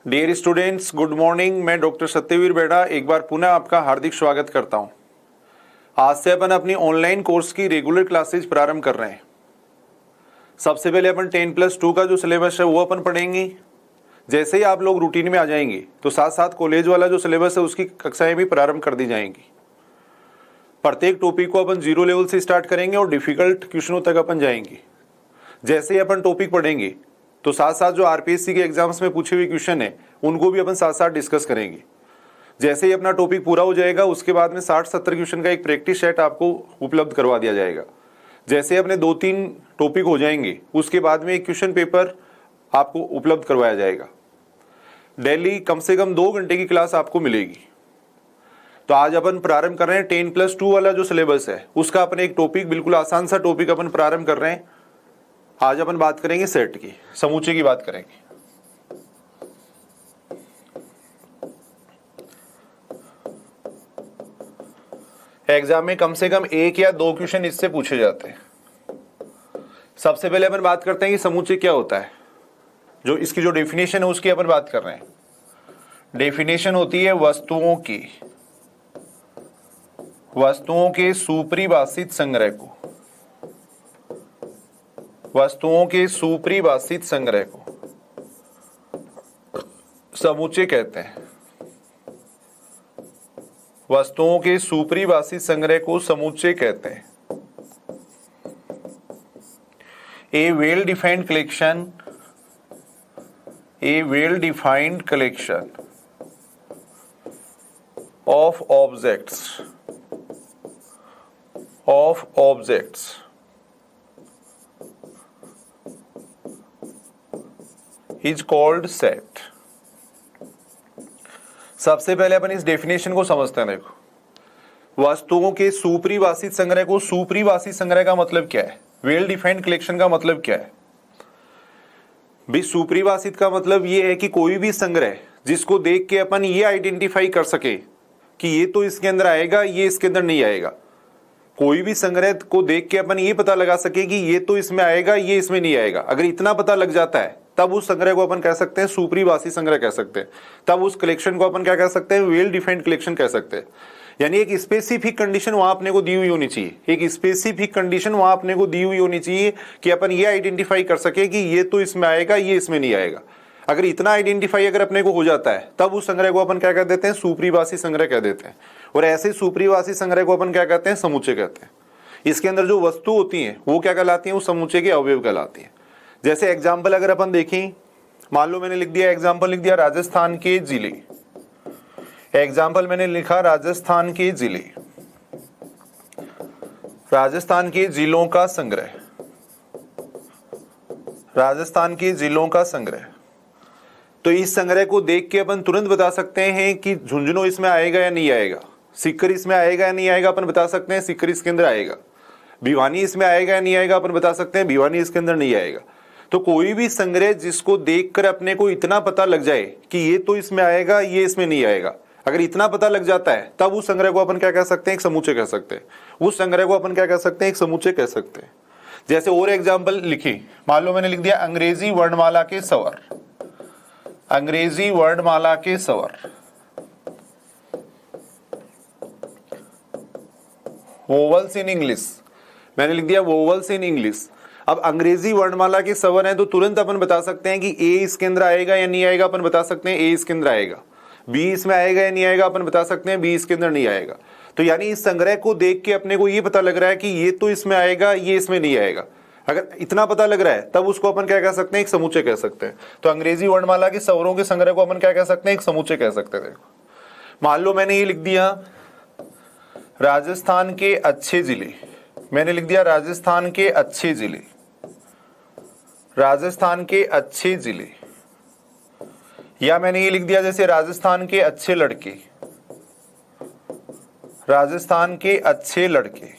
Dear students, good morning. मैं doctor Satyaveer Beda एक बार पुनः आपका हार्दिक स्वागत करता हूं। आज से अपन अपनी ऑनलाइन कोर्स की रेगुलर क्लासेज प्रारंभ कर रहे हैं। सबसे पहले अपन 10+2 का जो सिलेबस है वो अपन पढ़ेंगे। जैसे ही आप लोग रूटीन में आ जाएंगे तो साथ साथ कॉलेज वाला जो सिलेबस है उसकी कक्षाएं भी प्रारंभ कर दी जाएंगी। प्रत्येक टॉपिक को अपन 0 लेवल से स्टार्ट करेंगे और डिफिकल्ट क्वेश्चनों तक अपन जाएंगे। जैसे ही अपन टॉपिक पढ़ेंगे तो साथ साथ जो आरपीएससी के एग्जाम्स में पूछे हुए क्वेश्चन है उनको भी अपन साथ साथ डिस्कस करेंगे। जैसे ही अपना टॉपिक पूरा हो जाएगा उसके बाद में 60-70 क्वेश्चन का एक प्रैक्टिस सेट आपको उपलब्ध करवा दिया जाएगा। जैसे अपने 2-3 टॉपिक हो जाएंगे उसके बाद में एक क्वेश्चन पेपर आपको उपलब्ध करवाया जाएगा। डेली कम से कम 2 घंटे की क्लास आपको मिलेगी। तो आज अपन प्रारंभ कर रहे हैं 10+2 वाला जो सिलेबस है उसका अपन एक टॉपिक, बिल्कुल आसान सा टॉपिक अपन प्रारंभ कर रहे हैं। आज अपन बात करेंगे सेट की, समूचे की बात करेंगे। एग्जाम में कम से कम 1 या 2 क्वेश्चन इससे पूछे जाते हैं। सबसे पहले अपन बात करते हैं कि समूचे क्या होता है। जो इसकी जो डेफिनेशन है उसकी अपन बात कर रहे हैं। डेफिनेशन होती है वस्तुओं के सुपरिभाषित संग्रह को, वस्तुओं के सुपरिभाषित संग्रह को समूचे कहते हैं। वस्तुओं के सुपरिभाषित संग्रह को समूचे कहते हैं। A well defined collection of objects is called set। सबसे पहले अपन इस डेफिनेशन को समझते हैं। देखो, वस्तुओं के सुपरिभाषित संग्रह को, सुपरिभाषित संग्रह का मतलब क्या है, वेल डिफाइंड कलेक्शन का मतलब क्या है भी। सुपरिभाषित का मतलब ये है कि कोई भी संग्रह जिसको देख के अपन ये आइडेंटिफाई कर सके कि ये तो इसके अंदर आएगा, ये इसके अंदर नहीं आएगा। कोई भी संग्रह को देख के अपन ये पता लगा सके कि ये तो इसमें आएगा, ये इसमें नहीं आएगा। अगर इतना पता लग जाता है तब उस संग्रह को अपन कह सकते हैं सुपरिभाषित संग्रह कह सकते हैं। तब उस कलेक्शन को अपन क्या कह सकते हैं, वेल डिफाइंड कलेक्शन कह सकते हैं। यानी एक स्पेसिफिक कंडीशन वहां अपने को दी हुई होनी चाहिए, एक स्पेसिफिक कंडीशन वहां अपने को दी हुई होनी चाहिए कि अपन ये आइडेंटिफाई कर सके कि ये तो इसमें आएगा, ये इसमें नहीं आएगा। अगर इतना आइडेंटिफाई अगर अपने को हो जाता है तब उस संग्रह को अपन क्या कह देते हैं, सुपरिभाषित संग्रह कह देते हैं। और ऐसे सुपरिभाषित संग्रह को अपन क्या कहते हैं, समूचे कहते हैं। इसके अंदर जो वस्तु होती हैं वो क्या कहलाती हैं, वो समूचे के अवयव कहलाती हैं। जैसे एग्जाम्पल अगर अपन देखें, मान लो मैंने लिख दिया, एग्जाम्पल लिख दिया राजस्थान के जिले। एग्जाम्पल मैंने लिखा राजस्थान के जिले, राजस्थान के जिलों का संग्रह, राजस्थान के जिलों का संग्रह। तो इस संग्रह को देख के अपन तुरंत बता सकते हैं कि झुंझुनू इसमें आएगा या नहीं आएगा, सीकर इसमें आएगा या नहीं आएगा, अपन बता सकते हैं सीकर इसके अंदर आएगा। भिवानी इसमें आएगा या नहीं आएगा, अपन बता सकते हैं भिवानी इसके अंदर नहीं आएगा। तो कोई भी संग्रह जिसको देखकर अपने को इतना पता लग जाए कि ये तो इसमें आएगा, ये इसमें नहीं आएगा, अगर इतना पता लग जाता है तब उस संग्रह को अपन क्या कह सकते हैं, एक समूचे कह सकते हैं। उस संग्रह को अपन क्या कह सकते हैं, एक समूचे कह सकते हैं। जैसे और एग्जाम्पल लिखी, मान लो मैंने लिख दिया अंग्रेजी वर्णमाला के स्वर, अंग्रेजी वर्णमाला के स्वर, वोवल्स इन इंग्लिश। मैंने लिख दिया वोवल्स इन इंग्लिश। अब अंग्रेजी वर्णमाला के स्वर हैं तो तुरंत अपन बता सकते हैं कि ए इसके अंदर आएगा या नहीं आएगा, अपन बता सकते हैं ए इसके अंदर आएगा। बी इसमें आएगा या नहीं आएगा, अपन बता सकते हैं बी इसके अंदर नहीं आएगा। तो यानी इस संग्रह को देख के अपने को ये पता लग रहा है कि ये तो इसमें आएगा, ये इसमें नहीं आएगा। अगर इतना पता लग रहा है तब उसको अपन क्या कह सकते हैं, एक समूचे कह सकते हैं। तो अंग्रेजी वर्णमाला के स्वरों के संग्रह को अपन क्या कह सकते हैं, एक समूचे कह सकते हैं। मान लो मैंने ये लिख दिया राजस्थान के अच्छे जिले, मैंने लिख दिया राजस्थान के अच्छे जिले, राजस्थान के अच्छे जिले। या मैंने ये लिख दिया जैसे राजस्थान के अच्छे लड़के, राजस्थान के अच्छे लड़के।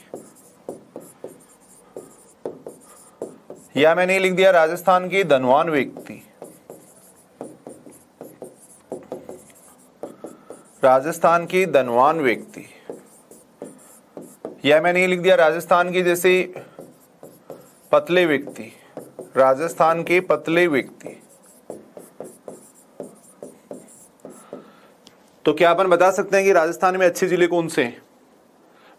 या मैंने ये लिख दिया राजस्थान के धनवान व्यक्ति, राजस्थान के धनवान व्यक्ति। या मैंने ये लिख दिया राजस्थान के जैसे पतले व्यक्ति, राजस्थान के पतले व्यक्ति। तो क्या अपन बता सकते हैं कि राजस्थान में अच्छे जिले कौन से हैं?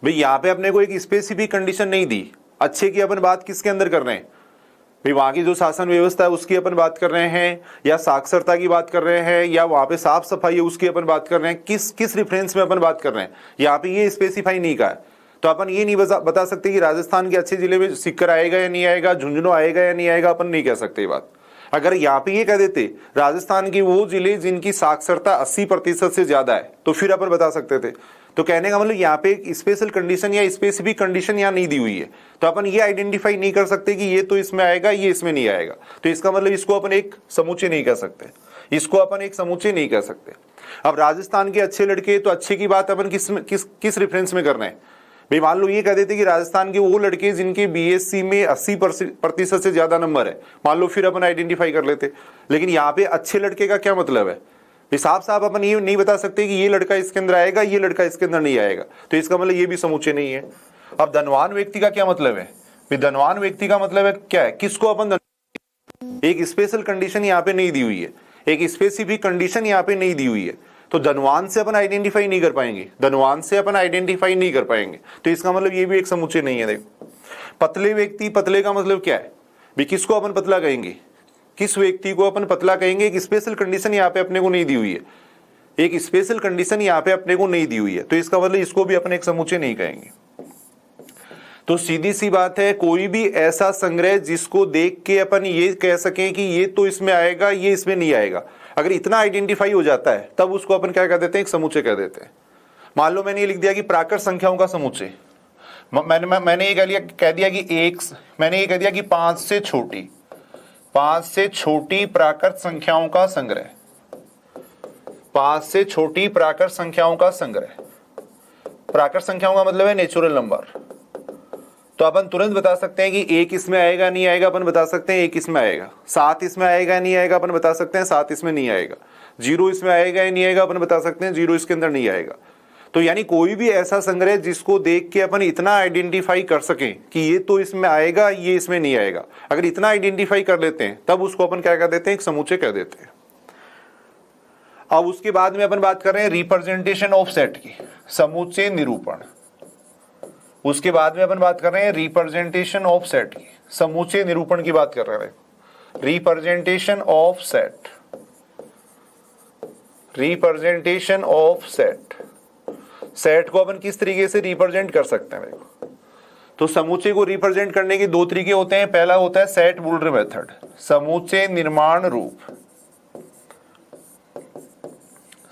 भाई यहाँ पे अपने को एक स्पेसिफिक कंडीशन नहीं दी। अच्छे की अपन बात किसके अंदर कर रहे हैं? भाई वहां की जो शासन व्यवस्था है उसकी अपन बात कर रहे हैं, या साक्षरता की बात कर रहे हैं, या वहां पे साफ सफाई है उसकी अपन बात कर रहे हैं, किस रेफरेंस में अपन बात कर रहे हैं? यहाँ पे ये स्पेसिफाई नहीं कहा है। तो अपन ये नहीं बता सकते कि राजस्थान के अच्छे जिले में सीकर आएगा या नहीं आएगा, झुंझुनू आएगा या नहीं आएगा, अपन नहीं कह सकते ये बात। अगर यहाँ पे ये कह देते राजस्थान के वो जिले जिनकी साक्षरता 80% से ज्यादा है, तो फिर अपन बता सकते थे। तो कहने का मतलब यहाँ पे एक स्पेशल कंडीशन या स्पेसिफिक कंडीशन यहाँ नहीं दी हुई है, तो अपन ये आइडेंटिफाई नहीं कर सकते कि ये तो इसमें आएगा, ये इसमें नहीं आएगा। तो इसका मतलब इसको अपन एक समूचे नहीं कह सकते, इसको अपन एक समूचे नहीं कह सकते। अब राजस्थान के अच्छे लड़के, तो अच्छे की बात अपन किस रेफरेंस में कर रहे हैं? भाई मान लो ये कह देते कि राजस्थान के वो लड़के जिनके बीएससी में 80% से ज्यादा नंबर है, मान लो, फिर अपन आइडेंटिफाई कर लेते। लेकिन यहाँ पे अच्छे लड़के का क्या मतलब है? साफ साफ अपन ये नहीं बता सकते कि ये लड़का इसके अंदर आएगा, ये लड़का इसके अंदर नहीं आएगा, तो इसका मतलब ये भी समूचे नहीं है। अब धनवान व्यक्ति का क्या मतलब है? धनवान व्यक्ति का मतलब है क्या है? किसको अपन एक स्पेशल कंडीशन यहाँ पे नहीं दी हुई है, एक स्पेसिफिक कंडीशन यहाँ पे नहीं दी हुई है, तो धनवान से अपन आइडेंटिफाई नहीं कर पाएंगे, धनवान से अपन आइडेंटिफाई नहीं कर पाएंगे, तो इसका मतलब ये भी एक समूचे नहीं है। देखो, पतले व्यक्ति, पतले का मतलब क्या है? भाई किसको अपन पतला कहेंगे, किस व्यक्ति को अपन पतला कहेंगे? एक स्पेशल कंडीशन यहाँ पे अपने को नहीं दी हुई है, एक स्पेशल कंडीशन यहाँ पे अपने को नहीं दी हुई है, तो इसका मतलब इसको भी अपन एक समूचे नहीं कहेंगे। तो सीधी सी बात है, कोई भी ऐसा संग्रह जिसको देख के अपन ये कह सकें कि ये तो इसमें आएगा, ये इसमें नहीं आएगा, अगर इतना आइडेंटिफाई हो जाता है तब उसको अपन क्या कह देते हैं? एक समूचे कह देते हैं। मान लो मैंने ये लिख दिया कि प्राकृत संख्याओं का समूचे, मैंने ये कह दिया कि मैंने ये कह दिया कि 5 से छोटी प्राकृत संख्याओं का संग्रह, 5 से छोटी प्राकृत संख्याओं का संग्रह। प्राकृत संख्याओं का मतलब है नेचुरल नंबर। तो अपन तुरंत बता सकते हैं कि 1 इसमें आएगा नहीं आएगा, अपन बता सकते हैं 1 इसमें आएगा। 7 इसमें आएगा नहीं आएगा, अपन बता सकते हैं 7 इसमें नहीं आएगा। 0 इसमें आएगा या नहीं आएगा, अपन बता सकते हैं 0 इसके अंदर नहीं आएगा। तो यानी कोई भी ऐसा संग्रह जिसको देख के अपन इतना आइडेंटिफाई कर सकें कि ये तो इसमें आएगा, ये इसमें नहीं आएगा, अगर इतना आइडेंटिफाई कर लेते हैं तब उसको अपन क्या कह देते हैं? एक समूचे कह देते हैं। अब उसके बाद में अपन बात कर रहे हैं रिप्रेजेंटेशन ऑफ सेट की, समूचे निरूपण। उसके बाद में अपन बात कर रहे हैं रिप्रेजेंटेशन ऑफ सेट की, समूचे निरूपण की बात कर रहे हैं। Representation of set, representation of set, set को अपन किस तरीके से रिप्रेजेंट कर सकते हैं? देखो, तो समूचे को रिप्रेजेंट करने के 2 तरीके होते हैं। पहला होता है सेट बुल्डर मेथड, समूचे निर्माण रूप,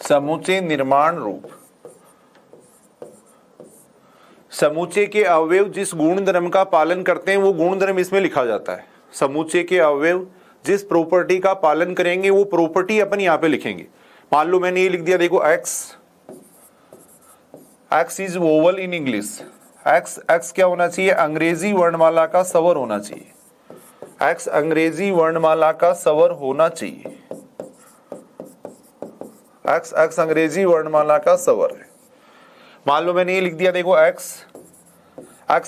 समूचे निर्माण रूप। समूचे के अवयव जिस गुण धर्म का पालन करते हैं वो गुण धर्म इसमें लिखा जाता है। समूचे के अवयव जिस प्रॉपर्टी का पालन करेंगे वो प्रॉपर्टी अपन यहां पे लिखेंगे। मान लो मैंने ये लिख दिया, देखो x is vowel in English. X क्या होना चाहिए? अंग्रेजी वर्णमाला का स्वर होना चाहिए। एक्स अंग्रेजी वर्णमाला का स्वर होना चाहिए। एक्स अंग्रेजी वर्णमाला का स्वर है। मान लो मैंने ये लिख दिया, देखो एक्स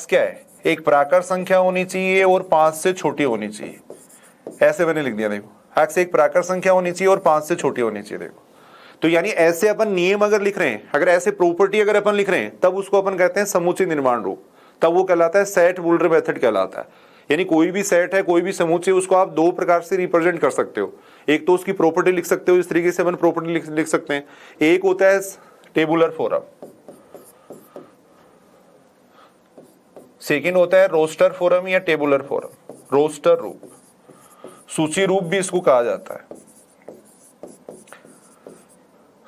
क्या है? एक प्राकृत संख्या होनी चाहिए और 5 से छोटी होनी चाहिए, ऐसे मैंने लिख दिया। देखो एक्स एक प्राकृत संख्या होनी चाहिए और 5 से छोटी होनी चाहिए। देखो, तो यानी ऐसे अपन नियम अगर लिख रहे हैं, अगर ऐसे प्रॉपर्टी अगर अपन लिख रहे हैं, तब उसको अपन कहते हैं समूचे निर्माण रूप, तब वो कहलाता है सेट बुल्डर मेथड कहलाता है। यानी कोई भी सेट है, कोई भी समूचे, उसको आप 2 प्रकार से रिप्रेजेंट कर सकते हो। एक तो उसकी प्रॉपर्टी लिख सकते हो, इस तरीके से अपन प्रॉपर्टी लिख सकते हैं। एक होता है टेबुलर फॉर्म, सेकंड होता है रोस्टर फॉर्म या टेबुलर फॉर्म, रोस्टर रूप, सूची रूप भी इसको कहा जाता है।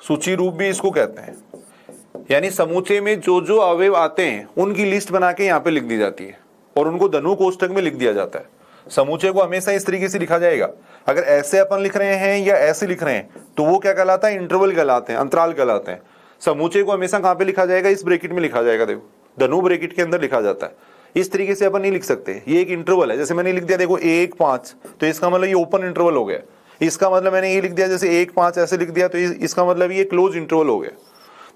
सूची रूप भी इसको कहते हैं। यानी समूचे में जो जो अवयव आते हैं उनकी लिस्ट बना के यहाँ पे लिख दी जाती है और उनको धनु कोष्ठक में लिख दिया जाता है। समूचे को हमेशा इस तरीके से लिखा जाएगा। अगर ऐसे अपन लिख रहे हैं या ऐसे लिख रहे हैं तो वो क्या कहलाता है? इंटरवल कहलाते हैं, अंतराल कहलाते हैं। समूचे को हमेशा कहाँ पे लिखा जाएगा? इस ब्रैकेट में लिखा जाएगा। देखो, धनु ब्रैकेट के अंदर लिखा जाता है। इस तरीके से अपन नहीं लिख सकते। ये एक इंटरवल है, जैसे मैंने लिख दिया देखो 1 5, तो इसका मतलब ये ओपन इंटरवल हो गया। इसका मतलब मैंने ये लिख दिया जैसे 1 5 ऐसे लिख दिया, तो इसका मतलब ये क्लोज इंटरवल हो गया।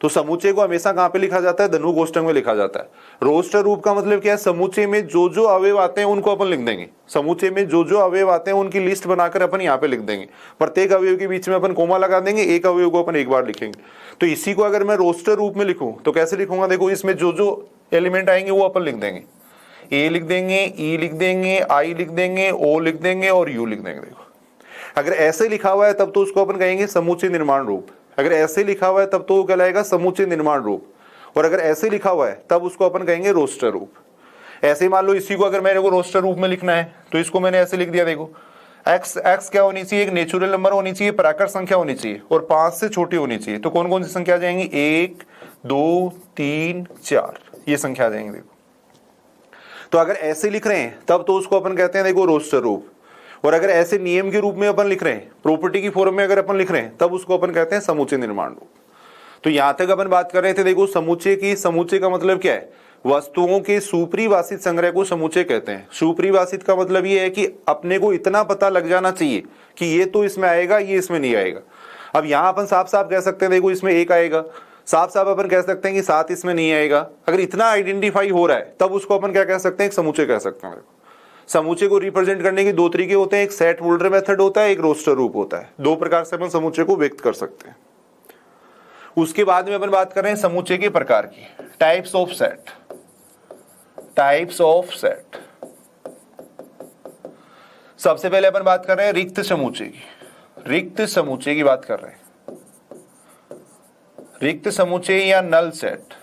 तो समुच्चय को हमेशा कहां पे लिखा जाता है, धनु कोष्टक में लिखा जाता है। रोस्टर रूप का मतलब क्या है, समुच्चय में जो जो अवयव आते हैं उनको अपन लिख देंगे, समुच्चय में जो जो अवयव आते हैं उनकी लिस्ट बनाकर अपन यहाँ पे लिख देंगे, प्रत्येक अवयव के बीच में अपन कोमा लगा देंगे, एक अवयव को अपन एक बार लिखेंगे। तो इसी को अगर मैं रोस्टर रूप में लिखूं तो कैसे लिखूंगा, देखो इसमें जो जो एलिमेंट आएंगे वो अपन लिख देंगे, ए लिख देंगे, ई लिख देंगे, आई लिख देंगे, ओ लिख देंगे और यू लिख देंगे। देखो अगर ऐसे लिखा हुआ है तब तो उसको अपन कहेंगे समुच्चय निर्माण रूप, अगर ऐसे लिखा हुआ है तब तो वो कहलाएगा समुच्चय निर्माण रूप, और अगर ऐसे लिखा हुआ है तब उसको अपन कहेंगे रोस्टर रूप। ऐसे मान लो इसी को अगर मेरे को रोस्टर रूप में लिखना है तो इसको मैंने ऐसे लिख दिया, देखो एक्स क्या होनी चाहिए, एक नेचुरल नंबर होनी चाहिए, प्राकृत संख्या होनी चाहिए और 5 से छोटी होनी चाहिए। तो कौन कौन सी संख्या आ जाएंगी, 1 2 3 4 ये संख्या आ जाएंगी। देखो तो अगर ऐसे लिख रहे हैं तब तो उसको अपन कहते हैं देखो रोस्टर रूप, और अगर ऐसे नियम के रूप में अपन लिख रहे हैं, प्रॉपर्टी की फॉर्म में अगर अपन लिख रहे हैं तब उसको अपन कहते हैं समुच्चय निर्माण रूप। तो यहां तक अपन बात कर रहे थे, देखो समुच्चय की, समुच्चय का मतलब क्या है, वस्तुओं के सुपरिभाषित संग्रह को समुच्चय कहते हैं। सुपरिभाषित का मतलब ये है कि अपने को इतना पता लग जाना चाहिए कि ये तो इसमें आएगा, ये इसमें नहीं आएगा। अब यहां अपन साफ साफ कह सकते हैं देखो इसमें 1 आएगा, साफ साफ अपन कह सकते हैं कि 7 इसमें नहीं आएगा। अगर इतना आइडेंटिफाई हो रहा है तब उसको अपन क्या कह सकते हैं, एक समुच्चय कह सकते हैं। समुच्चय को रिप्रेजेंट करने के 2 तरीके होते हैं, एक सेट होल्डर मेथड होता है, एक रोस्टर रूप होता है। 2 प्रकार से अपन समुच्चय को व्यक्त कर सकते हैं। उसके बाद में अपन बात कर रहे हैं समुच्चय के प्रकार की, types of set. Types of set, सबसे पहले अपन बात कर रहे हैं रिक्त समुच्चय की। रिक्त समुच्चय की बात कर रहे हैं, रिक्त समुच्चय या नल सेट,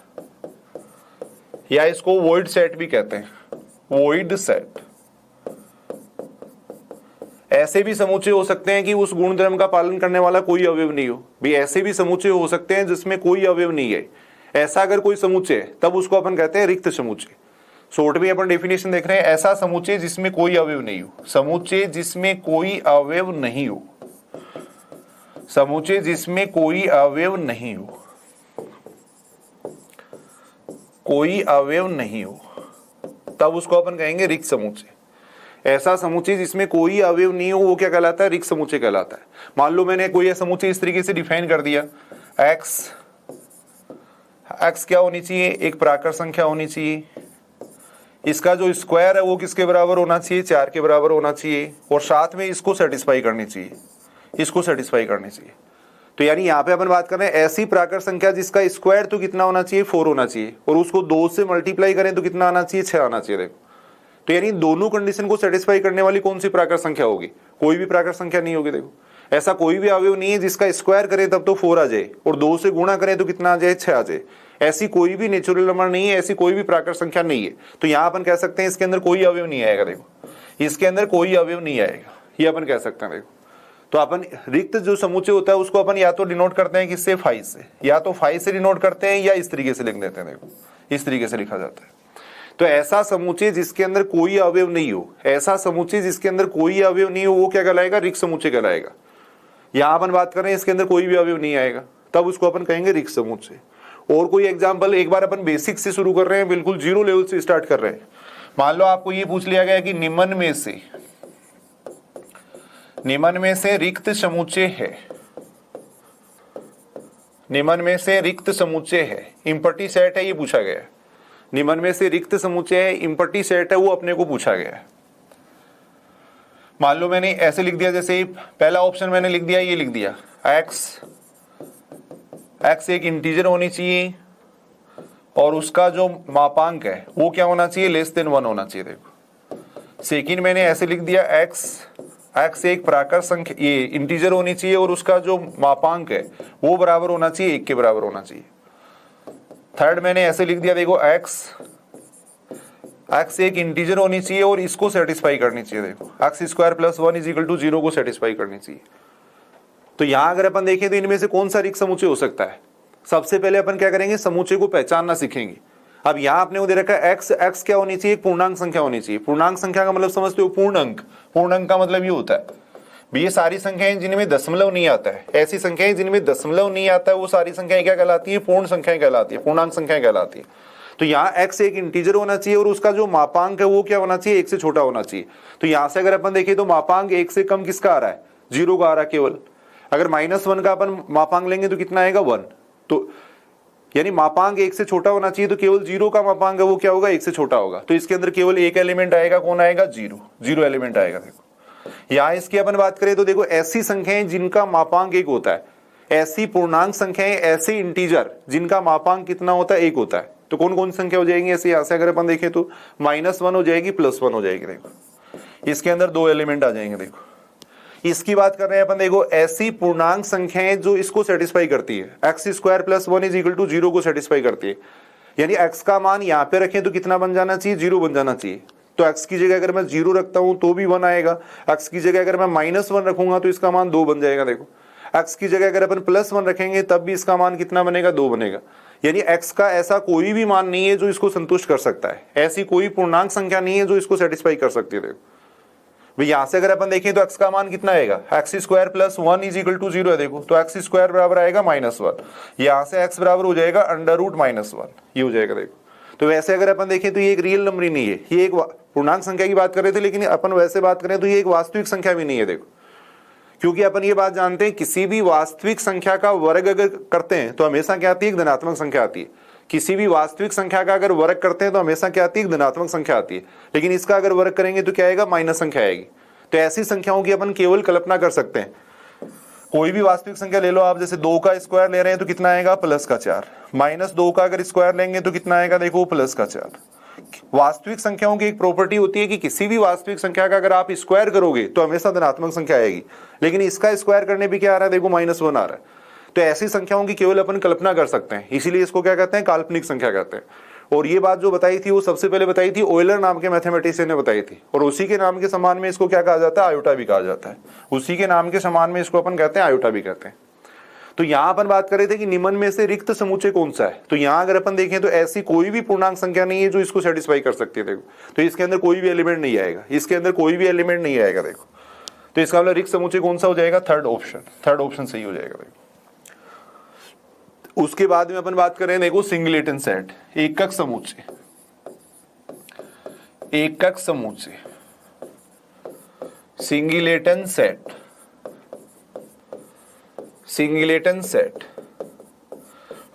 या इसको वॉइड सेट भी कहते हैं, वॉइड सेट। ऐसे भी समुच्चय हो सकते हैं कि उस गुणधर्म का पालन करने वाला कोई अवयव नहीं हो, भी ऐसे भी समुच्चय हो सकते हैं जिसमें कोई अवयव नहीं है। ऐसा अगर कोई समुच्चय है तब उसको अपन कहते हैं रिक्त समुच्चय। शॉर्ट में अपन डेफिनेशन देख रहे हैं, ऐसा समुच्चय जिसमें कोई अवयव नहीं हो, समुच्चय जिसमें कोई अवयव नहीं हो, समुच्चय जिसमें कोई अवयव नहीं हो, कोई अवयव नहीं हो, तब उसको अपन कहेंगे रिक्त समुच्चय। ऐसा समुच्चय जिसमें कोई अवयव नहीं हो वो क्या कहलाता है, रिक्त समुच्चय कहलाता है। मान लो मैंने कोई समुच्चय इस तरीके से डिफाइन कर दिया, एक्स क्या होनी चाहिए, एक प्राकृत संख्या होनी चाहिए, इसका जो स्क्वायर है वो किसके बराबर होना चाहिए, 4 के बराबर होना चाहिए, और साथ में इसको सेटिस्फाई करनी चाहिए, इसको सेटिस्फाई करनी चाहिए। तो यानी यहाँ पे अपन बात कर रहे हैं ऐसी प्राकृत संख्या जिसका स्क्वायर तो कितना होना चाहिए, 4 होना चाहिए, और उसको 2 से मल्टीप्लाई करें तो कितना आना चाहिए, 6 आना चाहिए। देखो तो यानी दोनों कंडीशन को सेटिस्फाई करने वाली कौन सी प्राकृत संख्या होगी, कोई भी प्राकृत संख्या नहीं होगी। देखो ऐसा कोई भी अवयव नहीं है जिसका स्क्वायर करें तब तो 4 आ जाए और 2 से गुणा करें तो कितना आ जाए, 6 आ जाए। ऐसी कोई भी नेचुरल नंबर नहीं है, ऐसी कोई भी प्राकृत संख्या नहीं है। तो यहां अपन कह सकते हैं इसके अंदर कोई अवयव नहीं आएगा। देखो इसके अंदर कोई अवयव नहीं आएगा, ये अपन कह सकते हैं। देखो तो अपन रिक्त जो समुच्चय होता है उसको अपन या तो डिनोट करते हैं किससे, 5 से, या तो 5 से डिनोट करते हैं या इस तरीके से लिख देते हैं। देखो इस तरीके से लिखा जाता है। तो ऐसा समुच्चय जिसके अंदर कोई अवयव नहीं हो, ऐसा समुच्चय जिसके अंदर कोई अवयव नहीं हो वो क्या कहलाएगा, रिक्त समुच्चय कहलाएगा। यहां अपन बात कर रहे हैं इसके अंदर कोई भी अवयव नहीं आएगा, तब उसको अपन कहेंगे रिक्त समुच्चय। और कोई एग्जांपल, एक बार अपन बेसिक से शुरू कर रहे हैं, बिल्कुल 0 लेवल से स्टार्ट कर रहे हैं। मान लो आपको ये पूछ लिया गया कि निम्न में से रिक्त समुच्चय है, निम्न में से रिक्त समुच्चय है, इम्पटी सेट है, ये पूछा गया है। निम्न में से रिक्त समुच्चय है, इम्पटी सेट है, वो अपने को पूछा गया है। मान लो मैंने ऐसे लिख दिया, जैसे पहला ऑप्शन मैंने लिख दिया, ये लिख दिया एक्स एक इंटीजर होनी चाहिए और उसका जो मापांक है वो क्या होना चाहिए, लेस देन 1 होना चाहिए। देखो सेकंड मैंने ऐसे लिख दिया, एक्स एक प्राकृत संख्या, ये इंटीजर होनी चाहिए और उसका जो मापांक है वो बराबर होना चाहिए, 1 के बराबर होना चाहिए। थर्ड मैंने ऐसे लिख दिया, देखो एक्स एक इंटीजर होनी चाहिए और इसको सेटिस्फाई करनी चाहिए। देखो x square plus 1 is equal to 0 को सेटिस्फाई करनी चाहिए। तो यहां अगर अपन देखें तो इनमें से कौन सा रिक्त समुच्चय हो सकता है। सबसे पहले अपन क्या करेंगे, समुच्चय को पहचानना सीखेंगे। अब यहां आपने वो दे रखा है एक्स क्या होनी चाहिए, एक पूर्णांक संख्या होनी चाहिए। पूर्णांक संख्या का मतलब समझते हो, पूर्ण अंक। पूर्ण अंक का मतलब ये होता है भी ये सारी संख्याएं जिनमें दशमलव नहीं आता है, ऐसी संख्याएं जिनमें दशमलव नहीं आता है वो सारी संख्याएं क्या कहलाती है, पूर्ण संख्याएं कहलाती है, पूर्णांक संख्याएं कहलाती है। तो यहाँ एक्स एक इंटीजर होना चाहिए और उसका जो मापांक है वो क्या होना चाहिए, 1 से छोटा होना चाहिए। तो यहां से अगर अपन देखें तो मापांक 1 से कम किसका आ रहा है, 0 का आ रहा है केवल। अगर -1 का अपन मापांक लेंगे तो कितना आएगा, 1। तो यानी मापांक 1 से छोटा होना चाहिए, तो केवल 0 का मापांक है वो क्या होगा, 1 से छोटा होगा। तो इसके अंदर केवल एक एलिमेंट आएगा, कौन आएगा, 0, 0 एलिमेंट आएगा। देखो यहां इसकी अपन बात करें तो देखो ऐसी संख्याएं जिनका मापांक 1 होता है, ऐसी पूर्णांक संख्याएं, ऐसे इंटीजर जिनका मापांक कितना होता है, 1 होता है, तो कौन कौन सी संख्या हो जाएंगी ऐसे। यहां से अगर अपन देखें तो -1 हो जाएगी, +1 हो जाएगी। देखो इसके अंदर 2 एलिमेंट आ जाएंगे। देखो इसकी बात कर रहे हैं अपन, देखो ऐसी पूर्णांक संख्याएं जो इसको सेटिस्फाई करती है, x² + 1 = 0 को सेटिस्फाई करती है। यानी x का मान यहां पे रखें तो कितना बन जाना चाहिए, 0 बन जाना चाहिए। तो x की जगह अगर मैं 0 रखता हूं तो भी 1 आएगा, x की जगह अगर मैं -1 रखूंगा तो इसका मान 2 बन जाएगा। देखो x की जगह अगर अपन +1 रखेंगे तब भी इसका मान कितना बनेगा, 2 बनेगा। यानी x का ऐसा कोई भी मान नहीं है जो इसको संतुष्ट कर सकता है, ऐसी कोई पूर्णांक संख्या नहीं है जो इसको सेटिस्फाई कर सकती है। देखो भाई यहां से अगर अपन देखें तो x का मान कितना आएगा, x² + 1 = 0 है। देखो तो x² बराबर आएगा -1, यहां से x बराबर हो जाएगा √-1, ये हो जाएगा। देखो तो वैसे अगर अपन देखें तो ये एक रियल नंबर ही नहीं है, ये एक पूर्णांक संख्या की बात कर रहे थे, लेकिन अपन वैसे बात करें तो ये एक वास्तविक संख्या भी नहीं है। देखो क्योंकि अपन ये बात जानते हैं, किसी भी वास्तविक संख्या का वर्ग अगर करते हैं तो हमेशा क्या आती है, एक धनात्मक संख्या आती है। किसी भी वास्तविक संख्या का अगर वर्ग करते हैं तो हमेशा क्या आती है, एक धनात्मक संख्या आती है। लेकिन इसका अगर वर्ग करेंगे तो क्या आएगा, माइनस संख्या आएगी। तो ऐसी संख्याओं की अपन केवल कल्पना कर सकते हैं। कोई भी वास्तविक संख्या ले लो आप, जैसे 2 का स्क्वायर ले रहे हैं तो कितना आएगा, +4, -2 का अगर स्क्वायर लेंगे तो कितना आएगा, देखो +4। वास्तविक संख्याओं की एक प्रॉपर्टी होती है कि किसी भी वास्तविक संख्या का अगर आप स्क्वायर करोगे तो हमेशा धनात्मक संख्या आएगी, लेकिन इसका स्क्वायर करने पे क्या आ रहा है, देखो -1 आ रहा है। तो ऐसी संख्याओं की केवल अपन कल्पना कर सकते हैं, इसीलिए इसको क्या कहते हैं, काल्पनिक संख्या कहते हैं। और ये बात जो बताई थी वो सबसे पहले बताई थी ऑयलर नाम के मैथमेटिशियन ने बताई थी, और उसी के नाम के समान में इसको क्या कहा जाता है, आयोटा भी कहा जाता है। उसी के नाम के समान में इसको अपन कहते हैं आयोटा भी कहते हैं। तो यहां अपन बात कर रहे थे कि निम्न में से रिक्त समुच्चय कौन सा है, तो यहां अगर अपन देखें तो ऐसी कोई भी पूर्णांक संख्या नहीं है जो इसको सेटिस्फाई कर सकती है। देखो तो इसके अंदर कोई भी एलिमेंट नहीं आएगा, इसके अंदर कोई भी एलिमेंट नहीं आएगा। देखो तो इसका मतलब रिक्त समुच्चय कौन सा हो जाएगा, थर्ड ऑप्शन सही हो जाएगा। देखो उसके बाद में अपन बात कर रहे हैं, देखो सिंगलेटन सेट, एकक समुच्चय, सिंगलेटन सेट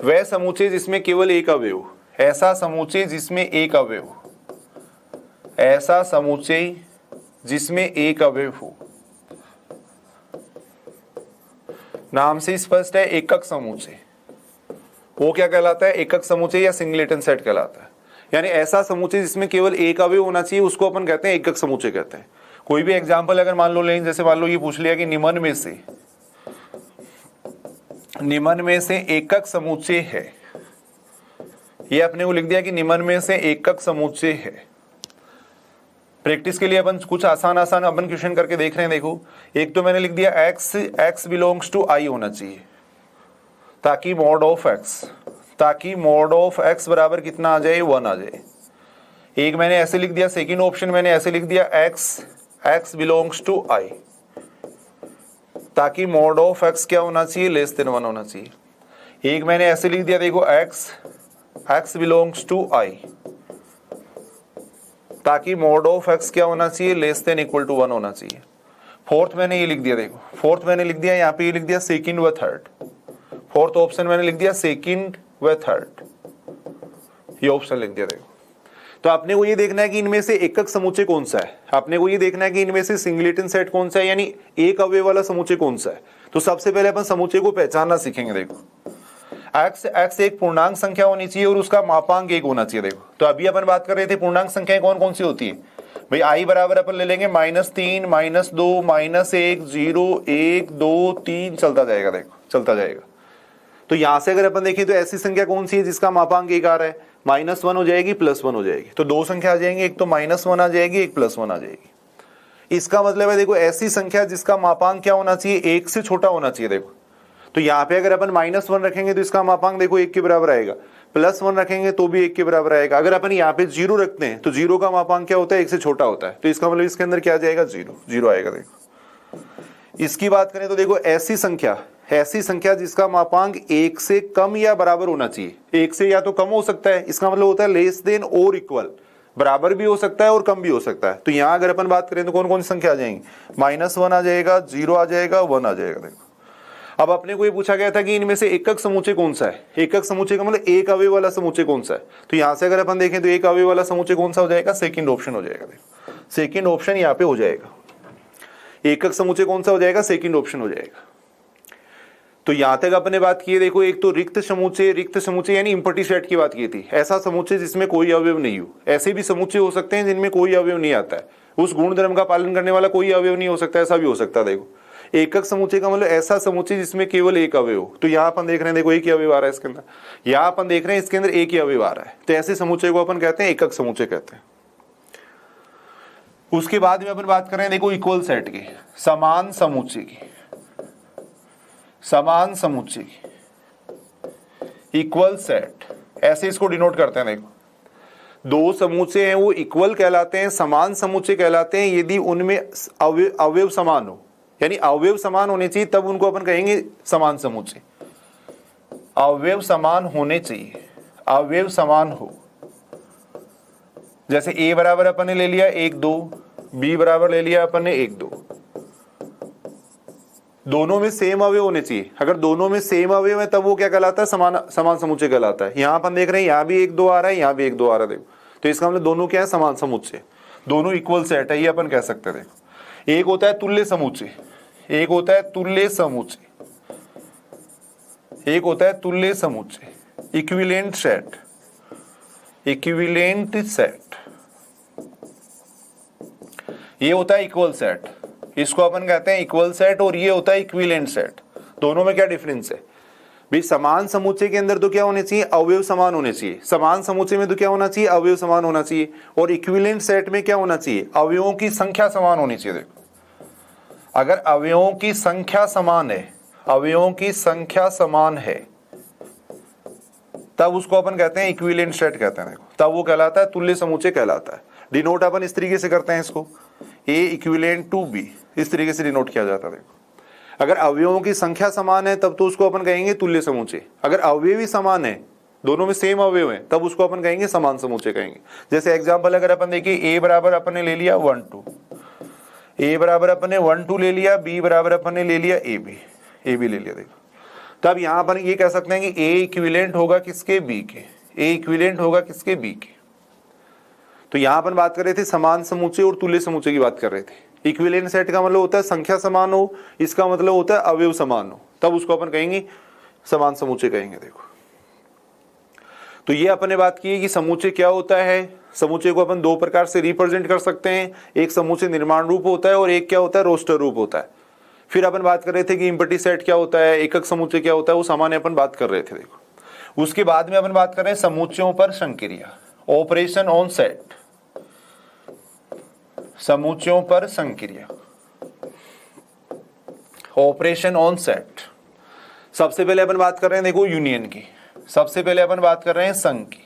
वह समुच्चय जिसमें केवल एक अवयव, ऐसा समुच्चय जिसमें एक अवयव हो। नाम से स्पष्ट है, एकक समुच्चय वो क्या कहलाता है, एकक समुच्चय या सिंगलेटन सेट कहलाता है। यानी ऐसा समुच्चय जिसमें केवल एक अवयव होना चाहिए उसको अपन कहते हैं एकक समुच्चय कहते हैं। कोई भी एग्जांपल अगर मान लो लें, जैसे मान लो ये पूछ लिया कि निम्न में से एकक समुच्चय है, ये अपने को लिख दिया कि निम्न में से एकक समुच्चय है। प्रैक्टिस के लिए अपन कुछ आसान अपन क्वेश्चन करके देख रहे हैं। देखो एक तो मैंने लिख दिया x बिलोंग्स टू I होना चाहिए, ताकि मोड ऑफ x बराबर कितना आ जाए, 1 आ जाए। एक मैंने ऐसे लिख दिया, सेकंड ऑप्शन मैंने ऐसे लिख दिया x बिलोंग्स टू I, ताकि मोड ऑफ x क्या होना चाहिए, <1 होना चाहिए। एक मैंने ऐसे लिख दिया, देखो x बिलोंग्स टू I, ताकि मोड ऑफ x क्या होना चाहिए, <1 होना चाहिए। फोर्थ मैंने ये लिख दिया, देखो फोर्थ मैंने लिख दिया, यहाँ पे ये लिख दिया सेकंड व थर्ड। फोर्थ ऑप्शन मैंने लिख दिया सेकंड व थर्ड, ये ऑप्शन लिख दिया। देखो तो आपने को ये देखना है कि इनमें से एकक समुच्चय कौन सा है, आपने को ये देखना है कि इनमें से सिंगलेटन सेट कौन सा है, यानी एक अवयव वाला समुच्चय कौन सा है। तो सबसे पहले अपन समुच्चय को पहचानना सीखेंगे। देखो x एक पूर्णांक संख्या होनी चाहिए और उसका मापांक 1 होना चाहिए। देखो तो अभी अपन बात कर रहे थे पूर्णांक संख्याएं कौन कौन सी होती है भाई, I बराबर अपन ले लेंगे -3, -2, -1, 0, 1, 2, 3 चलता जाएगा। देखो चलता जाएगा। तो यहां से अगर अपन देखें तो ऐसी संख्या कौन सी है जिसका मापांक 1 आ रहा है, -1 हो जाएगी, +1 हो जाएगी। तो दो संख्या आ जाएंगी, एक तो -1 आ जाएगी, एक +1 आ जाएगी। इसका मतलब है देखो ऐसी संख्या जिसका मापांक क्या होना चाहिए, 1 से छोटा होना चाहिए। देखो तो यहाँ पे अगर अपन -1 रखेंगे तो इसका मापांक देखो 1 के बराबर आएगा, +1 रखेंगे तो भी 1 के बराबर आएगा। अगर अपन यहाँ पे 0 रखते हैं तो 0 का मापांक क्या होता है, 1 से छोटा होता है। तो इसका मतलब इसके अंदर क्या आ जाएगा, 0 आएगा। देखो इसकी बात करें तो देखो ऐसी संख्या जिसका मापांक 1 से कम या बराबर होना चाहिए, 1 से या तो कम हो सकता है, इसका मतलब होता है <= बराबर भी हो सकता है और कम भी हो सकता है। तो यहाँ अगर अपन बात करें तो कौन कौन सी संख्या आ जाएंगी, -1 आ जाएगा, 0 आ जाएगा, 1 आ जाएगा। देखो अब अपने को ये पूछा गया था कि इनमें से एकक समुच्चय कौन सा है, एकक समुच्चय का मतलब एक अवयव वाला समुच्चय कौन सा है। तो यहां से अगर अपन देखें तो एक अवयव वाला समुच्चय कौन सा हो जाएगा, सेकंड ऑप्शन हो जाएगा। देखो सेकंड ऑप्शन यहाँ पे हो जाएगा, एकक समुच्चय कौन सा हो जाएगा, सेकंड ऑप्शन हो जाएगा। तो यहां तक अपने बात की है। देखो एक तो रिक्त समुच्चय यानी एम्प्टी सेट की बात की थी, ऐसा समुच्चय जिसमें कोई अवयव नहीं हो। ऐसे भी समुच्चय हो सकते हैं जिनमें कोई अवयव नहीं आता है, उस गुण धर्म का पालन करने वाला कोई अवयव नहीं हो सकता, ऐसा भी हो सकता है। देखो एकक समुच्चय का मतलब ऐसा समुच्चय जिसमें केवल एक अवयव हो। तो यहाँ अपन देख रहे हैं, देखो एक ही अवयव आ रहा है इसके अंदर, यहाँ अपन देख रहे हैं इसके अंदर एक ही अवयव आ रहा है, तो ऐसे समुच्चय को अपन कहते हैं एकक समुच्चय कहते हैं। उसके बाद में अपन बात कर रहे हैं देखो इक्वल सेट की, समान समुच्चय की, समान समुच्चय की, इक्वल सेट, ऐसे इसको डिनोट करते हैं। देखो दो समुच्चय हैं वो इक्वल कहलाते हैं, समान समुच्चय कहलाते हैं यदि उनमें अवयव समान हो, यानी अवयव समान होने चाहिए तब उनको अपन कहेंगे समान समुच्चय। अवयव समान होने चाहिए, अवयव समान हो। जैसे a बराबर अपन ने ले लिया 1 2, b बराबर ले लिया अपन ने 1 2, दोनों में सेम अवयव होने चाहिए। अगर दोनों में सेम अवयव है तब वो क्या कहलाता है, समान समुच्चय कहलाता है। यहां अपन देख रहे हैं यहाँ भी 1 2 आ रहा है, यहाँ भी 1 2 आ रहा है। देखो तो इसका मतलब दोनों क्या है, समान समुच्चय, दोनों इक्वल सेट है, ये अपन कह सकते हैं। देखो एक होता है तुल्य समुच्चय, एक होता है तुल्य समुच्चय, एक होता है तुल्य समुच्चय, इक्विवेलेंट सेट, इक्विवेलेंट सेट, ये होता है इक्वल सेट, इसको अपन कहते हैं इक्वल सेट, और ये होता है इक्विवेलेंट सेट। दोनों में क्या डिफरेंस है भाई, समान समुच्चय के अंदर तो क्या होने चाहिए, अवयव समान होने चाहिए। समान समुच्चय में तो क्या होना चाहिए, अवयव समान होना चाहिए। और इक्विवेलेंट सेट में क्या होना चाहिए, अवयवों की संख्या समान होनी चाहिए। देखो अगर अवयवों की संख्या समान है, अवयवों की संख्या समान है, तब उसको अपन कहते हैं इक्विवेलेंट सेट कहते हैं। देखो तब वो कहलाता है तुल्य समुच्चय कहलाता है। डिनोट अपन इस तरीके से करते हैं इसको, A इक्विवेलेंट टू B, इस तरीके से डिनोट किया जाता है। देखो अगर अवयवों की संख्या समान है तब तो उसको अपन कहेंगे तुल्य समुच्चय। अगर अवयव ही समान है, दोनों में सेम अवयव है, तब उसको अपन कहेंगे समान समुच्चय कहेंगे। जैसे एग्जांपल अगर अपन देखिए A बराबर अपन ने ले लिया 1 2, A बराबर अपन ने 1 2 ले लिया, B बराबर अपन ने ले लिया AB ले लिया। देखो तब यहां अपन ये कह सकते हैं कि A इक्विवेलेंट होगा किसके, B के, A इक्विवेलेंट होगा किसके, B के। तो यहां अपन बात कर रहे थे समान समुच्चय और तुल्य समुच्चय की बात कर रहे थे। इक्विवेलेंट सेट का मतलब होता है संख्या समान हो, इसका मतलब होता है अवयव समान हो, तब उसको अपन कहेंगे समान समुच्चय कहेंगे। देखो तो ये अपन ने बात की है कि समुच्चय क्या होता है। समुच्चय को अपन दो प्रकार से रिप्रेजेंट कर सकते हैं, एक समुच्चय निर्माण रूप होता है और एक क्या होता है, रोस्टर रूप होता है। फिर अपन बात कर रहे थे कि एम्प्टी सेट क्या होता है, एकक समुच्चय क्या होता है, वो सामान्य अपन बात कर रहे थे। देखो उसके बाद में अपन बात कर रहे हैं समुच्चयों पर संक्रिया, ऑपरेशन ऑन सेट, समुच्चयों पर संक्रिया, ऑपरेशन ऑन सेट। सबसे पहले अपन बात कर रहे हैं देखो यूनियन की, सबसे पहले अपन बात कर रहे हैं संघ की,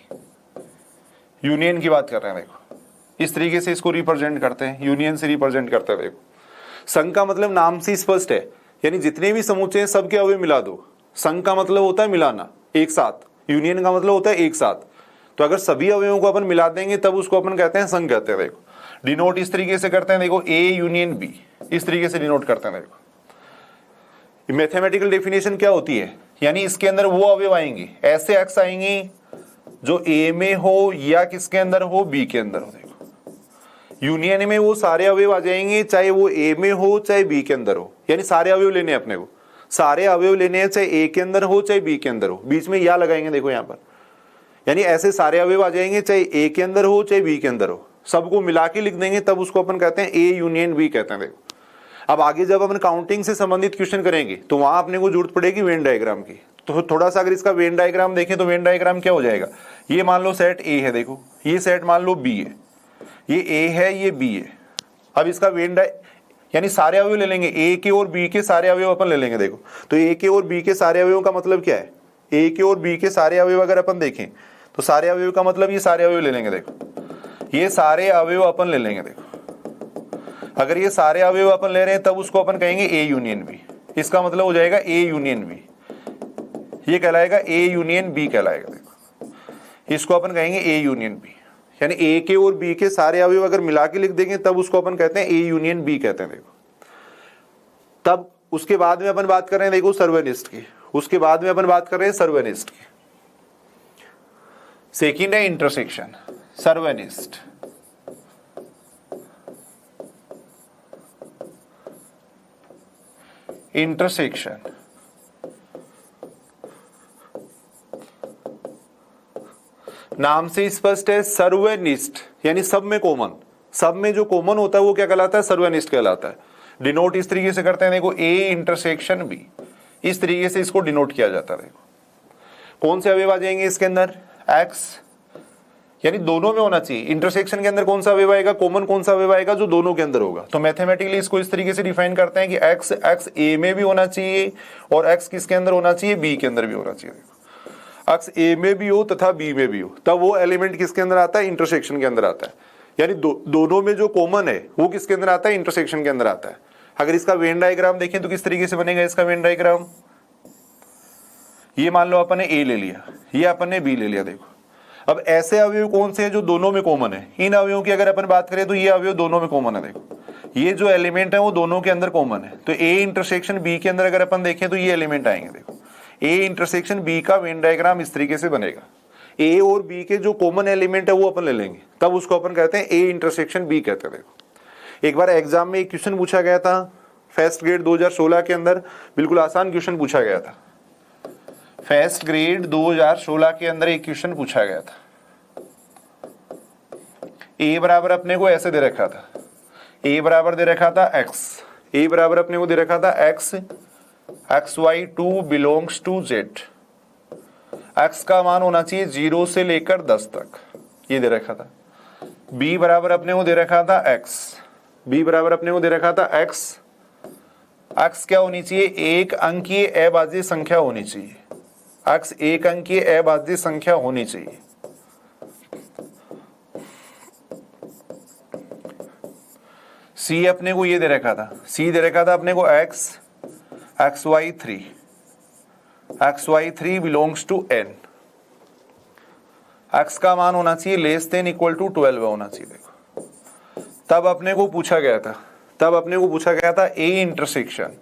यूनियन की बात कर रहे हैं। देखो इस तरीके से इसको रिप्रेजेंट करते हैं, यूनियन से रिप्रेजेंट करते हैं। देखो संघ का मतलब नाम से स्पष्ट है, यानी जितने भी समुच्चय हैं सबके अवयव मिला दो। संघ का मतलब होता है मिलाना, एक साथ। यूनियन का मतलब होता है एक साथ। तो अगर सभी अवयवों को अपन मिला देंगे तब उसको अपन कहते हैं संघ कहते हैं। देखो डिनोट इस तरीके से करते हैं, देखो A यूनियन B, इस तरीके से डिनोट करते हैं। देखो मैथमेटिकल डेफिनेशन क्या होती है, यानी इसके अंदर वो अवयव आएंगे, ऐसे एक्स आएंगे जो A में हो या किसके अंदर हो, B के अंदर हो। देखो यूनियन में वो सारे अवयव आ जाएंगे, चाहे वो A में हो चाहे B के अंदर हो, यानी सारे अवयव लेने अपने को, सारे अवयव लेने हैं, चाहे A के अंदर हो चाहे B के अंदर हो। बीच में या लगाएंगे देखो यहाँ पर, यानी ऐसे सारे अवयव आ जाएंगे चाहे A के अंदर हो चाहे B के अंदर हो, सबको मिला के लिख देंगे, तब उसको अपन कहते हैं A यूनियन B कहते हैं। देखो अब आगे जब अपन काउंटिंग से संबंधित क्वेश्चन करेंगे तो वहां अपने को जरूरत पड़ेगी वेन डायग्राम की। तो थोड़ा सा अगर इसका वेन डायग्राम देखें तो वेन डायग्राम क्या हो जाएगा, ये मान लो सेट A है, देखो ये सेट मान लो B है, ये A है ये B है। अब इसका वेन यानी सारे अवयव ले लेंगे, A के और B के सारे अवयव अपन ले लेंगे। देखो तो A के और B के सारे अवयवों का मतलब क्या है, A के और B के सारे अवयव अगर अपन देखें तो सारे अवयव का मतलब ये सारे अवयव ले लेंगे। देखो ये सारे अवयव अपन ले लेंगे। देखो अगर ये सारे अवयव अपन ले रहे हैं तब उसको अपन कहेंगे A यूनियन B, इसका मतलब हो जाएगा A यूनियन B, ये कहलाएगा A यूनियन B कहलाएगा। देखो इसको अपन कहेंगे A यूनियन B, यानी A के और B के सारे अवयव अगर मिला के लिख देंगे तब उसको अपन कहते हैं A यूनियन B कहते हैं। देखो तब उसके बाद में अपन बात कर रहे हैं देखो सर्वनिष्ठ की, उसके बाद में अपन बात कर रहे हैं सर्वनिष्ठ की। सेकंड है इंटरसेक्शन, सर्वनिष्ठ। इंटरसेक्शन नाम से स्पष्ट है, सर्वनिष्ठ यानी सब में कॉमन, सब में जो कॉमन होता है वो क्या कहलाता है, सर्वनिष्ठ कहलाता है। डिनोट इस तरीके से करते हैं देखो, ए इंटरसेक्शन बी, इस तरीके से इसको डिनोट किया जाता है। देखो कौन से अवयव आ जाएंगे इसके अंदर, एक्स, यानी दोनों में होना चाहिए। इंटरसेक्शन के अंदर कौन सा अवयव आएगा, कॉमन कौन सा अवयव आएगा, जो दोनों के अंदर होगा। तो मैथमेटिकली इसको इस तरीके से डिफाइन करते हैं कि एक्स एक्स ए में भी होना चाहिए और एक्स किसके अंदर होना चाहिए, बी के अंदर भी होना चाहिए। देखो एक्स ए में भी हो तथा बी में भी हो, तब वो एलिमेंट किसके अंदर आता है, इंटरसेक्शन के अंदर आता है। यानी दोनों में जो कॉमन है वो किसके अंदर आता है, इंटरसेक्शन के अंदर आता है। अगर इसका वेन डायग्राम देखें तो किस तरीके से बनेगा इसका वेन डायग्राम, ये मान लो अपन ने ए ले लिया, ये अपन ने बी ले लिया। देखो अब ऐसे अवयव कौन से हैं जो दोनों में कॉमन है, इन अवयवों की अगर अपन बात करें तो ये अवयव दोनों में कॉमन है। देखो ये जो एलिमेंट है वो दोनों के अंदर कॉमन है। तो ए इंटरसेक्शन बी के अंदर अगर अपन देखें तो ये एलिमेंट आएंगे। देखो ए इंटरसेक्शन बी का वेन डायग्राम इस तरीके से बनेगा। ए और बी के जो कॉमन एलिमेंट है वो अपन ले लेंगे, तब उसको अपन कहते हैं ए इंटरसेक्शन बी कहते हैं। देखो एक बार एग्जाम में एक क्वेश्चन पूछा गया था फर्स्ट ग्रेड 2016 के अंदर, बिल्कुल आसान क्वेश्चन पूछा गया था। फर्स्ट ग्रेड 2016 के अंदर एक क्वेश्चन पूछा गया था। ए बराबर अपने को ऐसे दे रखा था, ए बराबर दे रखा था एक्स, ए बराबर अपने को दे रखा था x, x y two belongs to Z. X का मान होना चाहिए 0 से लेकर 10 तक, ये दे रखा था। बी बराबर अपने को दे रखा था एक्स, बी बराबर अपने को दे रखा था एक्स, एक्स क्या होनी चाहिए, एक अंकीय अभाज्य संख्या होनी चाहिए। एक्स एक अंकीय अभाज्य संख्या होनी चाहिए। सी अपने को ये दे रखा था, सी दे रखा था अपने को x, x y 3, x y 3 belongs to N. X का मान होना चाहिए लेस देन इक्वल टू 12 होना चाहिए। देखो तब अपने को पूछा गया था, तब अपने को पूछा गया था A intersection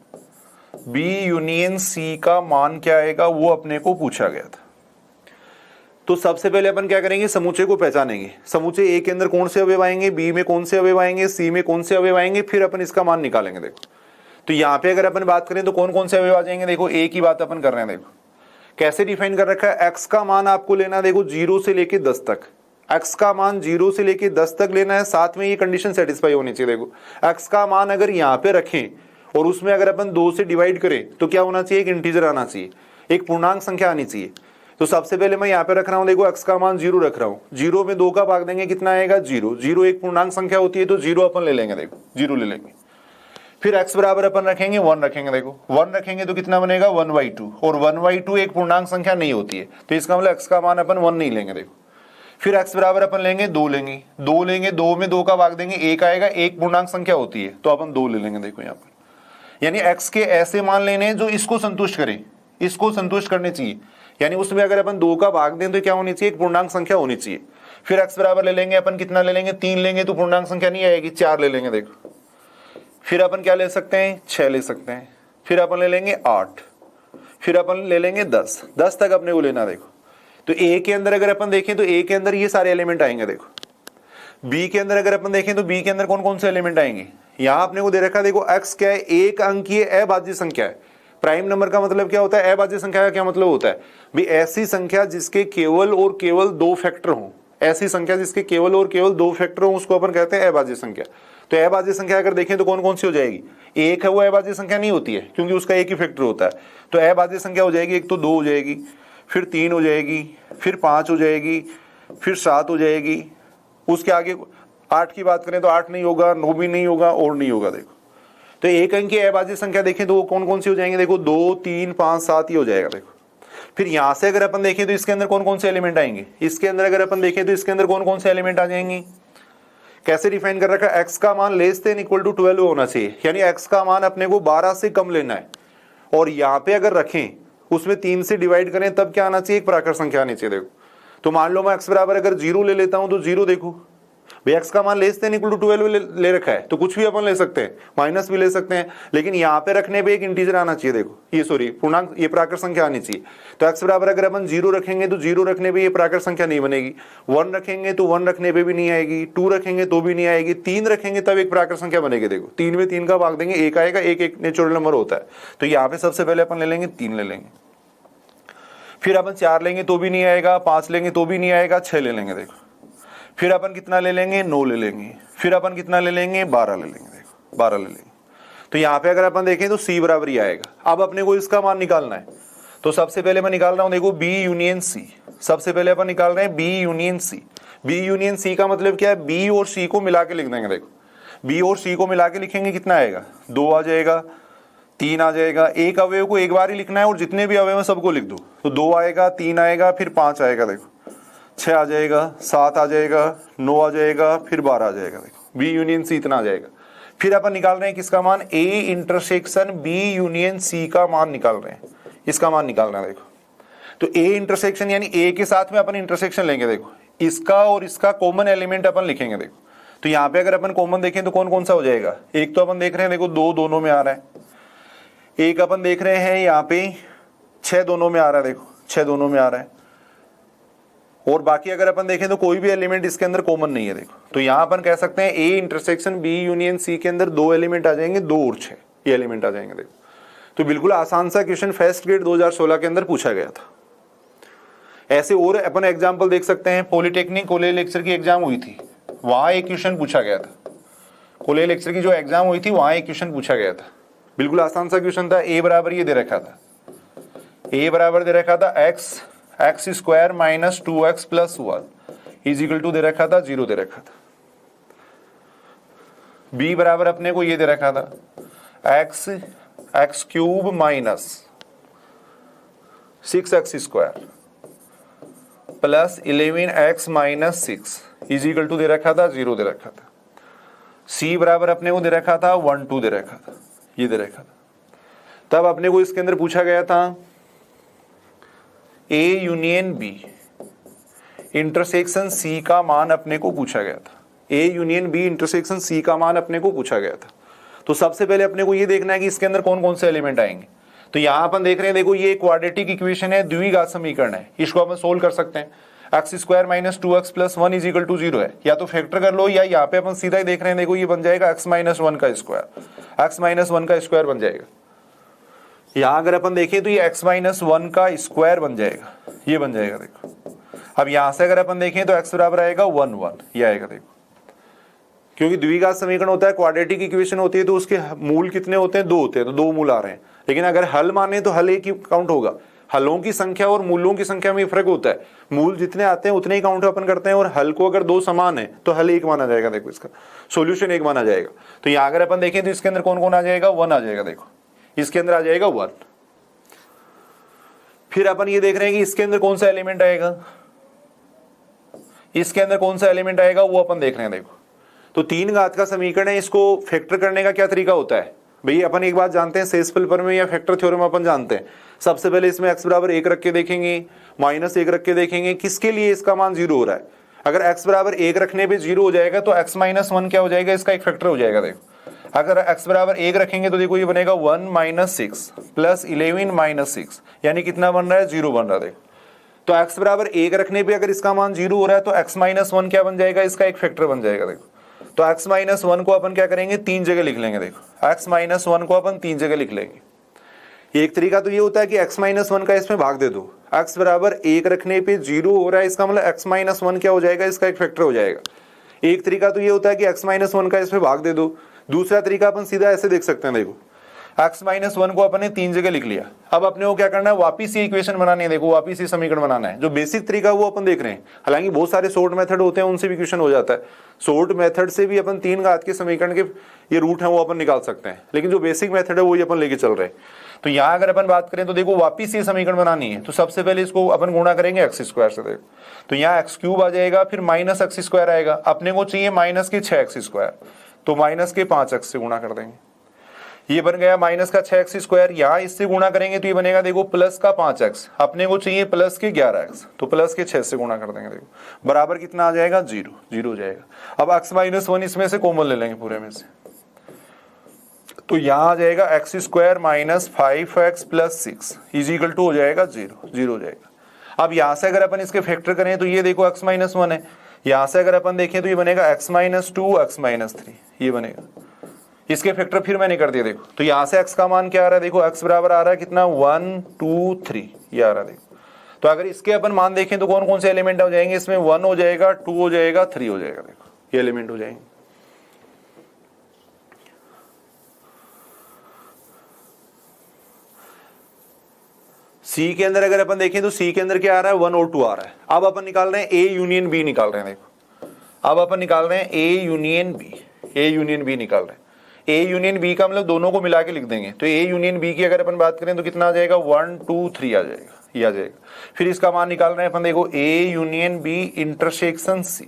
B union C का मान क्या आएगा, वो अपने को पूछा गया था। तो सबसे पहले अपन क्या करेंगे, समूचे को पहचानेंगे। समूचे ए के अंदर कौन से अवयव आएंगे, बी में कौन से अवयव आएंगे, सी में कौन से अवयव आएंगे, फिर अपन इसका मान निकालेंगे। देखो तो यहाँ पे अगर अपन बात करें तो कौन कौन से अवयव आ जाएंगे, देखो ए की बात अपन कर रहे हैं। देखो कैसे डिफाइन कर रखा है, एक्स का मान आपको लेना, देखो 0 से लेके 10 तक, एक्स का मान 0 से लेके 10 तक लेना है। साथ में ये कंडीशन सेटिस्फाई होनी चाहिए। देखो एक्स का मान अगर यहाँ पे रखें और उसमें अगर अपन 2 से डिवाइड करें तो क्या होना चाहिए, एक इंटीजर आना चाहिए, एक पूर्णांक संख्या आनी चाहिए। तो सबसे पहले मैं यहाँ पे रख रहा हूँ, देखो एक्स का मान 0 रख रहा हूँ, 0 में 2 का भाग देंगे कितना आएगा, 0। 0 एक पूर्णांक संख्या होती है तो 0 अपन ले लेंगे। देखो 0 ले लेंगे। फिर x बराबर अपन रखेंगे 1 रखेंगे। देखो 1 रखेंगे तो कितना बनेगा 1/2, और 1/2 एक पूर्णांक संख्या नहीं होती है तो इसका मतलब x का मान अपन 1 नहीं लेंगे। देखो फिर x बराबर अपन लेंगे 2 लेंगे, 2 लेंगे, 2 में 2 का भाग देंगे 1 आएगा, एक पूर्णांक संख्या होती है तो अपन 2 ले लेंगे। देखो यहाँ पर यानी x के ऐसे मान लेने जो इसको संतुष्ट करें, इसको संतुष्ट करने चाहिए। यानी उसमें अगर अपन 2 का भाग दें तो क्या होनी चाहिए, एक पूर्णांक संख्या होनी चाहिए। फिर x बराबर ले लेंगे अपन, कितना ले लेंगे, 3 लेंगे तो पूर्णांक संख्या नहीं आएगी, 4 ले लेंगे। देखो फिर अपन क्या ले सकते हैं, 6 ले सकते हैं। फिर अपन ले लेंगे 8, फिर अपन ले लेंगे 10, 10 तक अपने को लेना। देखो तो ए के अंदर अगर अपन देखें तो ए के अंदर ये सारे एलिमेंट आएंगे। देखो बी के अंदर अगर अपन देखें तो बी के अंदर कौन कौन से एलिमेंट आएंगे, यहां अपने को दे रखा है। देखो एक्स क्या है, एक अंकीय अभाज्य संख्या है। प्राइम नंबर का मतलब क्या होता है, अभाज्य संख्या का क्या मतलब होता है भाई, ऐसी संख्या जिसके केवल और केवल 2 फैक्टर हों, ऐसी संख्या जिसके केवल और केवल 2 फैक्टर हों उसको अपन कहते हैं अभाज्य संख्या। तो अभाज्य संख्या अगर देखें तो कौन कौन सी हो जाएगी, एक है वो अभाज्य संख्या नहीं होती है क्योंकि उसका एक ही फैक्टर होता है। तो अभाज्य संख्या हो जाएगी, एक तो 2 हो जाएगी, फिर 3 हो जाएगी, फिर 5 हो जाएगी, फिर 7 हो जाएगी। उसके आगे 8 की बात करें तो 8 नहीं होगा, 9 भी नहीं होगा और नहीं होगा। देखो तो एक अंक की अभाज्य संख्या देखें तो वो कौन कौन सी हो जाएंगे, देखो 2, 3, 5, 7 ही हो जाएगा। देखो फिर यहां से अगर अपन देखें तो इसके अंदर कौन कौन से एलिमेंट आएंगे, इसके अंदर अगर अपन देखें तो इसके अंदर कौन कौन से एलिमेंट आ जाएंगे। कैसे डिफाइन कर रखा है, x का मान लेस देन इक्वल टू 12 होना चाहिए, यानी x का मान अपने को 12 से कम लेना है। और यहाँ पे अगर रखें उसमें 3 से डिवाइड करें तब क्या आना चाहिए, एक प्राकृत संख्या आनी चाहिए। देखो तो मान लो मैं x बराबर अगर 0 ले लेता हूं तो 0 देखो, भाई x का मान लेस देन इक्वल टू 12 ले रखा है तो कुछ भी अपन ले सकते हैं, माइनस भी ले सकते हैं, लेकिन यहाँ पे रखने पे एक इंटीजर आना चाहिए। देखो ये सॉरी पूर्णांक, ये प्राकृत संख्या आनी चाहिए। तो x बराबर अगर अपन 0 रखेंगे तो 0 रखने पे ये प्राकृत संख्या नहीं बनेगी, 1 रखेंगे तो 1 रखने पे भी नहीं आएगी, 2 रखेंगे तो भी नहीं आएगी, 3 रखेंगे तब एक प्राकृत संख्या बनेगी। देखो 3 में 3 का भाग देंगे, एक आएगा, एक नेचुरल नंबर होता है। तो यहाँ पे सबसे पहले अपन ले लेंगे 3 ले लेंगे, फिर अपन 4 लेंगे तो भी नहीं आएगा, 5 लेंगे तो भी नहीं आएगा, 6 ले लेंगे। देखो फिर अपन कितना ले लेंगे, 9 ले लेंगे, फिर अपन कितना ले लेंगे, 12 ले लेंगे। देखो 12 ले लेंगे। तो यहाँ पे अगर अपन देखें तो C बराबर ही आएगा। अब अपने को इसका मान निकालना है, तो सबसे पहले मैं निकाल रहा हूं, देखो B यूनियन C। सबसे पहले अपन निकाल रहे हैं B union C। B union C का मतलब क्या है, B और C को मिला के लिख देंगे। देखो B और C को मिला के लिखेंगे, कितना आएगा, 2 आ जाएगा, 3 आ जाएगा। एक अवयव को एक बार ही लिखना है और जितने भी अवयव हैं सबको लिख दो। तो 2 आएगा, 3 आएगा, फिर 5 आएगा, देखो 6 आ जाएगा, 7 आ जाएगा, 9 आ जाएगा, फिर 12 आ जाएगा। देखो B यूनियन C इतना आ जाएगा। फिर अपन निकाल रहे हैं किसका मान, A intersection B union C का मान निकाल रहे हैं, इसका मान निकालना है। देखो तो A इंटरसेक्शन यानी A के साथ में अपन इंटरसेक्शन लेंगे। देखो इसका और इसका कॉमन एलिमेंट अपन लिखेंगे। देखो तो यहाँ पे अगर अपन कॉमन देखें तो कौन कौन सा हो जाएगा, एक तो अपन देख रहे हैं, देखो 2 दोनों में आ रहा है, एक अपन देख रहे हैं यहाँ पे 6 दोनों में आ रहा है। देखो 6 दोनों में आ रहा है, और बाकी अगर अपन देखें तो कोई भी एलिमेंट इसके अंदर कॉमन नहीं है। देखो तो यहाँ अपन कह सकते हैं A intersection B union C के अंदर 2 एलिमेंट आ जाएंगे, 2 और 6 ये एलिमेंट आ जाएंगे। देखो तो बिल्कुल आसान सा क्वेश्चन फर्स्ट ग्रेड 2016 के अंदर पूछा गया था। ऐसे और अपन एग्जाम्पल देख सकते हैं, पॉलिटेक्निक कॉलेज लेक्चर की एग्जाम हुई थी, वहां एक क्वेश्चन पूछा गया था। कॉलेज लेक्चर की जो एग्जाम हुई थी वहां एक क्वेश्चन पूछा गया था, बिल्कुल आसान सा क्वेश्चन था। A बराबर ये दे रखा था, A बराबर दे रखा था x square minus 2x plus 1 is equal to दे रखा था 0 दे रखा था। B बराबर अपने को ये दे रखा था x cube minus 6x square plus 11x minus 6 is equal to दे रखा था 0 दे रखा था। C बराबर अपने को दे रखा था 1 2 दे रखा था, ये दे रखा था। तब अपने को इसके अंदर पूछा गया था A union B intersection C का मान अपने को पूछा गया था। A union B intersection C का मान अपने को पूछा गया था। तो सबसे पहले अपने को ये देखना है कि इसके अंदर कौन कौन से एलिमेंट आएंगे। तो यहां अपन देख रहे हैं, देखो ये क्वाड्रेटिक इक्वेशन है, द्विघात समीकरण है, इसको अपन सोल्व कर सकते हैं। X square minus 2x plus 1 is equal to 0 है, या तो फैक्टर कर लो या यहाँ पे अपन सीधा ही देख रहे हैं, देखो ये बन जाएगा x माइनस 1 का स्क्वायर, x माइनस 1 का स्क्वायर बन जाएगा। यहां अगर अपन देखें तो ये x माइनस 1 का स्क्वायर बन जाएगा, ये बन जाएगा। देखो अब यहां से अगर अपन देखें तो x बराबर आएगा 1 1, ये आएगा। देखो क्योंकि द्विघात समीकरण होता है, क्वाड्रेटिक इक्वेशन होती है, तो उसके मूल कितने होते हैं, 2 होते हैं, तो 2 मूल आ रहे हैं। लेकिन अगर हल माने तो हल एक ही काउंट होगा। हलों की संख्या और मूलों की संख्या में फर्क होता है, मूल जितने आते हैं उतने ही काउंट अपन करते हैं, और हल को अगर 2 समान है तो हल 1 माना जाएगा। देखो इसका सॉल्यूशन 1 माना जाएगा। तो यहाँ अगर अपन देखें तो इसके अंदर कौन कौन आ जाएगा, 1 आ जाएगा। देखो इसके अंदर आ जाएगा 1। फिर अपन ये देख रहे हैं कि इसके अंदर कौन सा एलिमेंट आएगा, इसके अंदर कौन सा एलिमेंट आएगा वो अपन देख रहे हैं। देखो तो 3 घात का समीकरण है, इसको फैक्टर करने का क्या तरीका होता है भाई, अपन एक बात जानते हैं सेस्पेल पर में या फैक्टर थ्योरम अपन जानते हैं। सबसे पहले इसमें x बराबर 1 रख के देखेंगे, माइनस 1 रख के देखेंगे, किसके लिए इसका मान 0 हो रहा है। अगर x बराबर 1 रखने पे 0 हो जाएगा तो x माइनस 1 क्या हो जाएगा, इसका एक फैक्टर हो जाएगा। देखो अगर x बराबर 1 रखेंगे तो देखो ये बनेगा 1 माइनस 6 प्लस 11 माइनस 6, यानी कितना बन रहा है, 0 बन रहा है। देखो तो x बराबर 1 रखने पे अगर इसका मान 0 हो रहा है तो x माइनस 1 क्या बन जाएगा, इसका एक फैक्टर बन जाएगा। देखो तो x माइनस 1 को अपन क्या करेंगे, 3 जगह लिख लेंगे। देखो x माइनस 1 को अपन 3 जगह लिख लेंगे। एक तरीका तो ये होता है कि x माइनस 1 का इसमें भाग दे दो, x बराबर 1 रखने पे 0 हो रहा है, इसका मतलब x माइनस 1 क्या हो जाएगा, इसका एक फैक्टर हो जाएगा। एक तरीका तो ये होता है कि x माइनस 1 का इसमें भाग दे दो। दूसरा तरीका अपन सीधा ऐसे देख सकते हैं, देखो x माइनस 1 को अपन ने 3 जगह लिख लिया। अब अपने को क्या करना है, वापिस ये इक्वेशन बनानी है। देखो वापिस ये समीकरण बनाना है। जो बेसिक तरीका वो अपन देख रहे हैं, हालांकि बहुत सारे शॉर्ट मेथड होते हैं, उनसे भी इक्वेशन हो जाता है। शॉर्ट मेथड से भी अपन 3 घात के समीकरण के ये रूट है वो अपन निकाल सकते हैं, लेकिन जो बेसिक मेथड है वही अपन लेके चल रहे हैं। तो यहाँ अगर अपन बात करें तो देखो वापिस ये समीकरण बनानी है, तो सबसे पहले इसको अपन गुणा करेंगे x स्क्वायर से। देखो तो यहाँ x क्यूब आ जाएगा, फिर माइनस x स्क्वायर आएगा। अपने को चाहिए माइनस के 6x स्क्वायर, तो माइनस के 5x से गुणा कर देंगे। ये बन गया माइनस का 6x², यहां इससे गुणा करेंगे तो ये बनेगा देखो प्लस का 5x, अपने को चाहिए प्लस के 11x, तो प्लस के 6 से गुणा कर देंगे, देखो बराबर कितना आ जाएगा 0, 0 हो जाएगा। अब x-1 इसमें से कॉमन ले लेंगे पूरे में से, तो यहां आ जाएगा x² minus 5x plus 6 is equal to हो जाएगा 0, 0 हो जाएगा। अब यहां से अगर अपन इसके फैक्टर करें तो ये देखो x-1 है, यहां से अगर अपन देखें तो ये बनेगा x-2 x-3, ये बनेगा। इसके फैक्टर फिर मैंने कर दिया देखो, तो यहां से x का मान क्या आ रहा है, देखो x बराबर आ रहा है कितना 1 2 3, ये आ रहा है देखो। तो अगर इसके अपन मान देखें तो कौन कौन से एलिमेंट हो जाएंगे, इसमें 1 हो जाएगा, 2 हो जाएगा, 3 हो जाएगा, देखो ये एलिमेंट हो जाएंगे। सी के अंदर अगर अपन देखें तो सी के अंदर क्या आ रहा है 1 और 2 आ रहा है। अब अपन निकाल रहे हैं ए यूनियन बी निकाल रहे हैं, देखो अब अपन निकाल रहे हैं A union B, A union B निकाल रहे हैं। ए यूनियन बी का मतलब दोनों को मिला के लिख देंगे, तो ए यूनियन बी की अगर अपन बात करें तो कितना आ जाएगा 1 2 3 आ जाएगा, ये आ जाएगा। फिर इसका मान निकाल रहे हैं अपन, देखो A union B intersection C,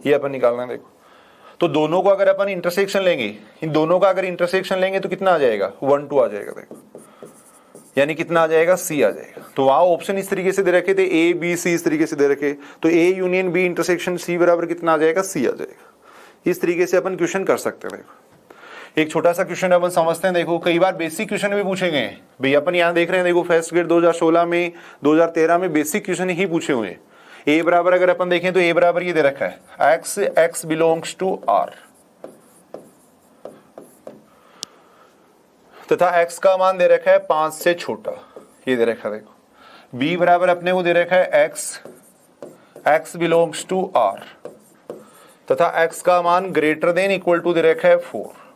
ये अपन निकाल रहे हैं देखो। तो दोनों को अगर अपन इंटरसेक्शन लेंगे, इन दोनों का अगर इंटरसेक्शन लेंगे तो कितना आ जाएगा 1 2 आ जाएगा, देखो यानी कितना आ जाएगा सी आ जाएगा। तो वहां ऑप्शन इस तरीके से दे रखे थे ए बी सी, इस तरीके से दे रखे, तो A union B intersection C बराबर कितना आ जाएगा सी आ जाएगा। इस तरीके से अपन क्वेश्चन कर सकते हैं। देखो एक छोटा सा क्वेश्चन अपन समझते हैं, देखो कई बार बेसिक क्वेश्चन भी पूछे गए हैं भाई, अपन यहाँ देख रहे हैं देखो फर्स्ट ग्रेड 2016 में 2013 में बेसिक क्वेश्चन ही पूछे हुए हैं। ए बराबर अगर अपन देखें तो ए बराबर ये दे रखा है x बिलोंग्स टू r, तथा x का मान दे रखा है 5 से छोटा, ये दे रखा है देखो। b बराबर अपने को दे रखा है x बिलोंग्स टू r, तथा x का मान ग्रेटर देन इक्वल टू दे रखा है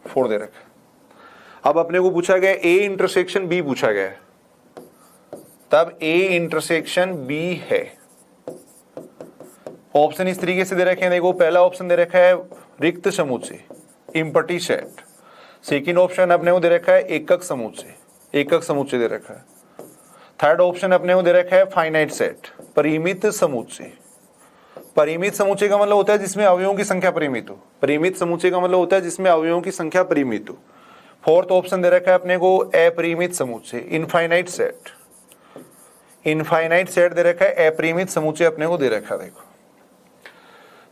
4 दे रखा है। अब अपने को पूछा गया a इंटरसेक्शन b पूछा गया है, तब a इंटरसेक्शन b है। ऑप्शन इस तरीके से दे रखे हैं, देखो पहला ऑप्शन दे रखा है रिक्त समुच्चय इम्पटी सेट, सेकेंड ऑप्शन अपने को दे रखा है एकक समुच्चय दे रखा है, थर्ड ऑप्शन अपने को दे रखा है फाइनाइट सेट परिमित समुच्चय। परिमित समुच्चय का मतलब होता है जिसमें अवयवों की संख्या परिमित हो, परिमित समुच्चय का मतलब होता है जिसमें अवयवों की संख्या परिमित हो। फोर्थ ऑप्शन दे रखा है अपने को अपरिमित समुच्चय इनफाइनाइट सेट दे रखा है, अपरिमित समुच्चय अपने को दे रखा है। देखो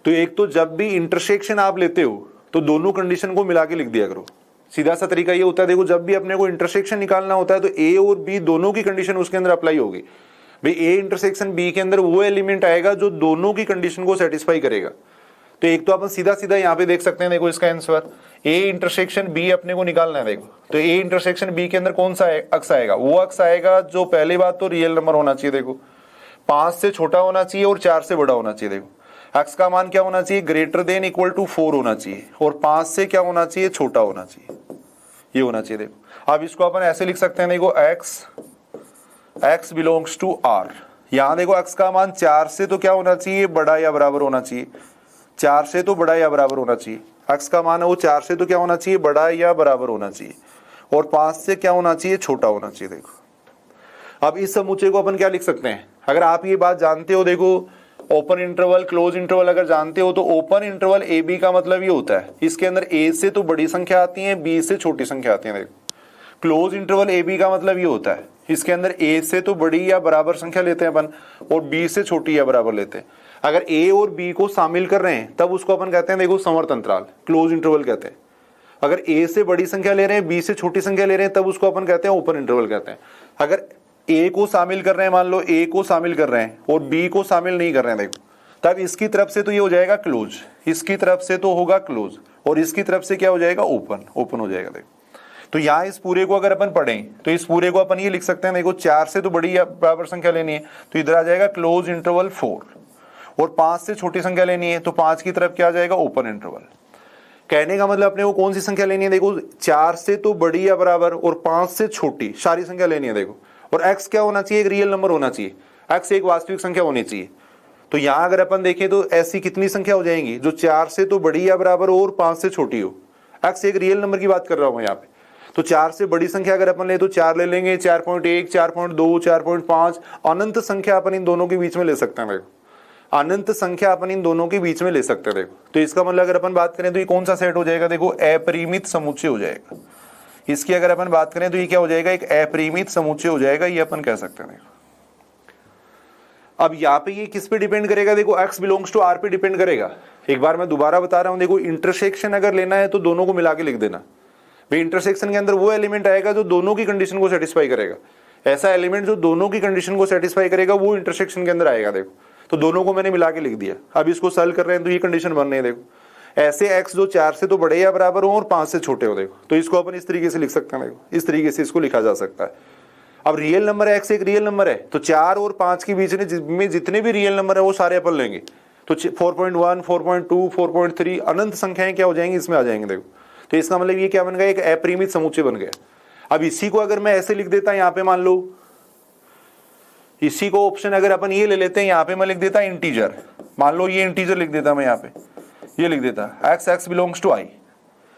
तो एक तो जब भी इंटरसेक्शन आप लेते हो तो दोनों कंडीशन को मिला के लिख दिया करो, सीधा सा तरीका ये होता है। देखो जब भी अपने को इंटरसेक्शन निकालना होता है तो ए और बी दोनों की कंडीशन उसके अंदर अप्लाई होगी भाई। ए इंटरसेक्शन बी के अंदर वो एलिमेंट आएगा जो दोनों की कंडीशन को सेटिस्फाई करेगा। तो एक तो अपन सीधा सीधा यहाँ पे देख सकते हैं, देखो इसका आंसर ए इंटरसेक्शन बी अपने को निकालना है। देखो तो ए इंटरसेक्शन बी के अंदर कौन सा अक्ष आएगा, वो अक्ष आएगा जो पहली बात तो रियल नंबर होना चाहिए, देखो 5 से छोटा होना चाहिए और 4 से बड़ा होना चाहिए। देखो x का मान क्या होना चाहिए, ग्रेटर देन इक्वल टू 4 होना चाहिए, और 5 से क्या होना चाहिए, छोटा होना चाहिए, ये होना चाहिए। देखो अब इसको अपन ऐसे लिख सकते हैं, देखो x बिलोंग्स टू r। यहां देखो x का मान 4 से तो क्या होना चाहिए, बड़ा या बराबर होना चाहिए, 4 से तो बड़ा या बराबर होना चाहिए। x का मान है वो 4 से तो क्या होना चाहिए, बड़ा या बराबर होना चाहिए, और 5 से क्या होना चाहिए, छोटा होना चाहिए। देखो अब इस समुच्चय को अपन क्या लिख सकते हैं, अगर आप ये बात जानते हो, देखो ओपन इंटरवल क्लोज इंटरवल अगर जानते हो तो ओपन इंटरवल ए बी का मतलब ये होता है इसके अंदर ए से तो बड़ी संख्या आती है, बी से छोटी संख्या आती है। देखो क्लोज इंटरवल ए बी का मतलब ये होता है इसके अंदर ए से तो बड़ी या बराबर संख्या लेते हैं अपन, और बी से छोटी या बराबर लेते हैं। अगर ए और बी को शामिल कर रहे हैं तब उसको अपन कहते हैं, देखो समवर्त अंतराल क्लोज इंटरवल कहते हैं। अगर ए से बड़ी संख्या ले रहे हैं, बी से छोटी संख्या ले रहे हैं, तब उसको अपन कहते हैं ओपन इंटरवल कहते हैं। अगर ए को शामिल कर रहे हैं, मान लो ए को शामिल कर रहे हैं और बी को शामिल नहीं कर रहे हैं, देखो तब इसकी तरफ से तो ये हो जाएगा क्लोज, इसकी तरफ से तो होगा क्लोज, और इसकी तरफ से क्या हो जाएगा, ओपन हो जाएगा। देखो तो यहाँ इस पूरे को अगर अपन पढ़ें तो इस पूरे को अपन ये लिख सकते हैं, देखो 4 से तो बड़ी या बराबर संख्या लेनी है तो इधर आ जाएगा क्लोज इंटरवल 4, और 5 से छोटी संख्या लेनी है तो 5 की तरफ क्या आ जाएगा, ओपन इंटरवल। कहने का मतलब अपने को कौन सी संख्या लेनी है, देखो 4 से तो बड़ी या बराबर और 5 से छोटी सारी संख्या लेनी है। देखो और x क्या होना चाहिए, एक रियल नंबर होना चाहिए, x एक वास्तविक संख्या होनी चाहिए। तो यहां अगर अपन देखें तो ऐसी कितनी संख्या हो जाएंगी जो 4 से तो बड़ी या बराबर हो और 5 से छोटी हो। x एक रियल नंबर की बात कर रहा हूं यहाँ पे। तो 4 से बड़ी संख्या अगर अपन ले तो 4 ले लेंगे, 4.1 4.2 4.5 अनंत संख्या अपन इन दोनों के बीच में ले सकते हैं। देखो अनंत संख्या अपन इन दोनों के बीच में ले सकते हैं। देखो तो इसका मतलब अगर अपन बात करें तो ये कौन सा सेट हो जाएगा, देखो अपरिमित समुच्चय हो जाएगा। इसकी अगर अपन बात करें तो ये क्या हो जाएगा, एक अपरिमित समुच्चय हो जाएगा, ये अपन कह सकते हैं। देखो अब यहाँ पे ये किस पे डिपेंड करेगा, देखो x बिलोंग्स टू r पे डिपेंड करेगा। एक बार मैं दोबारा बता रहा हूँ, देखो इंटरसेक्शन अगर लेना है तो दोनों को मिला के लिख देना भाई। इंटरसेक्शन के अंदर वो एलिमेंट आएगा जो दोनों की कंडीशन को सेटिस्फाई करेगा। ऐसा एलिमेंट जो दोनों की कंडीशन को सेटिस्फाई करेगा वो इंटरसेक्शन के अंदर आएगा। देखो तो दोनों को मैंने मिला के लिख दिया। अब इसको सॉल्व कर रहे हैं तो ये कंडीशन बन रही है। देखो ऐसे x जो 4 से तो बड़े या बराबर हो और 5 से छोटे हो, देखो तो इसको अपन इस तरीके से लिख सकते हैं। देखो इस तरीके से इसको लिखा जा सकता है। अब रियल नंबर x एक रियल नंबर है तो 4 और 5 के बीच में जितने भी रियल नंबर है वो सारे अपन लेंगे। तो 4.1, 4.2, 4.3 अनंत संख्याएं क्या हो जाएंगी, इसमें आ जाएंगे। देखो तो इसका मतलब ये क्या बन गया, एक अपरिमित समुच्चय बन गया। अब इसी को अगर मैं ऐसे लिख देता, यहाँ पे मान लो इसी को ऑप्शन अगर अपन ये ले लेते हैं, यहाँ पे मैं लिख देता इंटीजर, मान लो ये इंटीजर लिख देता मैं, यहाँ पे ये लिख देता x बिलोंग्स टू i।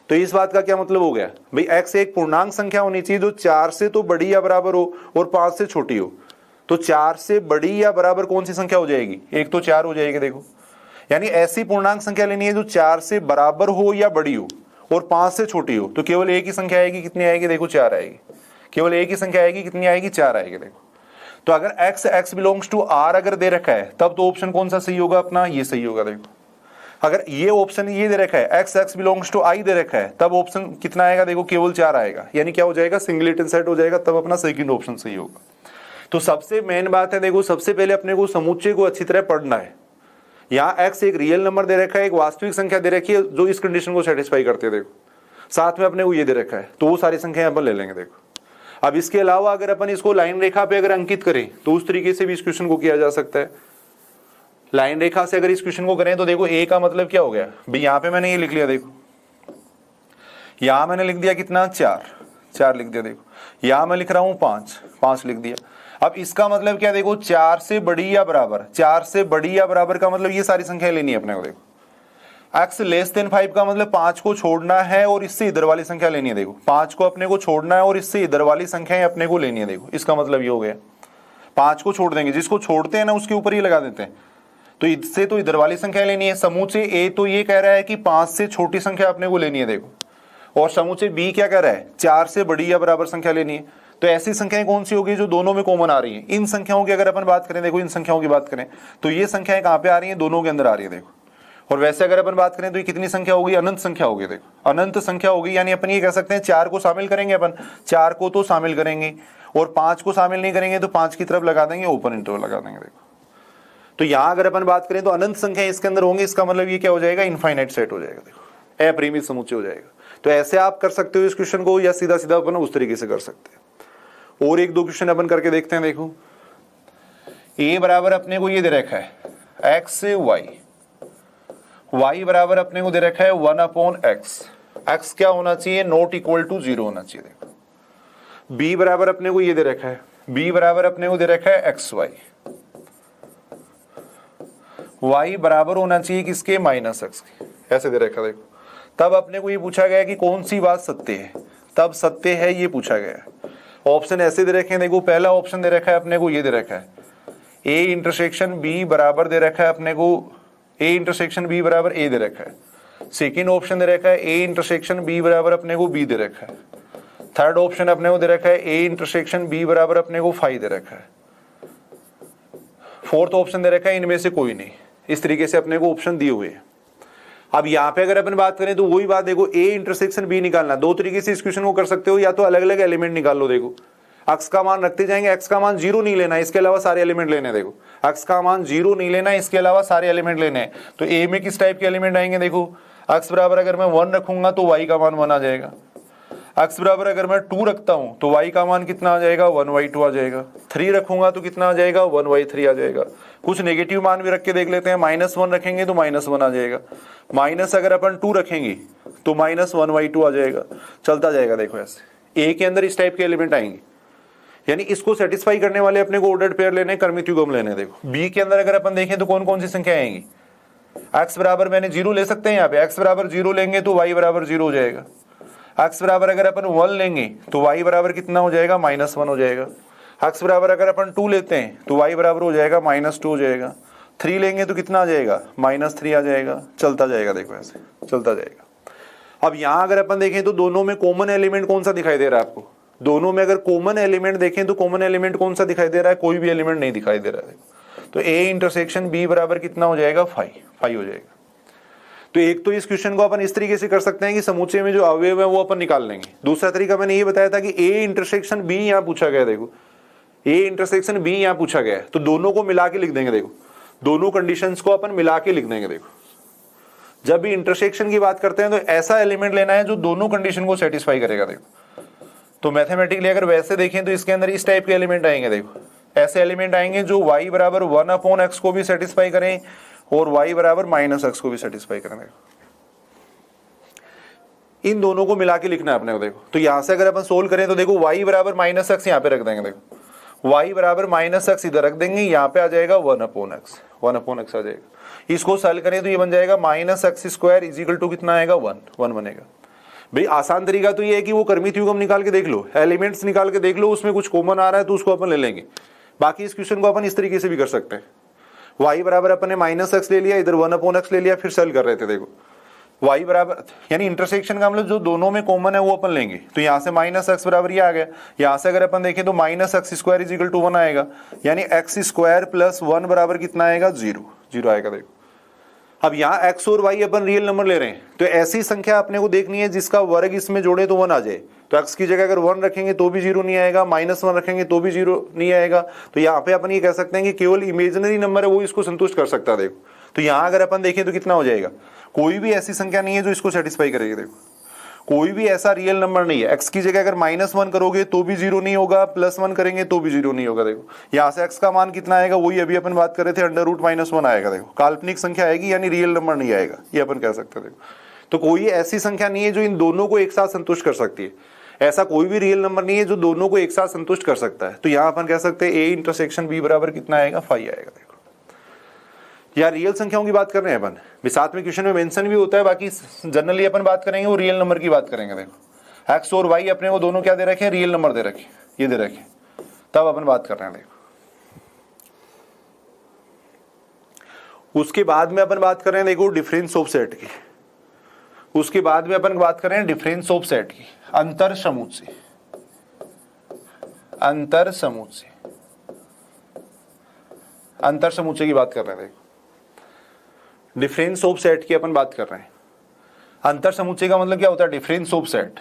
तो इस बात का क्या मतलब हो गया भाई, x एक पूर्णांक संख्या होनी चाहिए जो 4 से तो बड़ी या बराबर हो और 5 से छोटी हो। तो 4 से बड़ी या बराबर कौन सी संख्या हो जाएगी, एक तो 4 हो जाएगी। देखो यानी ऐसी पूर्णांक संख्या लेनी है जो 4 से बराबर हो या बड़ी हो और 5 से छोटी हो। तो केवल एक ही संख्या आएगी, कितनी आएगी, देखो 4 आएगी। केवल एक ही संख्या आएगी, कितनी आएगी, 4 आएगी। देखो तो अगर x बिलोंग्स टू r अगर दे रखा है तब तो ऑप्शन कौन सा सही होगा अपना, ये सही होगा। देखो अगर ये ऑप्शन ये दे रखा है x बिलोंग्स टू i दे रखा है तब ऑप्शन कितना आएगा, देखो केवल 4 आएगा। यानी क्या हो जाएगा, सिंगलेटन सेट हो जाएगा, तब अपना सेकंड ऑप्शन सही होगा। तो सबसे मेन बात है, देखो सबसे पहले अपने को समुच्चय को अच्छी तरह पढ़ना है। यहाँ x एक रियल नंबर दे रखा है, एक वास्तविक संख्या दे रखी है जो इस कंडीशन को सेटिस्फाई करती है। देखो साथ में अपने को ये दे रखा है, तो वो सारी संख्याएं अपन ले लेंगे। देखो अब इसके अलावा अगर अपन इसको लाइन रेखा पे अगर अंकित करें तो उस तरीके से भी इस क्वेश्चन को किया जा सकता है। लाइन रेखा से अगर इस क्वेश्चन को करें तो देखो a का मतलब क्या हो गया भाई, यहाँ पे मैंने ये लिख लिया। देखो यहाँ मैंने लिख दिया कितना, 4 लिख दिया। देखो यहाँ मैं लिख रहा हूँ 5 लिख दिया। अब इसका मतलब क्या, देखो 4 से बड़ी या बराबर, 4 से बड़ी या बराबर का मतलब ये सारी संख्याएं लेनी है अपने को। देखो x लेस देन 5 का मतलब 5 को छोड़ना है और इससे इधर वाली संख्या लेनी है। देखो 5 को अपने को छोड़ना है और इससे इधर वाली संख्याएं अपने को लेनी है। देखो इसका मतलब ये हो गया, 5 को छोड़ देंगे, जिसको छोड़ते हैं ना उसके ऊपर ही लगा देते हैं। तो इससे तो इधर वाली संख्या लेनी है। समूचे ए तो ये कह रहा है कि 5 से छोटी संख्या अपने को लेनी है। देखो और समूचे बी क्या कह रहा है, 4 से बड़ी या बराबर संख्या लेनी है। तो ऐसी संख्याएं कौन सी होगी जो दोनों में कॉमन आ रही है। इन संख्याओं की अगर अपन बात करें, देखो इन संख्याओं की बात करें तो ये संख्याएं कहाँ पे आ रही है, दोनों के अंदर आ रही है। देखो और वैसे अगर अपन बात करें तो ये कितनी संख्या होगी, अनंत संख्या होगी। देखो अनंत संख्या होगी, यानी अपन ये कह सकते हैं 4 को शामिल करेंगे, अपन 4 को तो शामिल करेंगे और 5 को शामिल नहीं करेंगे तो 5 की तरफ लगा देंगे, ओपन इंटरवल लगा देंगे। देखो तो यहां अगर अपन बात करें तो अनंत संख्या इसके अंदर होंगे, इसका मतलब ये क्या हो जाएगा, इनफाइनाइट सेट हो जाएगा। देखो अपरिमित समुच्चय हो जाएगा। तो ऐसे आप कर सकते हो इस क्वेश्चन को, या सीधा सीधा अपन उस तरीके से कर सकते हैं। और एक दो क्वेश्चन अपन करके देखते हैं। देखो a बराबर अपने को ये दे रखा है x से y बराबर अपने को दे रखा है 1/x। x क्या होना चाहिए, नॉट इक्वल टू 0 होना चाहिए। देखो b बराबर अपने को ये दे रखा है, b बराबर अपने को दे रखा है xy, y बराबर होना चाहिए किसके, -x के, ऐसे दे रखा। देखो तब अपने को ये पूछा गया कि कौन सी बात सत्य है, तब सत्य है ये पूछा गया। ऑप्शन ऐसे दे रखे हैं। देखो पहला ऑप्शन दे रखा है अपने को ये दे रखा है a इंटरसेक्शन b बराबर दे रखा है अपने को, a इंटरसेक्शन b बराबर a दे रखा है। सेकेंड ऑप्शन दे रखा है a इंटरसेक्शन b बराबर अपने को b दे रखा है। थर्ड ऑप्शन अपने को दे रखा है a इंटरसेक्शन b बराबर अपने को 5 दे रखा है। फोर्थ ऑप्शन दे रखा है इनमें से कोई नहीं। इस तरीके से अपने को ऑप्शन दिए हुए हैं। अब यहाँ पे अगर अपन बात करें तो वही बात, देखो a इंटरसेक्शन b निकालना, दो तरीके से इस क्वेश्चन को कर सकते हो, या तो अलग अलग एलिमेंट निकाल लो। देखो x का मान रखते जाएंगे, x का मान 0 नहीं लेना, इसके अलावा सारे एलिमेंट लेने। देखो x का मान 0 नहीं लेना, इसके अलावा सारे एलिमेंट लेने हैं। तो a में किस टाइप के एलिमेंट आएंगे, देखो x बराबर अगर मैं 1 रखूंगा तो y का मान 1 आ जाएगा। x बराबर अगर मैं 2 रखता हूं तो y का मान कितना आ जाएगा, 1/2 आ जाएगा। 3 रखूंगा तो कितना आ जाएगा, 1/3 आ जाएगा। कुछ नेगेटिव मान भी रख के देख लेते हैं, -1 रखेंगे तो -1 आ जाएगा। माइनस अगर अपन 2 रखेंगे तो -1/2 आ जाएगा। चलता जाएगा। देखो ऐसे a के अंदर इस टाइप के एलिमेंट आएंगे, यानी इसको सेटिस्फाई करने वाले अपने को ऑर्डर्ड पेयर लेने, क्रमिक युग्म लेने। देखो b के अंदर अगर अपन देखें तो कौन कौन सी संख्या आएंगी, x बराबर मैंने 0 ले सकते हैं, यहाँ पे x बराबर 0 लेंगे तो y बराबर 0 हो जाएगा। x बराबर अगर अपन 1 लेंगे तो y बराबर कितना हो जाएगा, -1 हो जाएगा। x बराबर अगर अपन 2 लेते हैं तो y बराबर हो जाएगा -2 हो जाएगा। 3 लेंगे तो कितना आ जाएगा, -3 आ जाएगा। चलता जाएगा। देखो ऐसे चलता जाएगा। अब यहां अगर अपन देखें तो दोनों में कॉमन एलिमेंट कौन सा दिखाई दे रहा है आपको? दोनों में अगर कॉमन एलिमेंट देखें तो कॉमन एलिमेंट कौन सा दिखाई दे रहा है? कोई भी एलिमेंट नहीं दिखाई दे रहा है। तो A इंटरसेक्शन B बराबर कितना हो जाएगा? 5 हो जाएगा। तो एक तो इस क्वेश्चन को अपन इस तरीके से कर सकते हैं कि समुच्चय में जो अवयव है वो अपन निकाल लेंगे। दूसरा तरीका मैंने ये बताया था कि A इंटरसेक्शन B यहां पूछा गया, देखो A इंटरसेक्शन B यहां पूछा गया है, तो दोनों को मिला के लिख देंगे। देखो दोनों कंडीशंस को अपन मिला के लिख देंगे। देखो जब भी इंटरसेक्शन की बात करते हैं तो ऐसा एलिमेंट लेना है जो दोनों कंडीशन को सेटिस्फाई करेगा। देखो तो मैथमेटिकली अगर वैसे देखें तो इसके अंदर इस टाइप के एलिमेंट आएंगे। देखो ऐसे एलिमेंट आएंगे जो y बराबर 1/x को भी सेटिस्फाई करें और y बराबर -x को भी सेटिस्फाई करें। इन दोनों को मिला के लिखना है अपने को। देखो तो यहां से अगर अपन सोल्व करें तो देखो y बराबर -x यहां पे रख देंगे। देखो y बराबर -x इधर रख देंगे, यहां पे आ जाएगा 1/x आ जाएगा। इसको सॉल्व करें तो ये बन जाएगा -x² कितना आएगा? 1 बनेगा। भाई आसान तरीका तो ये है कि वो कर्मित युग्म निकाल के देख लो, एलिमेंट्स निकाल के देख लो, उसमें कुछ कॉमन आ रहा है तो उसको अपन ले लेंगे। बाकी इस क्वेश्चन को अपन इस तरीके से भी कर सकते हैं। y बराबर अपन ने -x ले लिया, इधर 1/x ले लिया, फिर सॉल्व कर रहे थे। देखो y बराबर यानी इंटरसेक्शन का मतलब जो दोनों में कॉमन है वो अपन लेंगे। तो यहाँ से -x बराबर ये आ गया। यहाँ से अगर अपन देखें तो -x² 1 आएगा, यानी x² + 1 बराबर कितना आएगा? 0 आएगा। देखो अब यहाँ x और y अपन रियल नंबर ले रहे हैं, तो ऐसी संख्या अपने को देखनी है जिसका वर्ग इसमें जोड़े तो 1 आ जाए। तो x की जगह अगर 1 रखेंगे तो भी 0 नहीं आएगा, -1 रखेंगे तो भी 0 नहीं आएगा। तो यहाँ पे अपन ये कह सकते हैं कि केवल इमेजिनरी नंबर है वो इसको संतुष्ट कर सकता है। देखो तो यहाँ अगर अपन देखें तो कितना हो जाएगा? कोई भी ऐसी संख्या नहीं है जो इसको सेटिस्फाई करेगी। देखो कोई भी ऐसा रियल नंबर नहीं है। x की जगह अगर -1 करोगे तो भी 0 नहीं होगा, +1 करेंगे तो भी 0 नहीं होगा। देखो यहाँ से x का मान कितना आएगा? वही अभी अपन बात कर रहे थे, √-1 आएगा। देखो काल्पनिक संख्या आएगी, यानी रियल नंबर नहीं आएगा, ये अपन कह सकते हैं। देखो तो कोई ऐसी संख्या नहीं है जो इन दोनों को एक साथ संतुष्ट कर सकती है। ऐसा कोई भी रियल नंबर नहीं है जो दोनों को एक साथ संतुष्ट कर सकता है। तो यहाँ अपन कह सकते हैं A इंटरसेक्शन B बराबर कितना आएगा? 5 आएगा। देखो या रियल संख्याओं की बात कर रहे हैं अपन, साथ में क्वेश्चन में मेंशन भी होता है, बाकी जनरली अपन बात करेंगे वो रियल नंबर की बात करेंगे। देखो x और y अपने को दोनों क्या दे रखे हैं? रियल नंबर दे रखे, ये दे रखे, तब अपन बात कर रहे हैं। देखो उसके बाद में अपन बात कर रहे हैं, देखो डिफरेंस ऑफ सेट की। उसके बाद में अपन बात कर रहे हैं डिफरेंस ऑफ सेट की, अंतर समुच्चय की बात कर रहे हैं। देखो डिफरेंस ऑफ सेट की अपन बात कर रहे हैं। अंतर समुच्चय का मतलब क्या होता है? डिफरेंस ऑफ सेट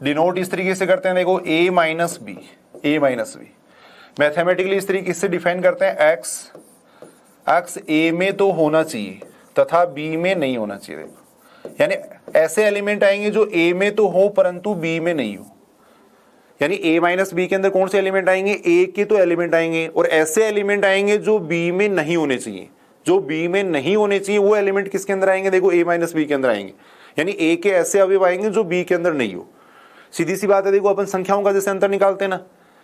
डिनोट इस तरीके से करते हैं। देखो a - b मैथमेटिकली इस तरीके से डिफाइन करते हैं। x a में तो होना चाहिए तथा b में नहीं होना चाहिए। देखो यानी ऐसे एलिमेंट आएंगे जो a में तो हो परंतु b में नहीं हो। यानी a - b के अंदर कौन से एलिमेंट आएंगे? a के तो एलिमेंट आएंगे, और ऐसे एलिमेंट आएंगे जो b में नहीं होने चाहिए। जो b में नहीं होने चाहिए वो एलिमेंट किसके अंदर आएंगे? देखो a - b के अंदर आएंगे। यानी a के ऐसे अवयव आएंगे जो b के अंदर नहीं हो। सीधी सी बात है। देखो अपन संख्याओं का जैसे अंतर निकालते हैं ना,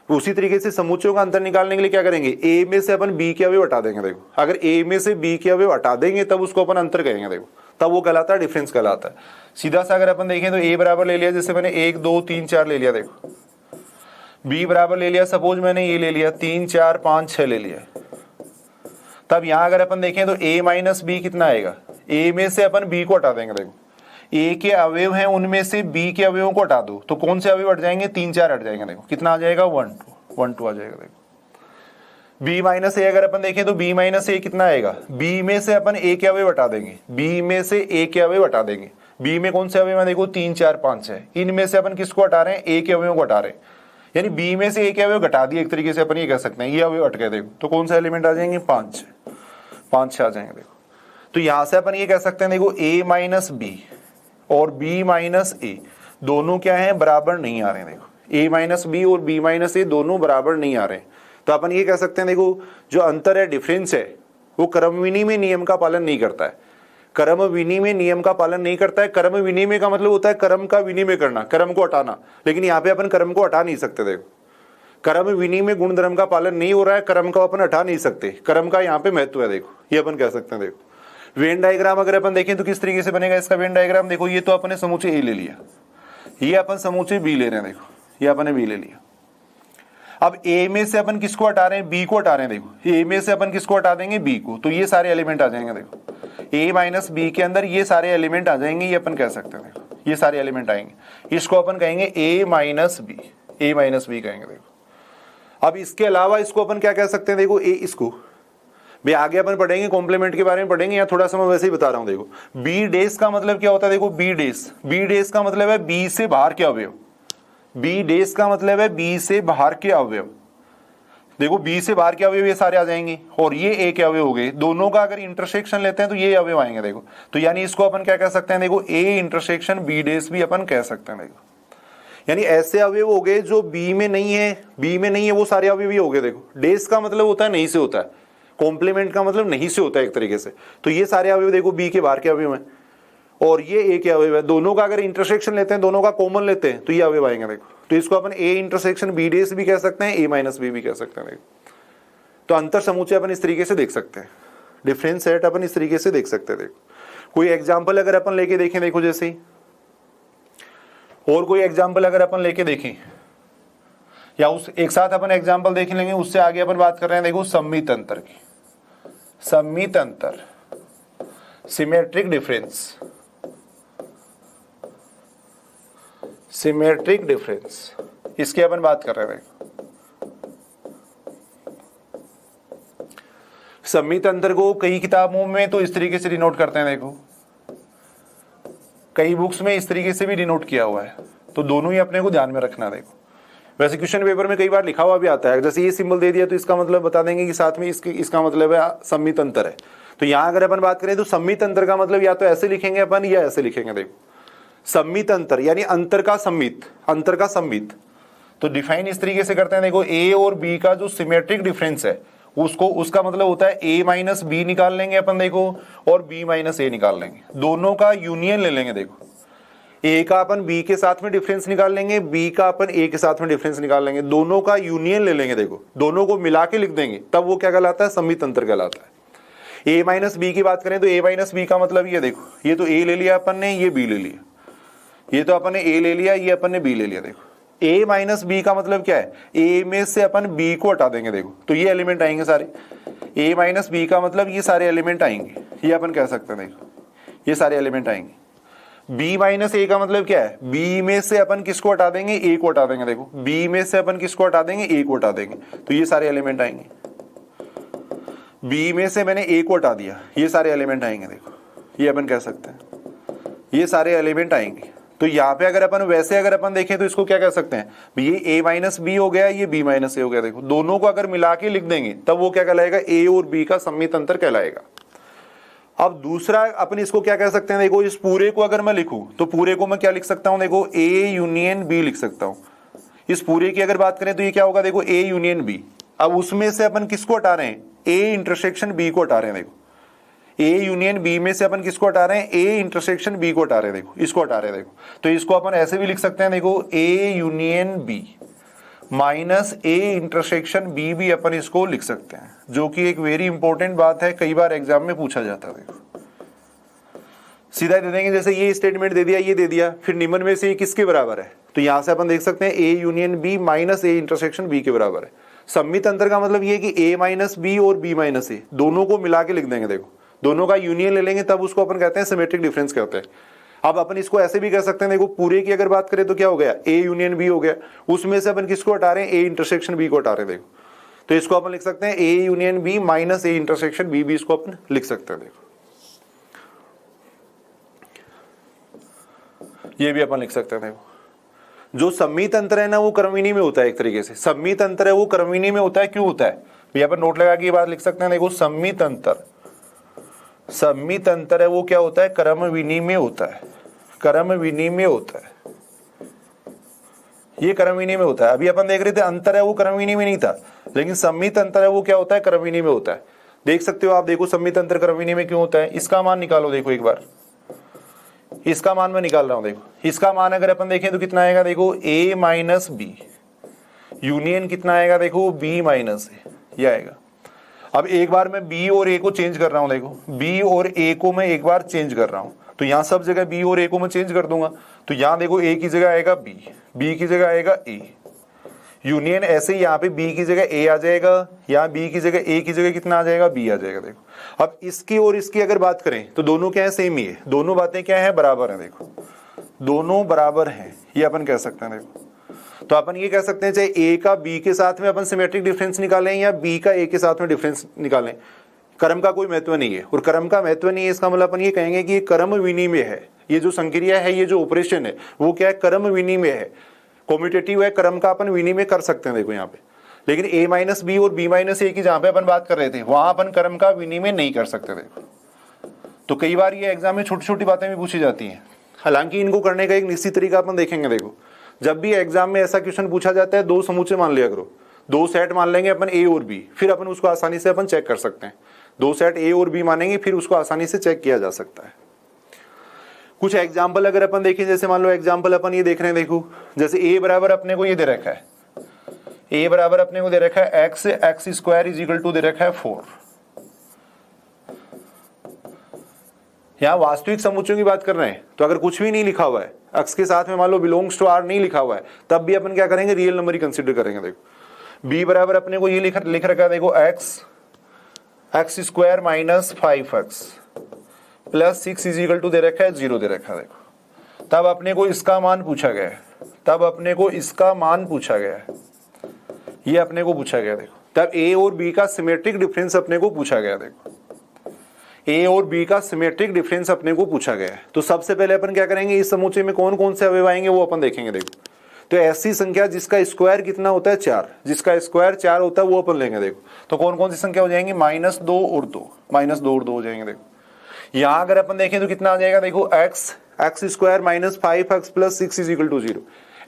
उसी तरीके से समुच्चयों का अंतर निकालने के लिए क्या करेंगे? a में से अपन b के अवयव हटा देंगे। देखो अगर a में से b के अवयव हटा देंगे तब उसको अपन अंतर कहेंगे। देखो तब वो कहलाता है डिफरेंस कहलाता है। सीधा सा अगर अपन देखें तो a बराबर ले लिया, जैसे मैंने 1 2 3 4 ले लिया। देखो b बराबर ले लिया, सपोज मैंने ये ले लिया 3 4 5 6 ले लिया। तब यहां अगर अपन देखें तो a - b कितना आएगा? a में से अपन b को हटा देंगे। देखो a के अवयव हैं, उनमें से b के अवयवों को हटा दो तो कौन से अवयव हट जाएंगे? 3 4 हट जाएंगे। देखो कितना आ जाएगा? 1 2 आ जाएगा। देखो b - a अगर अपन देखें तो b - a कितना आएगा? b में से अपन a के अवयव हटा देंगे, b में से a के अवयव हटा देंगे। b में कौन से अवयव हैं? देखो 3 4 5 6, इनमें से अपन किसको हटा रहे हैं? a के अवयवों को हटा रहे हैं। यानी b में से a के अवयव घटा दिए, एक तरीके से अपन ये कह सकते हैं, ये अवयव हट गए। देखो तो कौन सा एलिमेंट आ जाएंगे? 5 6 आ जाएंगे। देखो तो यहां से अपन ये कह सकते हैं, देखो a - b और b - a दोनों क्या है? बराबर नहीं आ रहे हैं। देखो a - b और b - a दोनों बराबर नहीं आ रहे हैं। तो अपन ये कह सकते हैं, देखो जो अंतर है, डिफरेंस है, वो क्रम विनिमय नियम का पालन नहीं करता है। क्रम विनिमय नियम का पालन नहीं करता है। क्रम विनिमय का मतलब होता है क्रम का विनिमय करना, क्रम को हटाना, लेकिन यहाँ पे अपन क्रम को हटा नहीं सकते। देखो क्रम विनिमय गुण धर्म का पालन नहीं हो रहा है, क्रम को अपन हटा नहीं सकते, क्रम का यहाँ पे महत्व है। देखो ये अपन कह सकते हैं। देखो वेन डायग्राम अगर अपन देखें तो किस तरीके से बनेगा इसका वेन डायग्राम? देखो ये तो अपने समुच्चय ए ले लिया, ये अपन समुच्चय बी ले रहे हैं। देखो ये अपन ने बी ले लिया। अब ए में से अपन किसको हटा रहे हैं? बी को हटा रहे हैं। देखो ए में से अपन किसको हटा देंगे? बी को, तो ये सारे एलिमेंट आ जाएंगे। देखो a - b के अंदर ये सारे एलिमेंट आ जाएंगे, ये अपन कह सकते हैं। देखो ये सारे एलिमेंट आएंगे। इसको अपन कहेंगे a minus B, a minus B कहेंगे। देखो अब इसके अलावा इसको अपन क्या कह सकते हैं, देखो a इसको भाई आगे अपन पढ़ेंगे, कॉम्प्लीमेंट के बारे में पढ़ेंगे, या थोड़ा सा मैं वैसे ही बता रहा हूं। देखो बी डेस का मतलब क्या होता है, देखो बी डेस का मतलब है बी से बाहर के अवयव, बी डेस का मतलब है बी से बाहर के अवयव। देखो बी से बाहर के अवयव ये सारे आ जाएंगे और ये ए के अवयव हो गए, दोनों का अगर इंटरसेक्शन लेते हैं तो ये अवयव आएंगे। देखो तो यानी इसको अपन क्या कह सकते हैं, देखो ए इंटरसेक्शन बी डेस भी अपन कह सकते हैं। देखो यानी ऐसे अवयव हो गए जो बी में नहीं है, वो सारे अवयव ही हो गए। देखो डेस का मतलब होता है नहीं से होता है, कॉम्प्लीमेंट का मतलब नहीं से होता है एक तरीके से। तो ये सारे अवयव देखो बी के बाहर के अवयव हैं और ये ए के अवयव है, दोनों का अगर इंटरसेक्शन लेते हैं, दोनों का कॉमन लेते हैं तो ये अवयव आएंगे। देखो तो इसको अपन ए इंटरसेक्शन बी डेस भी कह सकते हैं, ए माइनस बी भी कह सकते हैं। देखो तो अंतर समुच्चय अपन इस तरीके से देख सकते हैं, डिफरेंस सेट अपन इस तरीके से देख सकते हैं। देखो कोई एग्जाम्पल अगर अपन लेके देखें, देखो जैसे और कोई एग्जाम्पल अगर अपन लेके देखें, या उस एक साथ अपन एग्जाम्पल देख लेंगे, उससे आगे अपन बात कर रहे हैं देखो सम्मित अंतर की, सम्मित अंतर, सिमेट्रिक डिफरेंस, सिमेट्रिक डिफरेंस, इसकी अपन बात कर रहे हैं। सम्मित अंतर को कई किताबों में तो इस तरीके से डिनोट करते हैं, देखो कई बुक्स में इस तरीके से भी डिनोट किया हुआ है, तो दोनों ही अपने को ध्यान में रखना। देखो वैसे क्वेश्चन पेपर में कई बार लिखा हुआ भी आता है, जैसे ये सिंबल दे दिया तो इसका मतलब बता देंगे कि साथ में इसका मतलब है सम्मित अंतर है। तो यहां अगर अपन बात करें तो सम्मित अंतर का मतलब या तो ऐसे लिखेंगे अपन या ऐसे लिखेंगे। देखो सम्मित अंतर यानी अंतर का सम्मित, अंतर का सम्मित, तो डिफाइन इस तरीके से करते हैं। देखो ए और बी का जो सिमेट्रिक डिफरेंस है उसका मतलब होता है a माइनस बी निकाल लेंगे अपन, देखो और b माइनस ए निकाल लेंगे, दोनों का यूनियन ले लेंगे। देखो a का अपन b के साथ में डिफरेंस निकाल लेंगे, b का अपन a के साथ में डिफरेंस निकाल लेंगे, दोनों का यूनियन ले लेंगे। देखो दोनों को मिला के लिख देंगे, तब वो क्या कहलाता है, सम्मित अंतर कहलाता है। a माइनस बी की बात करें तो a माइनस बी का मतलब ये देखो, ये तो a ले लिया अपन ने, ये b ले लिया, ये तो अपन ने a ले लिया, ये अपन ने b ले लिया। देखो a माइनस बी का मतलब क्या है, a में से अपन b को हटा देंगे। देखो तो ये एलिमेंट आएंगे सारे, a माइनस बी का मतलब ये सारे एलिमेंट आएंगे, ये अपन कह सकते हैं। देखो ये सारे एलिमेंट आएंगे। b माइनस a का मतलब क्या है, b में से अपन किसको हटा देंगे, a को हटा देंगे। देखो b में से अपन किसको हटा देंगे, a को हटा देंगे, तो ये सारे एलिमेंट आएंगे। b में से मैंने a को हटा दिया, ये सारे एलिमेंट आएंगे। देखो ये अपन कह सकते हैं, ये सारे एलिमेंट आएंगे। तो यहाँ पे अगर अपन वैसे अगर अपन देखें तो इसको क्या कह सकते हैं, ये a माइनस बी हो गया, ये b माइनस ए हो गया। देखो दोनों को अगर मिला के लिख देंगे तब वो क्या कहलाएगा, a और b का सम्मित अंतर कहलाएगा। अब दूसरा अपन इसको क्या कह सकते हैं, देखो इस पूरे को अगर मैं लिखूं तो पूरे को मैं क्या लिख सकता हूं, देखो a यूनियन b लिख सकता हूं। इस पूरे की अगर बात करें तो ये क्या होगा, देखो a यूनियन b। अब उसमें से अपन किसको हटा रहे हैं, a इंटरसेक्शन b को हटा रहे हैं। देखो a यूनियन b में से अपन किसको हटा रहे हैं, a इंटरसेक्शन b को हटा रहे हैं। देखो इसको हटा रहे हैं। देखो तो इसको अपन ऐसे भी लिख सकते हैं, देखो a union b minus a intersection b भी अपन इसको लिख सकते हैं, जो कि एक वेरी इंपॉर्टेंट बात है, कई बार एग्जाम में पूछा जाता है। देखो सीधा दे देंगे, जैसे ये स्टेटमेंट दे दिया, ये दे दिया, फिर निम्न में से ये किसके बराबर है, तो यहां से अपन देख सकते हैं a union b minus a intersection b के बराबर है। सम्मित अंतर का मतलब ये कि a माइनस b और b माइनस a दोनों को मिला के लिख देंगे। देखो दोनों का यूनियन ले लेंगे, तब उसको अपन कहते हैं सिमेट्रिक डिफरेंस कहते हैं। अब अपन इसको ऐसे भी कह सकते हैं, देखो पूरे की अगर बात करें तो क्या हो गया, a यूनियन b हो गया, उसमें से अपन किसको हटा रहे हैं, a इंटरसेक्शन b को हटा रहे हैं। देखो तो इसको अपन लिख सकते हैं a union b minus a intersection b भी इसको अपन लिख सकते हैं। देखो ये भी अपन लिख सकते हैं। देखो जो सम्मित अंतर है ना वो क्रमविनी में होता है, एक तरीके से सम्मित अंतर है वो क्रमविनी में होता है। क्यों होता है, ये अपन नोट लगा के ये बात लिख सकते हैं। देखो सम्मित अंतर है वो क्या होता है, क्रमविनी में होता है, क्रमविनी में होता है, ये क्रमविनी में होता है। अभी अपन देख रहे थे अंतर है वो क्रमविनी में नहीं था, लेकिन सम्मित अंतर है वो क्या होता है, क्रमविनी में होता है। देख सकते हो आप, देखो सम्मित अंतर क्रमविनी में क्यों होता है, इसका मान निकालो। देखो एक बार इसका मान मैं निकाल रहा हूं। देखो इसका मान अगर अपन देखें तो कितना आएगा, देखो a माइनस बी यूनियन कितना आएगा, देखो b माइनस ए, ये आएगा। अब एक बार मैं b और a को चेंज कर रहा हूं। देखो b और a को मैं एक बार चेंज कर रहा हूं, तो यहां सब जगह b और a को मैं चेंज कर दूंगा। तो यहां देखो a की जगह आएगा b की जगह आएगा a, यूनियन ऐसे ही यहाँ पे b की जगह a आ जाएगा, यहाँ b की जगह a की जगह कितना आ जाएगा, b आ जाएगा। देखो अब इसकी और इसकी अगर बात करें तो दोनों क्या है, सेम ही है, दोनों बातें क्या है, बराबर है। देखो दोनों बराबर हैं, ये अपन कह सकते हैं। देखो तो अपन ये कह सकते हैं चाहे ए का बी के साथ में अपन सिमेट्रिक डिफरेंस निकालें या बी का ए के साथ में डिफरेंस निकालें, क्रम का कोई महत्व नहीं है। और क्रम का महत्व नहीं है इसका मतलब अपन ये कहेंगे कि ये क्रम विनिमय है, ये जो संक्रिया है, ये जो ऑपरेशन है वो क्या है, क्रम विनिमय है, कॉम्यूटेटिव है, क्रम का अपन विनिमय कर सकते हैं। देखो यहाँ पे लेकिन a माइनस बी और b माइनस ए की जहां पे अपन बात कर रहे थे वहां अपन क्रम का विनिमय नहीं कर सकते। देखो तो कई बार ये एग्जाम में छोटी छोटी बातें भी पूछी जाती हैं, हालांकि इनको करने का एक निश्चित तरीका अपन देखेंगे। देखो जब भी एग्जाम में ऐसा क्वेश्चन पूछा जाता है, दो समूचे मान लिया करो, दो सेट मान लेंगे अपन a और b, फिर अपन उसको आसानी से अपन चेक कर सकते हैं। दो सेट a और b मानेंगे, फिर उसको आसानी से चेक किया जा सकता है। कुछ एग्जाम्पल अगर अपन देखें, जैसे मान लो एग्जाम्पल अपन ये देख रहे हैं, देखो जैसे a बराबर अपने को ये दे रखा है, a बराबर अपने को दे रखा है x square is equal to दे रखा है 4। यहां वास्तविक समुच्चयों की बात कर रहे हैं, तो अगर कुछ भी नहीं लिखा हुआ है, x के साथ में मान लो बिलोंग्स टू r नहीं लिखा हुआ है, तब भी अपन क्या करेंगे, रियल नंबर ही कंसीडर करेंगे। देखो b बराबर अपने को ये लिख रखा है, देखो x square minus 5x plus 6 is equal to दे रखा है 0 दे रखा है। देखो तब अपने को इसका मान पूछा गया है, तब अपने को इसका मान पूछा गया है, ये अपने को पूछा गया। देखो तब a और b का सिमेट्रिक डिफरेंस अपने को पूछा गया। देखो a और b का सिमेट्रिक डिफरेंस अपने को पूछा गया है। तो सबसे पहले अपन क्या करेंगे, इस समुच्चय में कौन कौन से अवयव आएंगे वो अपन देखेंगे। देखो तो ऐसी संख्या जिसका स्क्वायर कितना होता है 4, जिसका स्क्वायर 4 होता है वो अपन लेंगे। देखो तो कौन कौन सी संख्या हो जाएंगी, -2 और 2, -2 और 2 हो जाएंगे। देखो यहाँ अगर अपन देखें तो कितना आ जाएगा, देखो x square minus 5x plus 6 is equal to 0,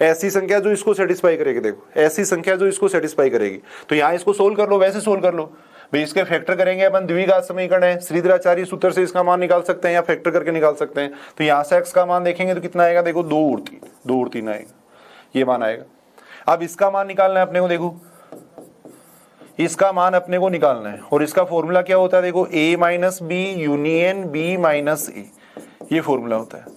ऐसी संख्या जो इसको सेटिस्फाई करेगी। देखो ऐसी संख्या जो इसको सेटिस्फाई करेगी। तो यहाँ इसको सोल्व कर लो, वैसे सोल्व कर लो भाई, इसके फैक्टर करेंगे अपन, द्विघात समीकरण है, श्रीधराचार्य सूत्र से इसका मान निकाल सकते हैं या फैक्टर करके निकाल सकते हैं। तो यहाँ से x का मान देखेंगे तो कितना आएगा, देखो 2 और 3 आएगा, ये मान आएगा। अब इसका मान निकालना है अपने को, देखो इसका मान अपने को निकालना है और इसका फॉर्मूला क्या होता है, देखो a minus B union b minus A, ये फॉर्मूला होता है।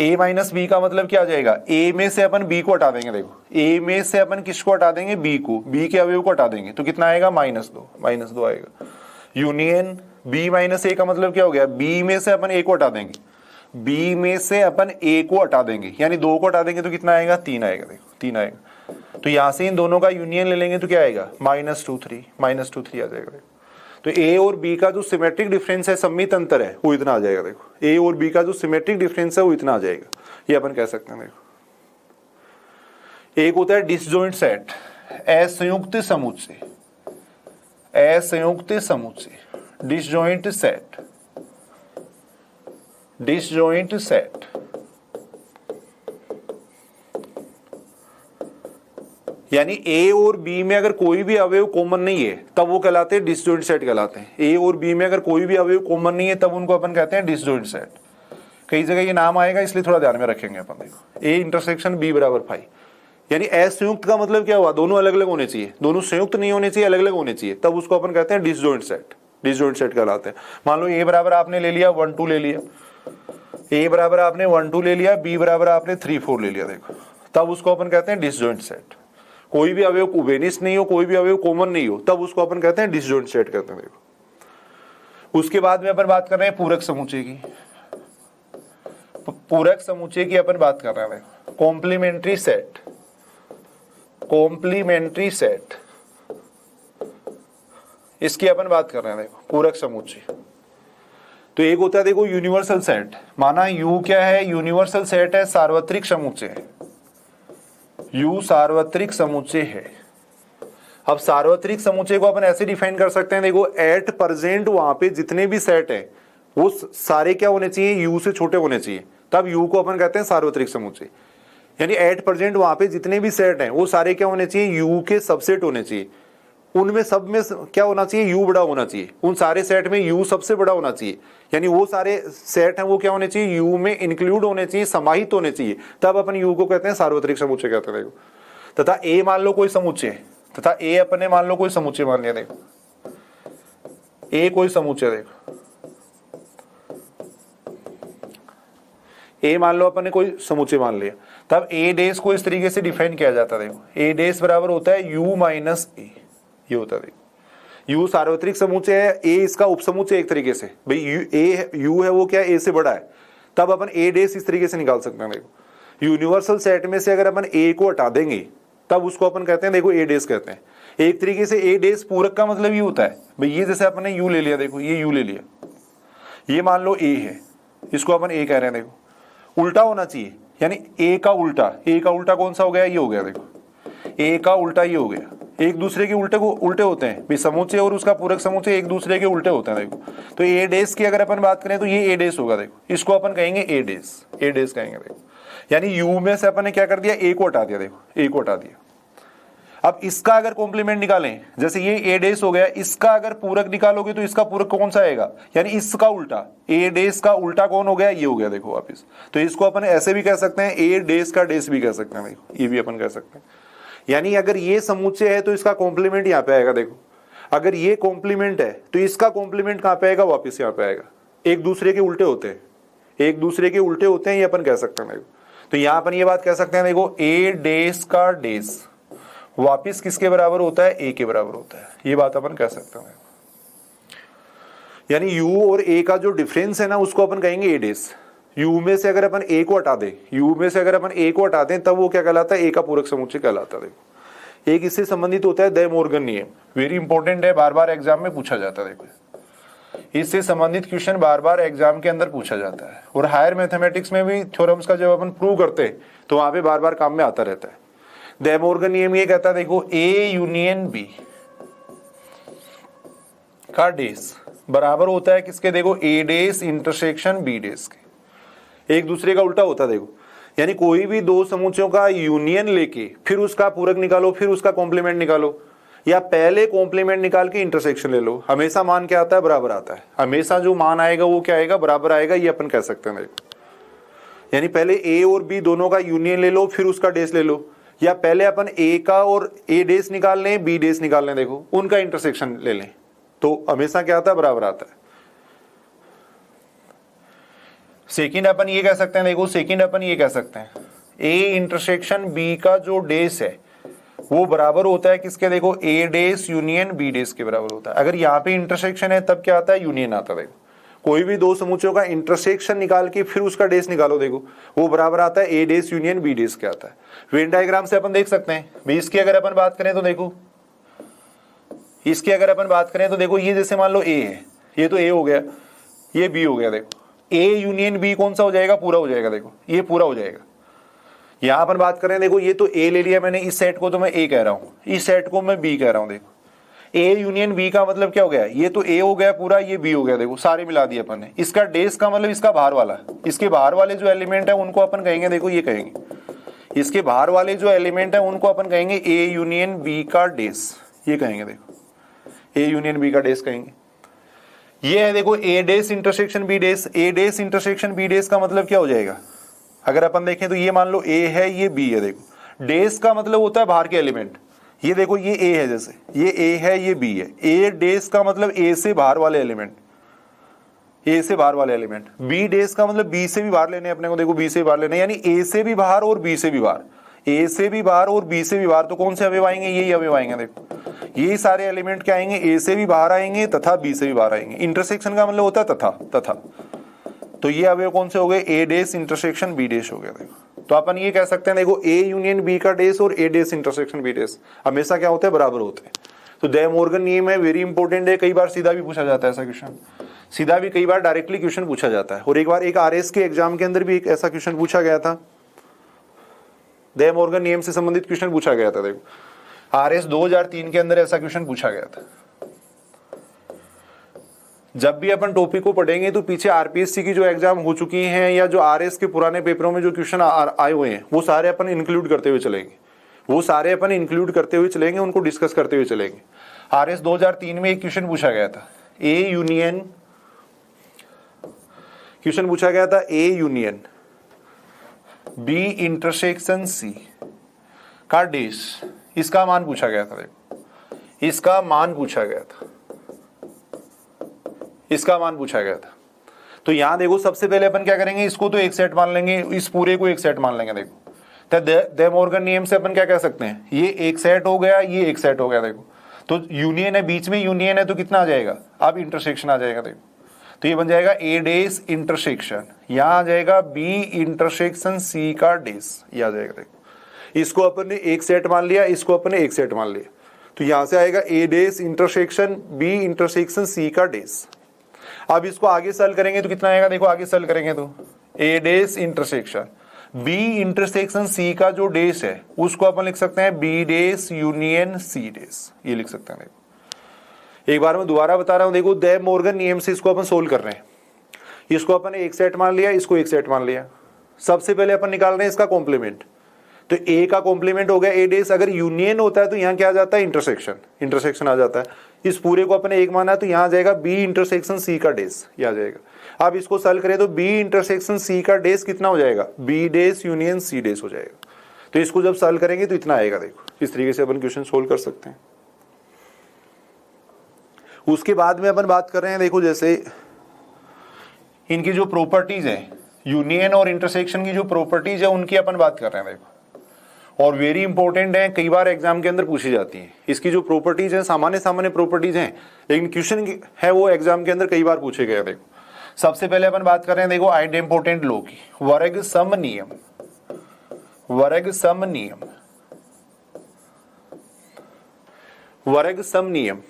a माइनस बी का मतलब क्या आ जाएगा, a में से अपन b को हटा देंगे। देखो a में से अपन किसको हटा देंगे, b को, b के अवयव को हटा देंगे, तो कितना आएगा, -2 आएगा। यूनियन b माइनस ए का मतलब क्या हो गया, b में से अपन a को हटा देंगे, b में से अपन a को हटा देंगे, यानी 2 को हटा देंगे तो कितना आएगा, 3 आएगा। देखो 3 आएगा। तो यहां से इन दोनों का यूनियन ले लेंगे तो क्या आएगा, -2 3 आ जाएगा। तो a और b का जो सिमेट्रिक डिफरेंस है, सम्मित अंतर है, वो इतना आ जाएगा। देखो a और b का जो सिमेट्रिक डिफरेंस है वो इतना आ जाएगा, ये अपन कह सकते हैं। देखो एक होता है डिसजॉइंट सेट, असंयुक्त समुच्चय, असंयुक्त समुच्चय, डिसजॉइंट सेट, डिसजॉइंट सेट। यानी a और b में अगर कोई भी अवयव कॉमन नहीं है तब वो कहलाते हैं डिसजॉइंट सेट कहलाते हैं। a और b में अगर कोई भी अवयव कॉमन नहीं है तब उनको अपन कहते हैं डिसजॉइंट सेट। कई जगह ये नाम आएगा इसलिए थोड़ा ध्यान में रखेंगे अपन। देखो a इंटरसेक्शन b बराबर 5, यानी असंयुक्त का मतलब क्या हुआ, दोनों अलग अलग होने चाहिए, दोनों संयुक्त नहीं होने चाहिए, अलग अलग होने चाहिए, तब उसको अपन कहते हैं डिसजॉइंट सेट, डिसजॉइंट सेट कहलाते हैं। मान लो a बराबर आपने ले लिया 1 2 ले लिया, a बराबर आपने 1 2 ले लिया, b बराबर आपने 3 4 ले लिया। देखो तब उसको अपन कहते हैं डिसजॉइंट सेट। कोई भी अवयव उभयनिष्ठ नहीं हो, कोई भी अवयव कॉमन नहीं हो, तब उसको अपन कहते हैं डिसजॉइंट सेट कहते हैं। देखो उसके बाद में अपन बात कर रहे हैं पूरक समुच्चय की, पूरक समुच्चय की अपन बात कर रहे हैं। कॉम्प्लीमेंट्री सेट, कॉम्प्लीमेंट्री सेट, इसकी अपन बात कर रहे हैं। देखो पूरक समुच्चय तो एक होता है, देखो यूनिवर्सल सेट, माना U क्या है, यूनिवर्सल सेट है, सार्वत्रिक समुच्चय है, U सार्वत्रिक समुच्चय है। अब सार्वत्रिक समुच्चय को अपन ऐसे डिफाइन कर सकते हैं, देखो एट प्रेजेंट वहां पे जितने भी सेट है वो सारे क्या होने चाहिए, U से छोटे होने चाहिए, तब U को अपन कहते हैं सार्वत्रिक समुच्चय। यानी एट प्रेजेंट वहां पे जितने भी सेट हैं वो सारे क्या होने चाहिए, U के सबसेट होने चाहिए। उनमें सब में क्या होना चाहिए, U बड़ा होना चाहिए, उन सारे सेट में U सबसे बड़ा होना चाहिए। यानी वो सारे सेट हैं वो क्या होने चाहिए, U में इंक्लूड होने चाहिए, समाहित होने चाहिए, तब अपन U को कहते हैं सार्वत्रिक समुच्चय कहते हैं। देखो तथा A मान लो कोई समुच्चय, तथा A अपने मान लो कोई समुच्चय मान लिया। देखो A कोई समुच्चय, देखो A मान लो अपन ने कोई समुच्चय मान लिया, तब A डैश को इस तरीके से डिफाइन किया जाता है। देखो A डैश बराबर होता है U माइनस A, ये होता है। देखो U सार्वत्रिक समुच्चय है, A इसका उपसमुच्चय एक तरीके से, भाई U है वो क्या है, A से बड़ा है, तब अपन ए डेस इस तरीके से निकाल सकते हैं। देखो यूनिवर्सल सेट में से अगर अपन ए को हटा देंगे तब उसको अपन कहते हैं देखो ए डेस कहते हैं। एक तरीके से ए डेस पूरक का मतलब ये होता है भाई, ये जैसे अपन ने यू ले लिया, देखो ये यू ले लिया, ये मान लो ए है, इसको अपन ए कह रहे हैं। देखो उल्टा होना चाहिए, यानी ए का उल्टा, ए का उल्टा कौन सा हो गया, ये हो गया। देखो ए का उल्टा ये हो गया, एक दूसरे के उल्टे होते हैं भाई, समुच्चय और उसका पूरक समुच्चय एक दूसरे के उल्टे होते हैं। देखो तो ए डेस की अगर अपन बात करें तो ये ए डेस होगा। देखो इसको अपन कहेंगे ए डेस कहेंगे। देखो यानी यू में से अपन ने क्या कर दिया, ए को हटा दिया। देखो ए को हटा दिया। अब इसका अगर कॉम्प्लीमेंट निकालें, जैसे ये ए डेस हो गया, इसका अगर पूरक निकालोगे तो इसका पूरक कौन सा आएगा, यानी इसका उल्टा, ए डेस का उल्टा कौन हो गया, ये हो गया। देखो वापिस, तो इसको अपन ऐसे भी कह सकते हैं, ए डेस का डेस भी कह सकते हैं। देखो ये भी अपन कह सकते हैं। यानी अगर ये समुच्चय है तो इसका कॉम्प्लीमेंट यहाँ पे आएगा। देखो अगर ये कॉम्प्लीमेंट है तो इसका कॉम्प्लीमेंट कहाँ पे आएगा, वापिस यहाँ पे आएगा। एक दूसरे के उल्टे होते हैं, एक दूसरे के उल्टे होते हैं, ये अपन कह सकते हैं। देखो तो यहाँ अपन ये बात कह सकते हैं, देखो ए डेस का डेस वापिस किसके बराबर होता है, ए के बराबर होता है। ये बात अपन कह सकते हैं। यानी यू और ए का जो डिफरेंस है ना, उसको अपन कहेंगे ए डेस। यू में से अगर अपन ए को हटा दें, यू में से अगर अपन ए को हटा दें तब वो क्या कहलाता है, ए का पूरक समुच्चय कहलाता है। देखो एक इससे संबंधित होता है दे मोर्गन नियम, वेरी इंपॉर्टेंट है, बार बार एग्जाम में पूछा जाता है। देखो इससे संबंधित क्वेश्चन बार बार एग्जाम के अंदर पूछा जाता है, और हायर मैथमेटिक्स में भी थ्योरम्स का जब अपन प्रूव करते हैं तो वहां पे बार बार काम में आता रहता है। दे मोर्गन नियम ये कहता है, देखो ए यूनियन बी का डेस बराबर होता है किसके, देखो ए डेस इंटरसेक्शन बी डेस के, एक दूसरे का उल्टा होता है। देखो यानी कोई भी दो समुच्चयों का यूनियन लेके फिर उसका पूरक निकालो, फिर उसका कॉम्प्लीमेंट निकालो, या पहले कॉम्प्लीमेंट निकाल के इंटरसेक्शन ले लो, हमेशा मान क्या आता है, बराबर आता है। हमेशा जो मान आएगा वो क्या आएगा, बराबर आएगा, ये अपन कह सकते हैं। देखो यानी पहले ए और बी दोनों का यूनियन ले लो, फिर उसका डेस ले लो, या पहले अपन ए का और ए डेस निकाल लें, बी डेस निकाल लें, देखो उनका इंटरसेक्शन ले लें, तो हमेशा क्या आता है, बराबर आता है। सेकंड अपन ये कह सकते हैं, देखो सेकंड अपन ये कह सकते हैं, ए इंटरसेक्शन बी का जो डेस है वो बराबर होता है किसके, देखो ए डेस यूनियन बी डेस के बराबर होता है। अगर यहाँ पे इंटरसेक्शन है तब क्या आता है, यूनियन आता है। देखो कोई भी दो समुच्चयों का इंटरसेक्शन निकाल के फिर उसका डेस निकालो, देखो वो बराबर आता है ए डेस यूनियन बी डेस के आता है। वेन डायग्राम से अपन देख सकते हैं भाई, इसकी अगर अपन बात करें तो देखो, इसकी अगर अपन बात करें तो देखो, ये जैसे मान लो ए है, ये तो ए हो गया, ये बी हो गया। देखो ए यूनियन बी कौन सा हो जाएगा, पूरा हो जाएगा। देखो ये पूरा हो जाएगा। यहां अपन बात करें, देखो ये तो ए ले लिया मैंने, इस सेट को तो मैं ए कह रहा हूं, इस सेट को मैं बी कह रहा हूं। देखो ए यूनियन बी का मतलब क्या हो गया, ये तो ए हो गया पूरा, ये बी हो गया। देखो सारे मिला दिए अपन ने। इसका डेस का मतलब इसका बाहर वाला, इसके बाहर वाले जो एलिमेंट है उनको अपन कहेंगे, देखो ये कहेंगे, इसके बाहर वाले जो एलिमेंट है उनको अपन कहेंगे ए यूनियन बी का डेस, ये कहेंगे। देखो ए यूनियन बी का डेस कहेंगे। ये है देखो ए डेस इंटरसेक्शन बी डेस। ए डेस इंटरसेक्शन बी डेस का मतलब क्या हो जाएगा, अगर अपन देखें तो ये मान लो ए है, ये बी है। देखो डेस का मतलब होता है बाहर के एलिमेंट, ये देखो ये ए है, जैसे ये ए है, ये बी है। ए डेस का मतलब ए से बाहर वाले एलिमेंट, ए से बाहर वाले एलिमेंट। बी डेस का मतलब बी से भी बाहर लेने अपने को, देखो बी से भी बाहर लेने, यानी ए से भी बाहर और बी से भी बाहर, ए से भी बाहर और बी से भी बाहर। तो कौन से अवयव आएंगे, यही अवयव आएंगे। देखो ये सारे एलिमेंट क्या आएंगे, ए से भी बाहर आएंगे तथा बी से भी बाहर आएंगे। इंटरसेक्शन का मतलब होता है तथा, तो ये अवयव कौन से हो गए, ए डेस इंटरसेक्शन बी डेस हो गया। देखो तो अपन ये कह सकते हैं, देखो ए यूनियन बी का डेस और ए डेस इंटरसेक्शन बी डेस हमेशा क्या होते हैं, बराबर होते हैं। तो दे मोर्गन नियम है, वेरी इंपॉर्टेंट है, कई बार सीधा भी पूछा जाता है ऐसा क्वेश्चन, सीधा भी कई बार डायरेक्टली क्वेश्चन पूछा जाता है। और एक बार एक आरएस के एग्जाम के अंदर भी एक ऐसा क्वेश्चन पूछा गया था, दे मोर्गन नियम से संबंधित क्वेश्चन पूछा गया था। देखो आरएस 2003 के अंदर ऐसा क्वेश्चन पूछा गया था। जब भी अपन टॉपिक को पढ़ेंगे तो पीछे आरपीएससी की जो एग्जाम हो चुकी हैं या जो आरएस के पुराने पेपरों में जो क्वेश्चन आए हुए हैं वो सारे अपन इंक्लूड करते हुए चलेंगे, उनको डिस्कस करते हुए चलेंगे। आरएस 2003 में एक क्वेश्चन पूछा गया था, A union B intersection C का डेस, इसका मान पूछा गया था। देखो इसका मान पूछा गया था। तो यहां देखो सबसे पहले अपन क्या करेंगे, इसको तो एक सेट मान लेंगे, इस पूरे को एक सेट मान लेंगे। देखो तो दे मोर्गन नियम से अपन क्या कह सकते हैं, ये एक सेट हो गया, ये एक सेट हो गया। देखो तो यूनियन है, बीच में यूनियन है, तो कितना आ जाएगा, अब इंटरसेक्शन आ जाएगा। देखो तो ये बन जाएगा ए डेस इंटरसेक्शन, यहां आ जाएगा बी इंटरसेक्शन सी का डेस, ये आ जाएगा। देखो इसको अपन ने एक सेट मान लिया, इसको अपन ने एक सेट मान लिया, तो यहां से आएगा ए dash intersection B intersection C का डेस। अब इसको आगे सॉल्व करेंगे तो कितना आएगा, देखो आगे सॉल्व करेंगे तो ए dash intersection B intersection C का जो डेस है उसको अपन लिख सकते हैं बी डेस यूनियन सी डेस, ये लिख सकते हैं। देखो एक बार मैं दोबारा बता रहा हूं, देखो दे मॉर्गन नियम से इसको अपन सोल्व कर रहे हैं। इसको अपन एक सेट मान लिया, इसको एक सेट मान लिया। सबसे पहले अपन निकाल रहे हैं इसका कॉम्प्लीमेंट, तो ए का कॉम्प्लीमेंट हो गया ए डेस। अगर यूनियन होता है तो यहाँ क्या आ जाता है, इंटरसेक्शन, इंटरसेक्शन आ जाता है। इस पूरे को अपने एक माना है तो यहाँ आ जाएगा बी इंटरसेक्शन सी का डेस, ये आ जाएगा। अब इसको सॉल्व करें तो बी इंटरसेक्शन सी का डेस कितना हो जाएगा, बी डेस यूनियन सी डेस हो जाएगा। तो इसको जब सॉल्व करेंगे तो इतना आएगा। देखो इस तरीके से अपन क्वेश्चन सोल्व कर सकते हैं। उसके बाद में अपन बात कर रहे हैं, देखो जैसे इनकी जो प्रॉपर्टीज है, यूनियन और इंटरसेक्शन की जो प्रॉपर्टीज है उनकी अपन बात कर रहे हैं। देखो और वेरी इंपॉर्टेंट है, कई बार एग्जाम के अंदर पूछी जाती है। इसकी जो प्रॉपर्टीज है सामान्य सामान्य प्रॉपर्टीज हैं, लेकिन क्वेश्चन है वो एग्जाम के अंदर कई बार पूछे गए। देखो सबसे पहले अपन बात कर रहे हैं, देखो आइडेम्पोटेंट लॉ की, वर्ग सम नियम, वर्ग सम नियम, वर्ग सम नियम।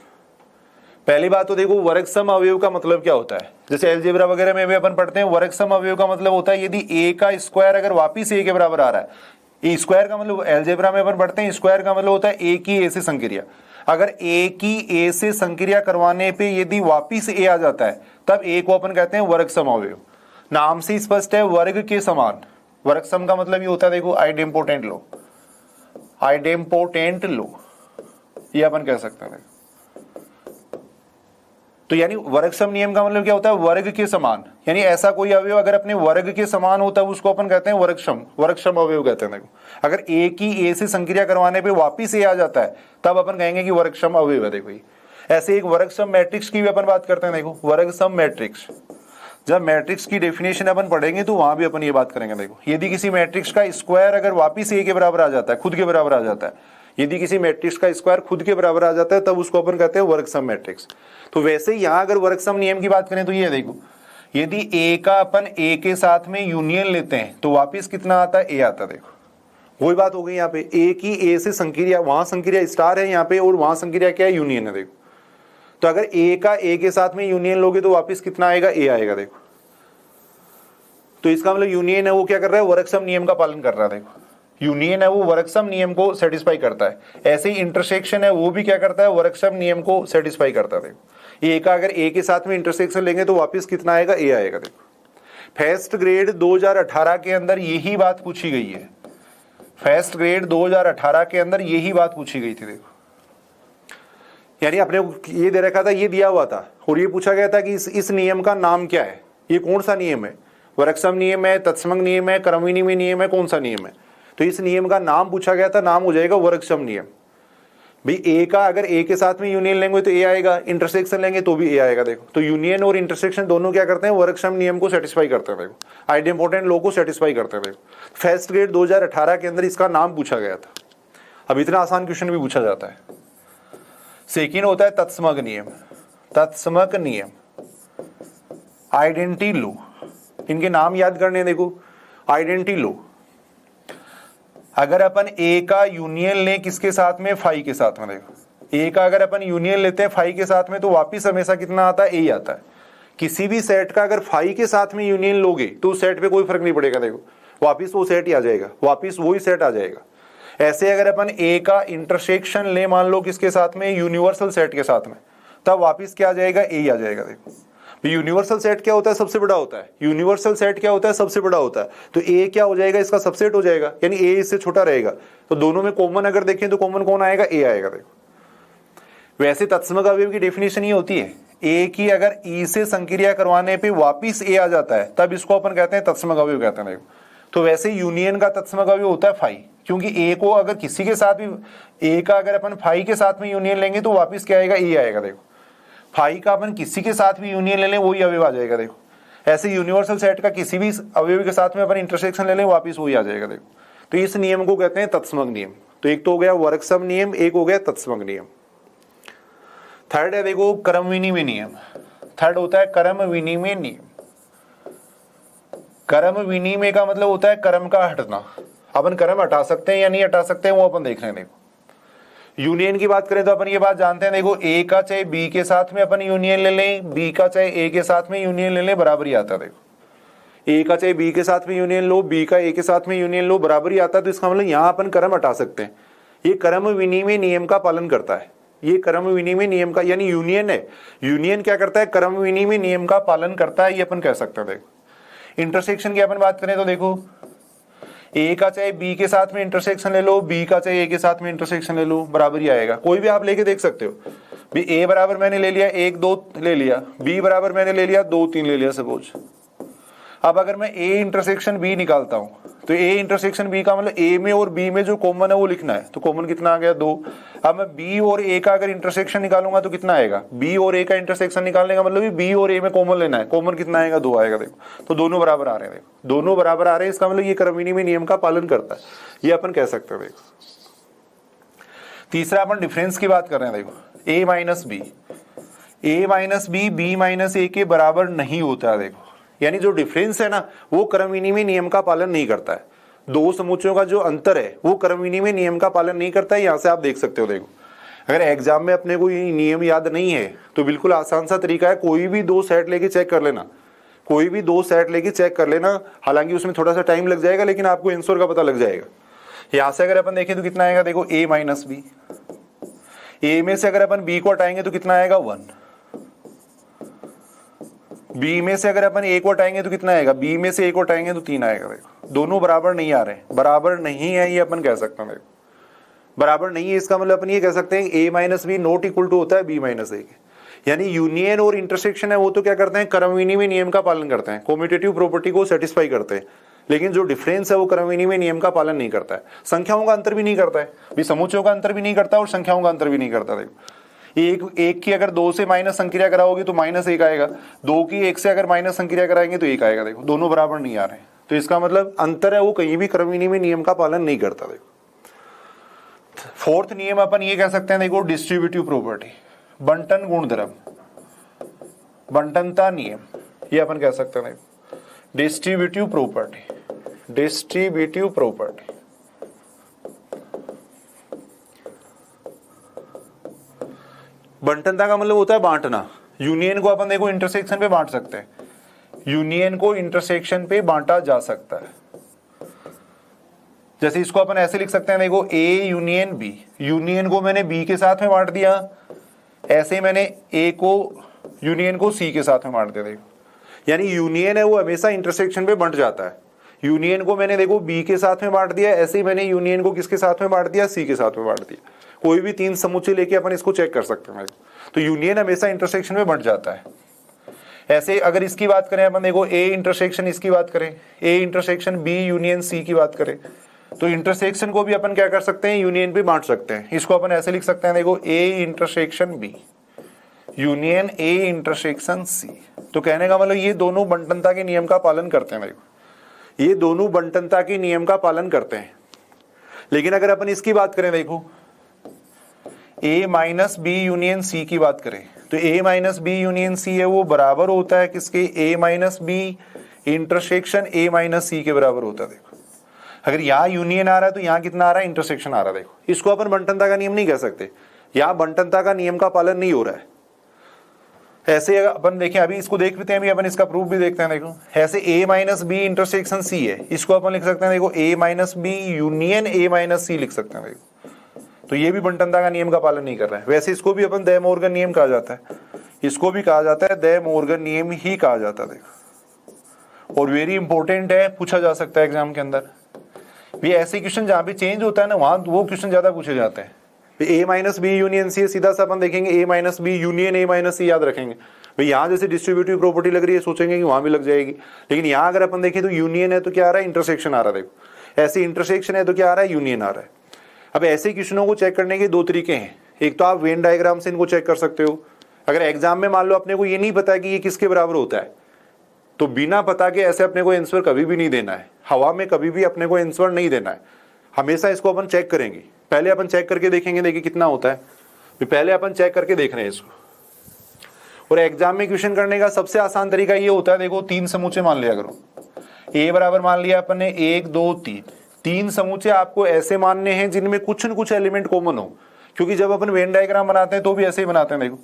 पहली बात तो देखो वर्ग सम अवयव का मतलब क्या होता है, जैसे अलजेब्रा वगैरह में भी अपन पढ़ते हैं, वर्ग सम अवयव का मतलब होता है यदि ए का स्क्वायर अगर वापिस ए के बराबर आ रहा है। ए स्क्वायर का मतलब अलजेब्रा में अपन पढ़ते हैं, स्क्वायर का मतलब होता है ए की ए से संक्रिया। अगर ए की ए से संक्रिया करवाने पे यदि वापिस ए आ जाता है तब ए को अपन कहते हैं वर्ग सम अवयव। नाम से स्पष्ट है, वर्ग के समान। वर्ग सम का मतलब ये होता है, देखो आइडेम्पोटेंट लो, आइडेम्पोटेंट लो, ये अपन कह सकते हैं। तो यानी वर्ग सम नियम का मतलब क्या होता है, वर्ग के समान, यानी ऐसा कोई अवयव अगर अपने वर्ग के समान होता है उसको अपन कहते हैं वर्ग सम अवयव कहते हैं। देखो अगर ए की ए से संक्रिया करवाने पे वापिस ए आ जाता है तब अपन कहेंगे कि वर्ग सम अवयव है। देखो ऐसे एक वर्ग सम मैट्रिक्स की भी अपन बात करते हैं। देखो वर्ग सम मैट्रिक्स, जब मैट्रिक्स की डेफिनेशन अपन पढ़ेंगे तो वहां भी अपन ये बात करेंगे। देखो यदि किसी मैट्रिक्स का स्क्वायर अगर वापिस ए के बराबर आ जाता है, खुद के बराबर आ जाता है, यदि किसी मैट्रिक्स का स्क्वायर खुद के बराबर आ जाता है तब उसको अपन कहते हैं वर्ग सम मैट्रिक्स। तो वैसे ही यहां अगर वर्ग सम नियम की बात करें तो ये देखो, यदि ए का अपन ए के साथ में यूनियन लेते हैं तो वापिस कितना आता है, ए आता है। देखो वही बात हो गई यहाँ पे, ए की ए से संक्रिया, वहां संक्रिया स्टार है यहाँ पे और वहां संक्रिया क्या है, यूनियन है। देखो तो अगर ए का ए के साथ में यूनियन लोगे तो वापिस कितना आएगा, ए आएगा। देखो तो इसका मतलब यूनियन है वो क्या कर रहा है, वर्ग सम नियम का पालन कर रहा है। देखो यूनियन है वो वर्ग सम नियम को सेटिस्फाई करता है। ऐसे ही इंटरसेक्शन है वो भी क्या करता है, वर्ग सम नियम को सेटिस्फाई करता है। देखो ए का अगर ए के साथ में इंटरसेक्शन लेंगे तो वापस कितना आएगा, ए आएगा। देखो फर्स्ट ग्रेड 2018 के अंदर यही बात पूछी गई है, फर्स्ट ग्रेड 2018 के अंदर यही बात पूछी गई थी। देखो यानी अपने ये दे रखा था, ये दिया हुआ था और ये पूछा गया था कि इस नियम का नाम क्या है, ये कौन सा नियम है, वर्ग सम नियम है, तत्समक नियम है, क्रमविनिमय नियम है, कौन सा नियम है। तो इस नियम का नाम पूछा गया था, नाम हो जाएगा वर्ग सम नियम। भाई ए का अगर ए के साथ में यूनियन लेंगे तो ए आएगा, इंटरसेक्शन लेंगे तो भी ए आएगा। देखो तो यूनियन और इंटरसेक्शन दोनों क्या करते हैं, वर्ग सम नियम को सेटिस्फाई करते हैं। देखो आइडेम्पोटेंट लॉ को सेटिस्फाई करते हैं। देखो फर्स्ट ग्रेड 2018 के अंदर इसका नाम पूछा गया था। अब इतना आसान क्वेश्चन भी पूछा जाता है। सेकेंड होता है तत्समक नियम, तत्समक नियम, आइडेंटिटी लॉ, इनके नाम याद करने। देखो आइडेंटिटी लॉ, अगर अपन ए का यूनियन लें किसके साथ में, फाई के साथ में। देखो ए का अगर अपन यूनियन लेते हैं फाई के साथ में तो वापिस हमेशा कितना आता है, ए आता है। किसी भी सेट का अगर फाई के साथ में यूनियन लोगे तो उस सेट पे कोई फर्क नहीं पड़ेगा। देखो वापिस वो सेट ही आ जाएगा, वापिस वही सेट आ जाएगा। ऐसे अगर अपन ए का इंटरसेक्शन ले मान लो किसके साथ में, यूनिवर्सल सेट के साथ में, तब वापिस क्या आ जाएगा, ए आ जाएगा। देखो यूनिवर्सल सेट क्या होता है, सबसे बड़ा होता है। यूनिवर्सल सेट क्या होता है, सबसे बड़ा होता है। तो ए क्या हो जाएगा, इसका सबसेट हो जाएगा, यानी ए इससे छोटा रहेगा। तो दोनों में कॉमन अगर देखें तो कॉमन कौन आएगा, ए आएगा। देखो वैसे तत्समक अवयव की डेफिनेशन ये होती है, ए की अगर ई से संक्रिया करवाने पे वापिस ए आ जाता है तब इसको अपन कहते हैं तत्समक अवयव कहते हैं। देखो तो वैसे यूनियन का तत्समक अवयव होता है फाई, क्योंकि ए को अगर किसी के साथ भी, ए का अगर अपन फाई के साथ में यूनियन लेंगे तो वापिस क्या आएगा, ए आएगा। देखो फाई का अपन किसी के साथ भी यूनियन ले लें वही अवयव आ जाएगा। देखो ऐसे यूनिवर्सल सेट का किसी भी अवयव के साथ में अपन इंटरसेक्शन ले लें वापिस वही आ जाएगा। देखो तो इस नियम को कहते हैं तत्समक नियम। तो एक तो हो गया वर्ग सम नियम, एक हो गया तत्समक नियम। थर्ड है देखो क्रमविनिमय नियम, थर्ड होता है कर्म विनिमय नियम। कर्म विनिमय का मतलब होता है कर्म का हटना। अपन कर्म हटा सकते हैं या नहीं हटा सकते हैं वो अपन देख रहे हैं। देखो यूनियन की बात करें तो अपन ये बात जानते हैं, देखो ए का चाहे बी के साथ में अपन यूनियन ले लें, बी का चाहे ए के साथ में यूनियन ले लें, बराबर ही आता है। देखो ए का चाहे बी के साथ में यूनियन लो, बी का ए के साथ में यूनियन लो, बराबर ही आता है। तो इसका मतलब यहाँ अपन कर्म हटा सकते हैं। ये कर्म विनिमय नियम का पालन करता है। ये कर्म विनिमय नियम का यानी यूनियन है, यूनियन क्या करता है, कर्म विनिमय नियम का पालन करता है, ये अपन कह सकते हैं। देखो इंटरसेक्शन की अपन बात करें तो देखो ए का चाहे बी के साथ में इंटरसेक्शन ले लो, बी का चाहे ए के साथ में इंटरसेक्शन ले लो, बराबर ही आएगा। कोई भी आप लेके देख सकते हो। भी ए बराबर मैंने ले लिया 1 2 ले लिया, बी बराबर मैंने ले लिया 2 3 ले लिया सपोज। अब अगर मैं ए इंटरसेक्शन बी निकालता हूं तो ए इंटरसेक्शन बी का मतलब ए में और बी में जो कॉमन है वो लिखना है। तो कॉमन कितना आ गया 2। अब मैं बी और ए का अगर इंटरसेक्शन निकालूंगा तो कितना आएगा, बी और ए का इंटरसेक्शन निकालने का मतलब बी और ए में कॉमन लेना है। कॉमन कितना आएगा 2 आएगा। देखो तो दोनों बराबर आ रहे हैं। देखो दोनों बराबर आ रहे हैं, इसका मतलब ये कर्म विनिमय नियम का पालन करता है, ये अपन कह सकते हैं। देखो तीसरा अपन डिफरेंस की बात कर रहे हैं। देखो A minus B, A minus B B minus ए के बराबर नहीं होता है। देखो यानी जो डिफरेंस है ना वो कर्म विनिमय नियम का पालन नहीं करता है। दो समुच्चयों का जो अंतर है वो कर्म विनिमय नियम का पालन नहीं करता है। यहां से आप देख सकते हो। देखो अगर एग्जाम में अपने को ये नियम याद नहीं है तो बिल्कुल आसान सा तरीका है, कोई भी 2 सेट लेके चेक कर लेना, कोई भी 2 सेट लेके चेक कर लेना। हालांकि उसमें थोड़ा सा टाइम लग जाएगा लेकिन आपको आंसर का पता लग जाएगा। यहां से अगर अपन देखें तो कितना आएगा, देखो ए माइनस बी, ए में से अगर अपन बी को हटाएंगे तो कितना आएगा 1, बी में से अगर अपन ए को हटाएंगे तो कितना आएगा, बी में से ए को हटाएंगे तो 3 आएगा। देखो दोनों बराबर नहीं आ रहे, बराबर नहीं है ये अपन कह सकते हैं। देखो बराबर नहीं है इसका मतलब अपन ये कह सकते हैं A minus B not equal to होता है बी माइनस ए के। यानी यूनियन और इंटरसेक्शन है वो तो क्या करते हैं, कर्म विनिमय नियम का पालन करते हैं, कम्यूटेटिव प्रॉपर्टी को सेटिस्फाई करते हैं। लेकिन जो डिफरेंस है वो कर्म विनिमय नियम का पालन नहीं करता है, संख्याओं का अंतर भी नहीं करता है, भी समुच्चयों का अंतर भी नहीं करता और संख्याओं का अंतर भी नहीं करता। देखो एक की अगर 2 से माइनस संक्रिया कराओगे तो -1 आएगा, 2 की 1 से अगर माइनस संक्रिया कराएंगे तो 1 आएगा। देखो दोनों बराबर नहीं आ रहे हैं, तो इसका मतलब अंतर है वो कहीं भी कर्म विनिमय नियम का पालन नहीं करता। देखो फोर्थ नियम अपन ये कह सकते हैं, देखो डिस्ट्रीब्यूटिव प्रॉपर्टी, बंटन गुणधर्म, बंटनता नियम, ये अपन कह सकते हैं। देखो डिस्ट्रीब्यूटिव प्रॉपर्टी, डिस्ट्रीब्यूटिव प्रॉपर्टी बंटनता का मतलब होता है बांटना। यूनियन को अपन देखो इंटरसेक्शन पे बांट सकते हैं, यूनियन को इंटरसेक्शन पे बांटा जा सकता है। जैसे इसको अपन ऐसे लिख सकते हैं, देखो ए यूनियन बी, यूनियन को मैंने बी के साथ में बांट दिया, ऐसे मैंने ए को यूनियन को सी के साथ में बांट दिया। देखो यानी यूनियन है वो हमेशा इंटरसेक्शन पे बंट जाता है। यूनियन को मैंने देखो बी के साथ में बांट दिया, ऐसे ही मैंने यूनियन को किसके साथ में बांट दिया, सी के साथ में बांट दिया। कोई भी 3 समुच्चय लेके अपन इसको चेक कर सकते हैं। तो यूनियन हमेशा इंटरसेक्शन में बंट जाता है। ऐसे अगर इसकी बात करें अपन, देखो ए इंटरसेक्शन, इसकी बात करें A intersection B union C की बात करें तो इंटरसेक्शन को भी अपन क्या कर सकते हैं, यूनियन पे बांट सकते हैं। इसको अपन ऐसे लिख सकते हैं, देखो A intersection B union A intersection C. तो कहने का मतलब ये दोनों बंटनता के नियम का पालन करते हैं। देखो ये दोनों बंटनता के नियम का पालन करते हैं। लेकिन अगर अपन इसकी बात करें, देखो A minus B union C की बात करें तो A minus B union C है वो बराबर होता है किसके, A minus B intersection A minus C के बराबर होता है। देखो अगर यहाँ यूनियन आ रहा है तो यहाँ कितना आ रहा है, इंटरसेक्शन आ रहा है। देखो इसको अपन बंटनता का नियम नहीं कह सकते, यहाँ बंटनता का नियम का पालन नहीं हो रहा है। ऐसे अपन देखें, अभी इसको देख लेते हैं, अभी अपन इसका प्रूफ भी देखते हैं। देखो ऐसे A minus B intersection C है, इसको अपन लिख सकते हैं, देखो A minus B union A minus C लिख सकते हैं। देखो तो ये भी बंटनता का नियम का पालन नहीं कर रहा है। वैसे इसको भी अपन दे मोर्गन नियम कहा जाता है, इसको भी कहा जाता है दे मोर्गन नियम ही कहा जाता है। देखो और वेरी इंपॉर्टेंट है, पूछा जा सकता है एग्जाम के अंदर भी। ऐसे क्वेश्चन जहां भी चेंज होता है ना वहां वो क्वेश्चन ज्यादा पूछे जाते हैं। A minus B union C, सीधा सा अपन देखेंगे A minus B union A minus C याद रखेंगे भाई। यहाँ जैसे डिस्ट्रीब्यूटिव प्रॉपर्टी लग रही है सोचेंगे कि वहां भी लग जाएगी, लेकिन यहाँ अगर अपन देखें तो यूनियन है तो क्या आ रहा है, इंटरसेक्शन आ रहा है। देखो ऐसे इंटरसेक्शन है तो क्या आ रहा है, यूनियन आ रहा है। अब ऐसे क्वेश्चनों को चेक करने के 2 तरीके हैं। एक तो आप वेन डायग्राम से इनको चेक कर सकते हो। अगर एग्जाम में मान लो अपने को ये नहीं पता कि ये किसके बराबर होता है तो बिना पता के ऐसे अपने को आंसर कभी भी नहीं देना है, हवा में कभी भी अपने को आंसर नहीं देना है। हमेशा इसको अपन चेक करेंगे, पहले अपन चेक करके देखेंगे, देखिए कितना होता है। पहले अपन चेक करके देख रहे हैं इसको। और एग्जाम में क्वेश्चन करने का सबसे आसान तरीका ये होता है, देखो 3 समूचे मान लिया करो। ए बराबर मान लिया अपन ने 1 2 3, 3 समूचे आपको ऐसे मानने हैं जिनमें कुछ न कुछ एलिमेंट कॉमन हो, क्योंकि जब अपन वेन डायग्राम बनाते हैं तो भी ऐसे ही बनाते हैं। देखो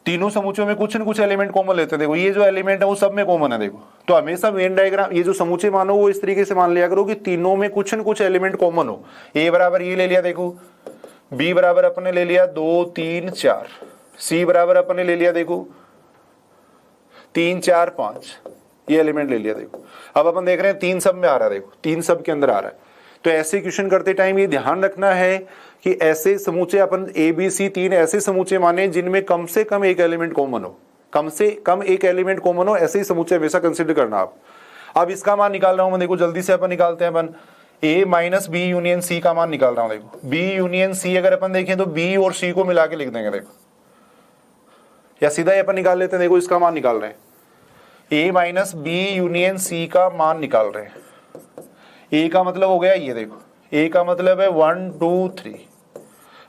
तीनों समूचों में कुछ न कुछ एलिमेंट कॉमन लेते हैं। देखो ये जो एलिमेंट है वो सब में कॉमन है। देखो तो हमेशा वेन डायग्राम ये जो समूचे मानो वो इस तरीके से मान लिया करो कि तीनों में कुछ न कुछ एलिमेंट कॉमन हो। ए बराबर ये ले लिया, देखो बी बराबर अपन ने ले लिया 2 3 4, सी बराबर अपन ने ले लिया देखो 3 4 5, ये एलिमेंट ले लिया। देखो अब अपन देख रहे हैं 3 सब में आ रहा है, देखो 3 सब के अंदर आ रहा है। तो ऐसे क्वेश्चन करते टाइम ये ध्यान रखना है कि ऐसे समूचे अपन ए बी सी 3 ऐसे समूचे माने जिनमें कम से कम एक एलिमेंट कॉमन हो, कम से कम एक एलिमेंट कॉमन हो, ऐसे ही समूचे हमेशा कंसिडर करना आप। अब इसका मान निकाल रहा हूं मैं, देखो जल्दी से अपन निकालते हैं। अपन ए माइनस बी यूनियन सी का मान निकाल रहा हूं। देखो बी यूनियन सी अगर अपन देखें तो बी और सी को मिला के लिख देंगे। देखो या सीधा ही अपन निकाल लेते हैं। देखो इसका मान निकाल रहे हैं, A minus B union C का मान निकाल रहे हैं। ए का मतलब हो गया ये, देखो ए का मतलब है 1 2 3,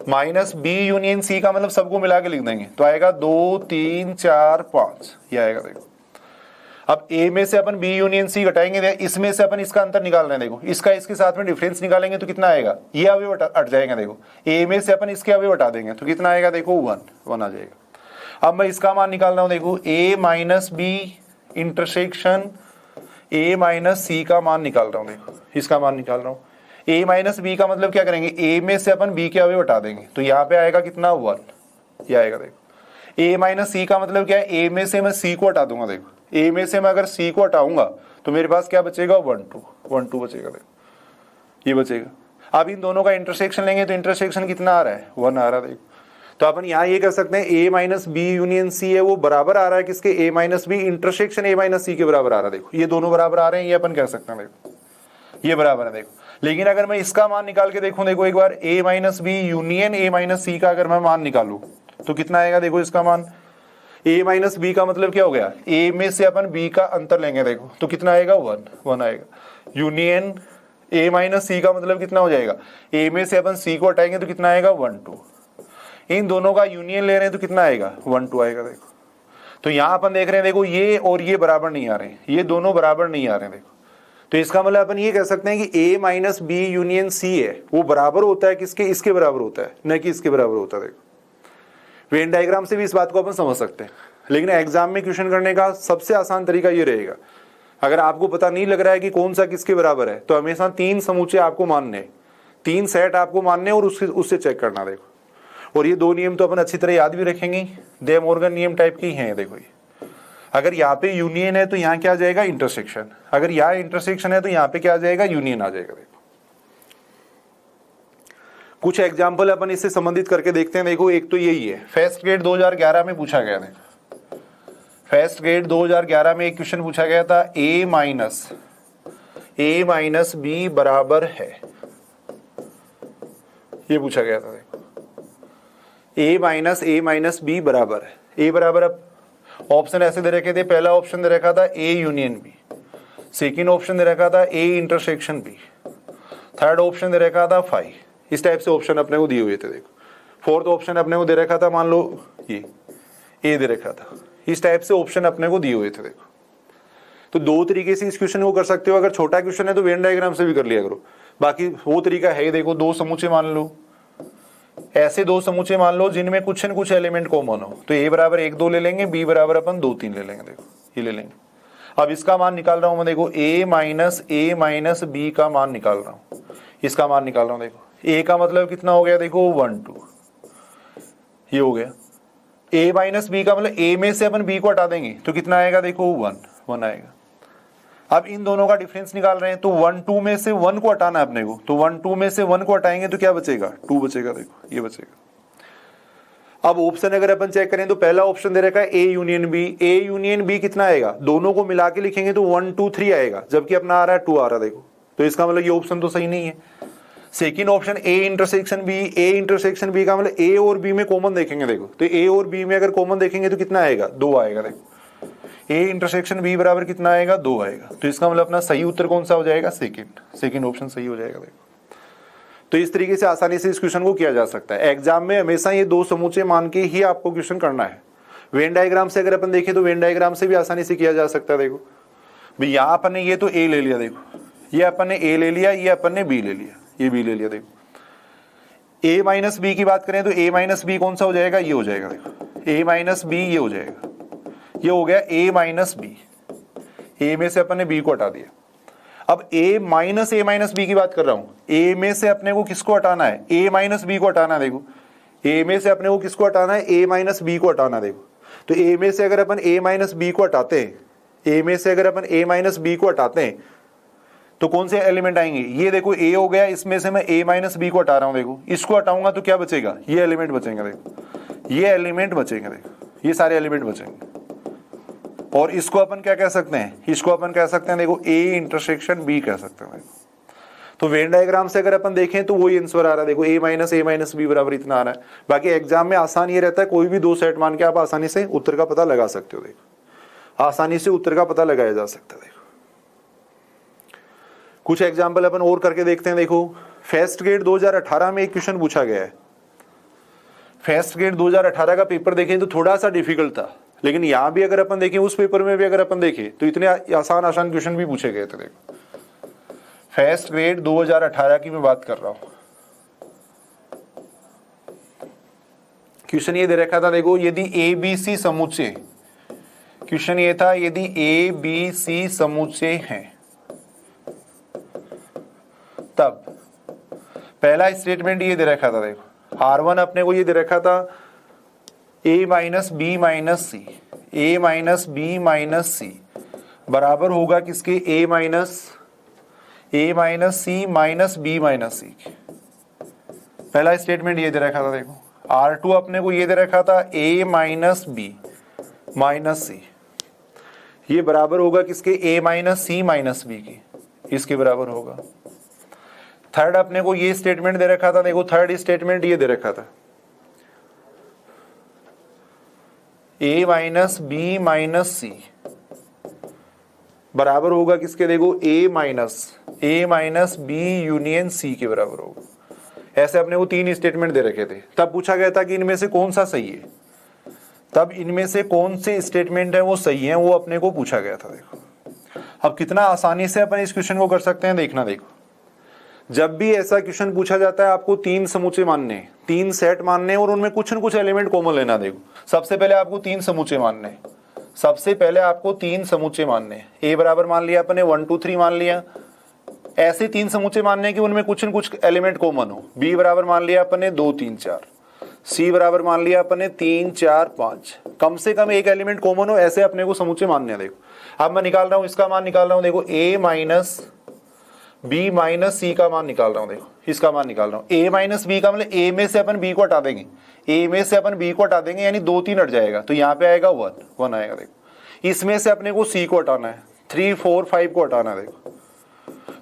माइनस बी यूनियन सी का मतलब सबको मिला के लिख देंगे तो आएगा 2 3 4 5, ये आएगा। देखो अब ए में से अपन बी यूनियन सी घटाएंगे, इसमें से अपन इसका अंतर निकाल रहे हैं। देखो इसका इसके साथ में डिफरेंस निकालेंगे तो कितना आएगा, ये अवयव हट जाएगा। देखो ए में से अपन इसके अवयव हटा देंगे तो कितना आएगा, देखो 1 आ जाएगा। अब मैं इसका मान निकाल रहा हूं। देखो A minus B intersection A minus C का मान निकाल रहा हूं। देखो इसका मान निकाल रहा हूं। ए माइनस बी का मतलब क्या करेंगे, ए में से अपन बी के अवयव हटा देंगे तो यहाँ पे आएगा कितना 1, ये आएगा। देखो ए माइनस सी का मतलब क्या है, ए में से मैं सी को हटा दूंगा। देखो ए में से मैं अगर सी को हटाऊंगा तो मेरे पास क्या बचेगा, 1 2 बचेगा। देखो ये बचेगा। अब इन दोनों का इंटरसेक्शन लेंगे तो इंटरसेक्शन कितना आ रहा है, 1 आ रहा है। देखो तो अपन यहाँ ये कर सकते हैं A minus B union C है वो बराबर आ रहा है किसके, A minus B intersection A minus C के बराबर आ रहा है। देखो ये दोनों बराबर आ रहे हैं, ये अपन कह सकते हैं। देखो ये बराबर है। देखो लेकिन अगर मैं इसका मान निकाल के देखूं, देखो एक बार A minus B union A minus C का अगर मैं मान निकालूं तो कितना आएगा। देखो इसका मान ए माइनस बी का मतलब क्या हो गया, ए में से अपन बी का अंतर लेंगे। देखो तो कितना आएगा, 1 आएगा। यूनियन ए माइनस सी का मतलब कितना हो जाएगा, ए में से अपन सी को हटाएंगे तो कितना आएगा, 1 2। इन दोनों का यूनियन ले रहे हैं तो कितना आएगा, 1 2 आएगा। देखो तो यहां अपन देख रहे हैं, देखो ये और ये बराबर नहीं आ रहे हैं, ये दोनों बराबर नहीं आ रहे हैं। देखो तो इसका मतलब अपन ये कह सकते हैं कि ए माइनस बी यूनियन सी है वो बराबर होता है किसके, इसके बराबर होता है, न कि इसके बराबर होता है। देखो वेन डायग्राम से भी इस बात को अपन समझ सकते हैं, लेकिन एग्जाम में क्वेश्चन करने का सबसे आसान तरीका ये रहेगा। अगर आपको पता नहीं लग रहा है कि कौन सा किसके बराबर है तो हमेशा 3 समूचे आपको मानने, 3 सेट आपको मानने और उससे चेक करना। देखो और ये 2 नियम तो अपन अच्छी तरह याद भी रखेंगे, डे मॉर्गन नियम टाइप की हैं। देखो ये अगर यहाँ पे यूनियन है तो यहाँ क्या आ जाएगा, इंटरसेक्शन। अगर यहाँ इंटरसेक्शन है तो यहाँ पे क्या आ जाएगा, यूनियन आ जाएगा। देखो कुछ एग्जाम्पल अपन इससे संबंधित करके देखते हैं। देखो एक तो यही है, फर्स्ट ग्रेड 2011 में पूछा गया था। फर्स्ट ग्रेड 2011 में एक क्वेश्चन पूछा गया था, ए माइनस बी बराबर है, ये पूछा गया था। देखो ए माइनस बी बराबर है, ए बराबर। अब ऑप्शन ऐसे दे रखे थे, पहला ऑप्शन दे रखा था A union B, second option दे रखा था A intersection B, third option दे रखा था 5। इस टाइप से ऑप्शन अपने को दिए हुए थे। देखो फोर्थ ऑप्शन अपने को दे रखा था, मान लो ये ए दे रखा था। इस टाइप से ऑप्शन अपने को दिए हुए थे। देखो तो 2 तरीके से इस क्वेश्चन को कर सकते हो। अगर छोटा क्वेश्चन है तो वेन डायग्राम से भी कर लिया करो, बाकी वो तरीका है। देखो 2 समूचे मान लो, ऐसे 2 समूचे मान लो जिनमें कुछ न कुछ एलिमेंट कॉमन हो, तो ए बराबर 1 2 ले लेंगे, बी बराबर अपन 2 3 ले लेंगे। देखो ये ले लेंगे। अब इसका मान निकाल रहा हूं मैं। देखो ए माइनस बी का मान निकाल रहा हूं, इसका मान निकाल रहा हूं। देखो ए का मतलब कितना हो गया, देखो 1 2, ये हो गया। ए माइनस बी का मतलब ए में से अपन बी को हटा देंगे तो कितना आएगा, देखो 1 आएगा। अब इन दोनों का डिफरेंस निकाल रहे हैं तो 1 2 में से 1 को हटाना है अपने को, तो 1 2 में से 1 को हटाएंगे तो क्या बचेगा, 2 बचेगा। देखो ये बचेगा। अब ऑप्शन अगर अपन चेक करें तो पहला ऑप्शन दे रखा है A union B, A union B कितना आएगा, दोनों को मिला के लिखेंगे तो 1 2 3 आएगा, जबकि अपना आ रहा है 2 आ रहा है। देखो तो इसका मतलब ये ऑप्शन तो सही नहीं है। Second option A intersection B का मतलब ए और बी में कॉमन देखेंगे। देखो तो ए और बी में अगर कॉमन देखेंगे तो कितना आएगा, 2 आएगा। देखो ए इंटरसेक्शन बी बराबर कितना आएगा, 2 आएगा। तो इसका मतलब अपना सही उत्तर कौन सा हो जाएगा, सेकंड ऑप्शन सही हो जाएगा। देखो तो इस तरीके से आसानी से इस क्वेश्चन को किया जा सकता है। एग्जाम में हमेशा ये दो समूचे मान के ही आपको क्वेश्चन करना है। वेन डायग्राम से अगर अपन देखें तो वेन डायग्राम से भी आसानी से किया जा सकता है। देखो भाई यहाँ अपन ने ये तो ए ले लिया, देखो ये अपन ने ए ले लिया, ये अपन ने बी ले लिया, ये बी ले लिया। देखो ए माइनस बी की बात करें तो ए माइनस बी कौन सा हो जाएगा, ये हो जाएगा। देखो ए माइनस बी ये हो जाएगा, ये हो गया ए माइनस बी। ए में से अपन ने बी को हटा दिया। अब ए माइनस बी की बात कर रहा हूं। ए में से अपने को किसको हटाना है, ए माइनस बी को हटाना है। देखो ए में से अपने को किसको हटाना है, ए माइनस बी को हटाना है। देखो तो ए में से अगर अपन ए माइनस बी को हटाते हैं, ए में से अगर अपन ए माइनस बी को हटाते हैं तो कौन से एलिमेंट आएंगे, ये देखो ए हो गया, इसमें से मैं ए माइनस बी को हटा रहा हूं। देखो इसको हटाऊंगा तो क्या बचेगा, ये एलिमेंट बचेंगे। देखो ये एलिमेंट बचेंगे, देखो ये सारे एलिमेंट बचेंगे। और इसको अपन क्या कह सकते हैं, इसको अपन कह सकते हैं देखो ए इंटरसेक्शन बी कह सकते हैं। तो वेन डायग्राम से अगर अपन देखें तो वही आंसर आ रहा है। देखो ए माइनस बी बराबर इतना आ रहा है। बाकी एग्जाम में आसान ये रहता है, कोई भी दो सेट मान के आप आसानी से उत्तर का पता लगा सकते हो। देखो आसानी से उत्तर का पता लगाया जा सकता है। देखो कुछ एग्जाम्पल अपन और करके देखते हैं। देखो फर्स्ट ग्रेड 2018 में एक क्वेश्चन पूछा गया है। फर्स्ट ग्रेड 2018 का पेपर देखें तो थोड़ा सा डिफिकल्ट था, लेकिन यहां भी अगर अपन देखें, उस पेपर में भी अगर अपन देखें तो इतने आसान क्वेश्चन भी पूछे गए थे। देखो फर्स्ट ग्रेड 2018 की मैं बात कर रहा हूं। क्वेश्चन ये दे रखा था, देखो यदि ए बी सी समुच्चय, क्वेश्चन ये था यदि ए बी सी समुच्चय हैं तब पहला स्टेटमेंट ये दे रखा था। देखो R1 अपने को ये दे रखा था a minus B minus C, A minus B minus C बराबर होगा किसके, A minus C minus B minus C. पहला स्टेटमेंट ये दे रखा था। देखो R2 अपने को ये दे रखा था a minus B minus C, ये बराबर होगा किसके, a minus C minus B की, इसके बराबर होगा। थर्ड अपने को ये स्टेटमेंट दे रखा था। देखो थर्ड स्टेटमेंट ये दे रखा था a minus B minus C बराबर होगा किसके, देखो a minus B union C के बराबर होगा। ऐसे अपने को तीन स्टेटमेंट दे रखे थे। तब पूछा गया था कि इनमें से कौन सा सही है, तब इनमें से कौन से स्टेटमेंट है वो सही है, वो अपने को पूछा गया था। देखो अब कितना आसानी से अपन इस क्वेश्चन को कर सकते हैं, देखना। देखो जब भी ऐसा क्वेश्चन पूछा जाता है आपको तीन समूचे मानने, तीन सेट मानने और उनमें कुछ न कुछ एलिमेंट कॉमन लेना। देखो सबसे पहले आपको तीन समूचे मानने, सबसे पहले आपको तीन समूचे मानने। ए बराबर मान लिया अपने 1 2 3 मान लिया। ऐसे तीन समूचे मानने कि उनमें कुछ न कुछ एलिमेंट कॉमन हो। बी बराबर मान लिया अपने 2 3 4, सी बराबर मान लिया अपने 3 4 5, कम से कम एक एलिमेंट कॉमन हो, ऐसे अपने को समूचे मानने। देखो अब मैं निकाल रहा हूं, इसका मान निकाल रहा हूं। देखो A minus B minus C का मान निकाल रहा हूं। देखो इसका मान निकाल रहा हूं। ए माइनस बी का मतलब ए में से अपन बी को हटा देंगे, ए में से अपन बी को हटा देंगे, यानी 2 3 हट जाएगा, तो यहाँ पे आएगा 1 आएगा। देखो इसमें से अपने को सी को हटाना है, 3 4 5 को हटाना है। देखो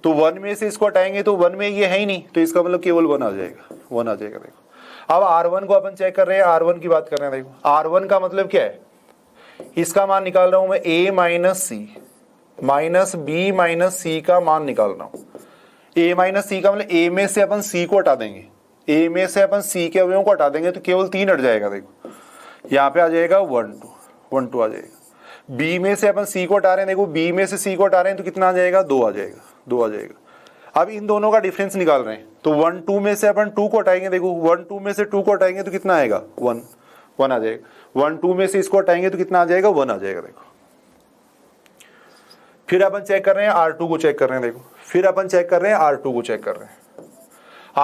तो 1 में से इसको हटाएंगे तो 1 में ये है ही नहीं, तो इसका मतलब केवल 1 आ जाएगा, 1 आ जाएगा। देखो अब R1 को अपन चेक कर रहे हैं, R1 की बात कर रहे हैं। देखो R1 का मतलब क्या है, इसका मान निकाल रहा हूं मैं a minus C minus B minus C का मान निकाल रहा हूं। a माइनस सी का मतलब a में से अपन c को हटा देंगे, a में से अपन c के अवयवों को हटा देंगे तो केवल 3 हट जाएगा। देखो यहाँ पे आ जाएगा 1 2 आ जाएगा। b में से अपन c को हटा रहे हैं, देखो b में से c को हटा रहे हैं तो कितना आ जाएगा, 2 आ जाएगा। अब इन दोनों का डिफरेंस निकाल रहे हैं तो 1 2 में से अपन 2 को हटाएंगे। देखो 1 2 में से 2 को हटाएंगे तो कितना आएगा, 1 आ जाएगा। 1 2 में से इसको हटाएंगे तो कितना आ जाएगा, 1 आ जाएगा। देखो फिर अपन चेक कर रहे हैं R2 को चेक कर रहे हैं। देखो फिर अपन चेक कर रहे हैं R2 को चेक कर रहे हैं।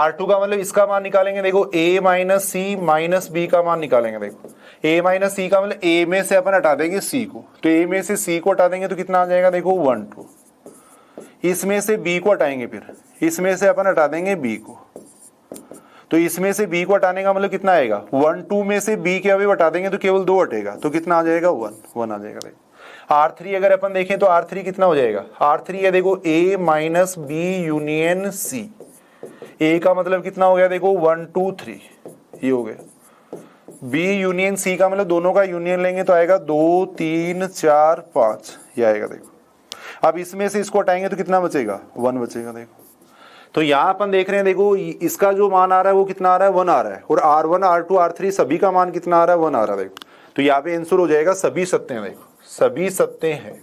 R2 का मतलब इसका मान निकालेंगे। देखो a minus C minus B का मान निकालेंगे। देखो a माइनस सी का मतलब a में से अपन हटा देंगे c को, तो a में से c को हटा देंगे तो कितना आ जाएगा, देखो 1 2। इसमें से b को हटाएंगे, फिर इसमें से अपन हटा देंगे b को, तो इसमें से b को हटाने का मतलब कितना आएगा, 1 2 में से b के अवयव हटा देंगे तो केवल 2 हटेगा, तो कितना आ जाएगा, 1 आ जाएगा। देखो R3 अगर अपन देखें तो R3 कितना हो जाएगा, R3 है देखो a minus B union C. a का मतलब कितना हो गया, देखो 1 2 3 ये हो गया। b यूनियन c का मतलब दोनों का यूनियन लेंगे तो आएगा 2 3 4 5 ये आएगा। देखो अब इसमें से इसको हटाएंगे तो कितना बचेगा, 1 बचेगा। देखो तो यहां अपन देख रहे हैं, देखो इसका जो मान आ रहा है वो कितना आ रहा है, 1 आ रहा है, और R1 R2 R3 सभी का मान कितना आ रहा है, 1 आ रहा है। देखो तो यहाँ पे आंसर हो जाएगा सभी सत्य हैं। देखो सभी सत्य हैं।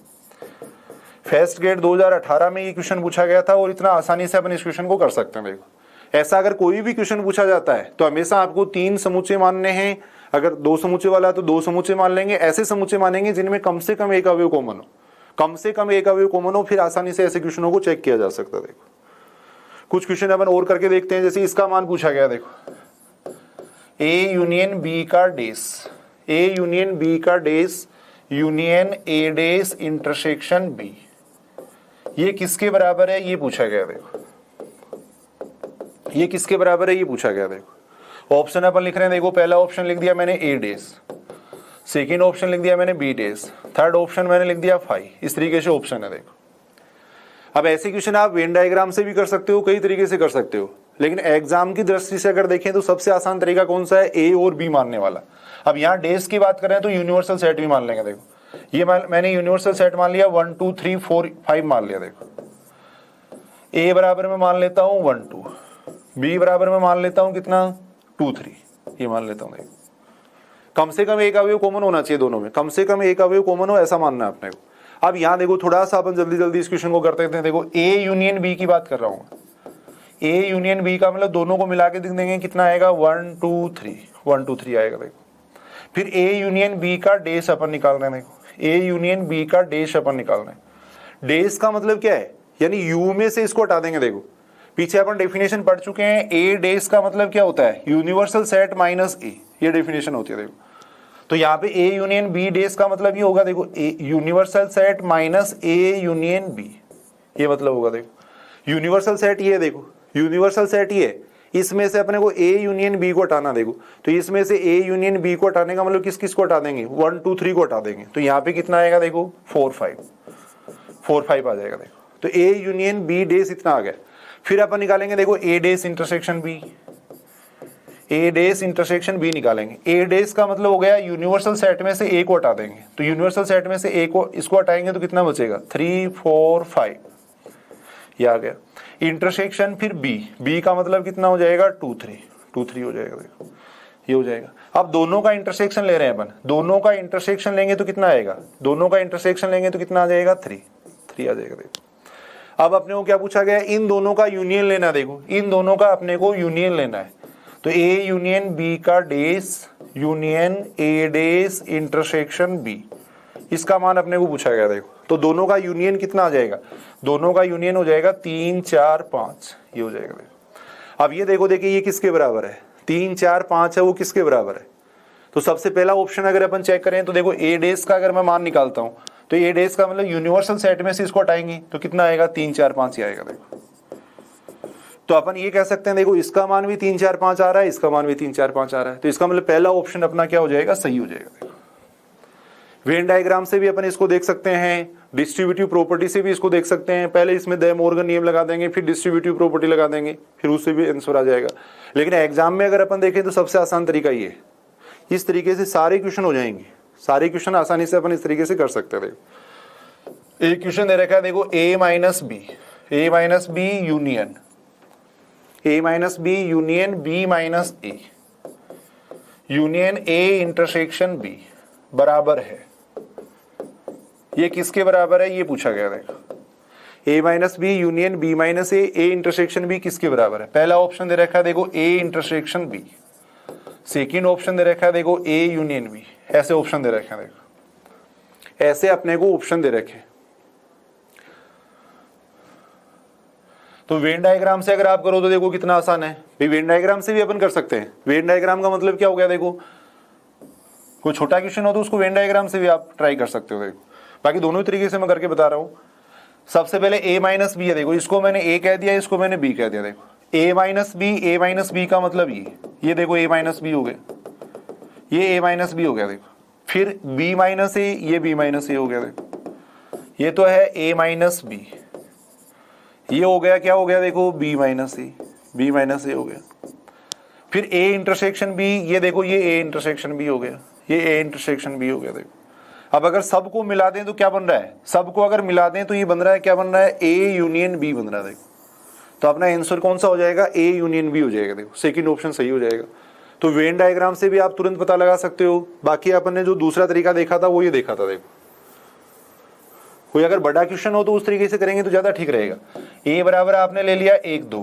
फर्स्ट ग्रेड 2018 में ये क्वेश्चन पूछा गया था और इतना आसानी से अपन इस क्वेश्चन को कर सकते हैं। देखो ऐसा अगर कोई भी क्वेश्चन पूछा जाता है तो हमेशा आपको 3 समुच्चय मानने हैं। अगर 2 समुच्चय वाला है तो 2 समुच्चय मान लेंगे। ऐसे समुच्चय मानेंगे जिनमें कम से कम एक अवयव कॉमन हो, कम से कम एक अवयव कॉमन हो, फिर आसानी से ऐसे क्वेश्चनों को चेक किया जा सकता है। देखो कुछ क्वेश्चन अपन और करके देखते हैं। जैसे इसका मान पूछा गया, देखो ए यूनियन बी का डेस, ए यूनियन बी का dash union A dash intersection B, ये किसके बराबर है, ये पूछा गया। देखो ये किसके बराबर है, ये पूछा गया। देखो ऑप्शन अपन लिख रहे हैं। देखो पहला ऑप्शन लिख दिया मैंने ए डेस, सेकेंड ऑप्शन लिख दिया मैंने बी डेस, थर्ड ऑप्शन मैंने लिख दिया फाई। इस तरीके से ऑप्शन है। देखो अब ऐसे क्वेश्चन आप वेन डायग्राम से भी कर सकते हो, कई तरीके से कर सकते हो, लेकिन एग्जाम की दृष्टि से अगर देखें तो सबसे आसान तरीका कौन सा है, ए और बी मानने वाला। अब यहाँ डेस की बात करें तो यूनिवर्सल सेट भी मान लेंगे। देखो ये मैंने यूनिवर्सल सेट मान लिया, 1 2 3 4 5 मान लिया। देखो ए बराबर में मान लेता हूँ 1 2, बी बराबर में मान लेता हूँ कितना 2 3, ये मान लेता हूँ। देखो कम से कम एक अवयव कॉमन होना चाहिए दोनों में, कम से कम एक अवयव कॉमन हो, ऐसा मानना है अपने को। अब यहाँ देखो थोड़ा सा अपन जल्दी जल्दी इस क्वेश्चन को करते हैं। देखो ए यूनियन बी की बात कर रहा हूँ, ए यूनियन बी का मतलब दोनों को मिला के लिख देंगे, कितना आएगा 1 2 3, 1 2 3 आएगा। देखो फिर ए यूनियन बी का डेस अपन निकाल रहे हैं। देखो ए यूनियन बी का डेस अपन निकाल रहे हैं। डेस का मतलब क्या है, यानी यू में से इसको हटा देंगे। देखो पीछे अपन डेफिनेशन पढ़ चुके हैं, ए डेस का मतलब क्या होता है, यूनिवर्सल सेट माइनस ए, ये डेफिनेशन होती है। देखो तो यहाँ पे ए यूनियन बी डेस का मतलब ये होगा, देखो a universal set minus A union B, ये मतलब होगा। देखो यूनिवर्सल सेट ये, देखो यूनिवर्सल सेट ये, इसमें से अपने को ए यूनियन बी को हटाना। देखो तो इसमें से ए यूनियन बी को हटाने का मतलब किस किस को हटा देंगे, 1 2 3 को हटा देंगे। तो यहाँ पे कितना आएगा, देखो 4 5 आ जाएगा। देखो तो ए यूनियन बी डेस इतना आ गया। फिर अपन निकालेंगे, देखो ए डेस इंटरसेक्शन बी, ए डेस इंटरसेक्शन बी निकालेंगे। ए डेस का मतलब हो गया यूनिवर्सल सेट में से ए को हटा देंगे। तो यूनिवर्सल सेट में से ए को, इसको हटाएंगे तो कितना बचेगा 3 4 5, ये आ गया। इंटरसेक्शन फिर बी, बी का मतलब कितना हो जाएगा 2 3 हो जाएगा। देखो ये हो जाएगा। अब दोनों का इंटरसेक्शन ले रहे हैं अपन, दोनों का इंटरसेक्शन लेंगे तो कितना आएगा, दोनों का इंटरसेक्शन लेंगे तो कितना आ जाएगा 3 आ जाएगा। देखो अब अपने को क्या पूछा गया, इन दोनों का यूनियन लेना। देखो इन दोनों का अपने को यूनियन लेना है। तो ए यूनियन बी का dash union A dash intersection B, इसका मान अपने को पूछा गया। देखो तो दोनों का यूनियन कितना आ जाएगा, दोनों का यूनियन हो जाएगा 3 4 5, ये हो जाएगा। देखो अब ये देखो, देखिए ये किसके बराबर है, 3 4 5 है, वो किसके बराबर है। तो सबसे पहला ऑप्शन अगर अपन चेक करें तो देखो ए डेस का अगर मैं मान निकालता हूं तो ए डेस का मतलब यूनिवर्सल सेट में से इसको हटाएंगे तो कितना आएगा 3 4 5 ही आएगा। देखो तो अपन ये कह सकते हैं, देखो इसका मान भी 3 4 5 आ रहा है, इसका मान भी 3 4 5 आ रहा है, तो इसका मतलब पहला ऑप्शन अपना क्या हो जाएगा, सही हो जाएगा। देखो वेन डायग्राम से भी अपन इसको देख सकते हैं, डिस्ट्रीब्यूटिव प्रॉपर्टी से भी इसको देख सकते हैं। पहले इसमें दे मॉर्गन नियम लगा देंगे, फिर डिस्ट्रीब्यूटिव प्रॉपर्टी लगा देंगे, फिर उससे भी आंसर आ जाएगा। लेकिन एग्जाम में अगर अपन देखें तो सबसे आसान तरीका ये है, इस तरीके से सारे क्वेश्चन हो जाएंगे, सारे क्वेश्चन आसानी से अपन इस तरीके से कर सकते हैं। देखो एक क्वेश्चन दे रखा है, देखो A minus B union, A minus B union B minus A, union A intersection B बराबर है, ये किसके बराबर है, ये पूछा गया। देखो A minus B union B minus A, A intersection B किसके बराबर है। पहला ऑप्शन दे रखा है, देखो A intersection B, second option दे रखा है, देखो ए यूनियन बी, ऐसे ऑप्शन दे रखे हैं। देखो ऐसे अपने को ऑप्शन दे रखे। तो वेन डायग्राम से अगर आप करो तो देखो कितना आसान है भाई, वेन डायग्राम से भी अपन कर सकते हैं। वेन डायग्राम का मतलब क्या हो गया, देखो कोई छोटा क्वेश्चन हो तो उसको वेन डायग्राम से भी आप ट्राई कर सकते हो। देखो बाकी दोनों ही तरीके से मैं करके बता रहा हूं। सबसे पहले ए माइनस बी है, देखो इसको मैंने ए कह दिया, इसको मैंने बी कह दिया। देखो ए माइनस बी का मतलब ये देखो ए माइनस बी हो गया, ये ए माइनस बी हो गया। देखो फिर बी माइनस ए, ये बी माइनस ए हो गया। देखो ये तो है ए माइनस बी, ये हो गया, क्या हो गया, देखो बी माइनस ए हो गया। फिर ए इंटरसेक्शन बी, ये देखो ये ए इंटरसेक्शन बी हो गया, ये ए इंटरसेक्शन बी हो गया। देखो अब अगर सबको मिला दें तो क्या बन रहा है, सबको अगर मिला दें तो ये बन रहा है, क्या बन रहा है, ए यूनियन बी बन रहा है। देखो तो अपना आंसर कौन सा हो जाएगा, ए यूनियन बी हो जाएगा। देखो सेकंड ऑप्शन सही हो जाएगा। तो वेन डायग्राम से भी आप तुरंत पता लगा सकते हो। बाकी अपन ने जो दूसरा तरीका देखा था वो ये देखा था। देखो कोई अगर बड़ा क्वेश्चन हो तो उस तरीके से करेंगे तो ज्यादा ठीक रहेगा। ए बराबर आपने ले लिया 1 2,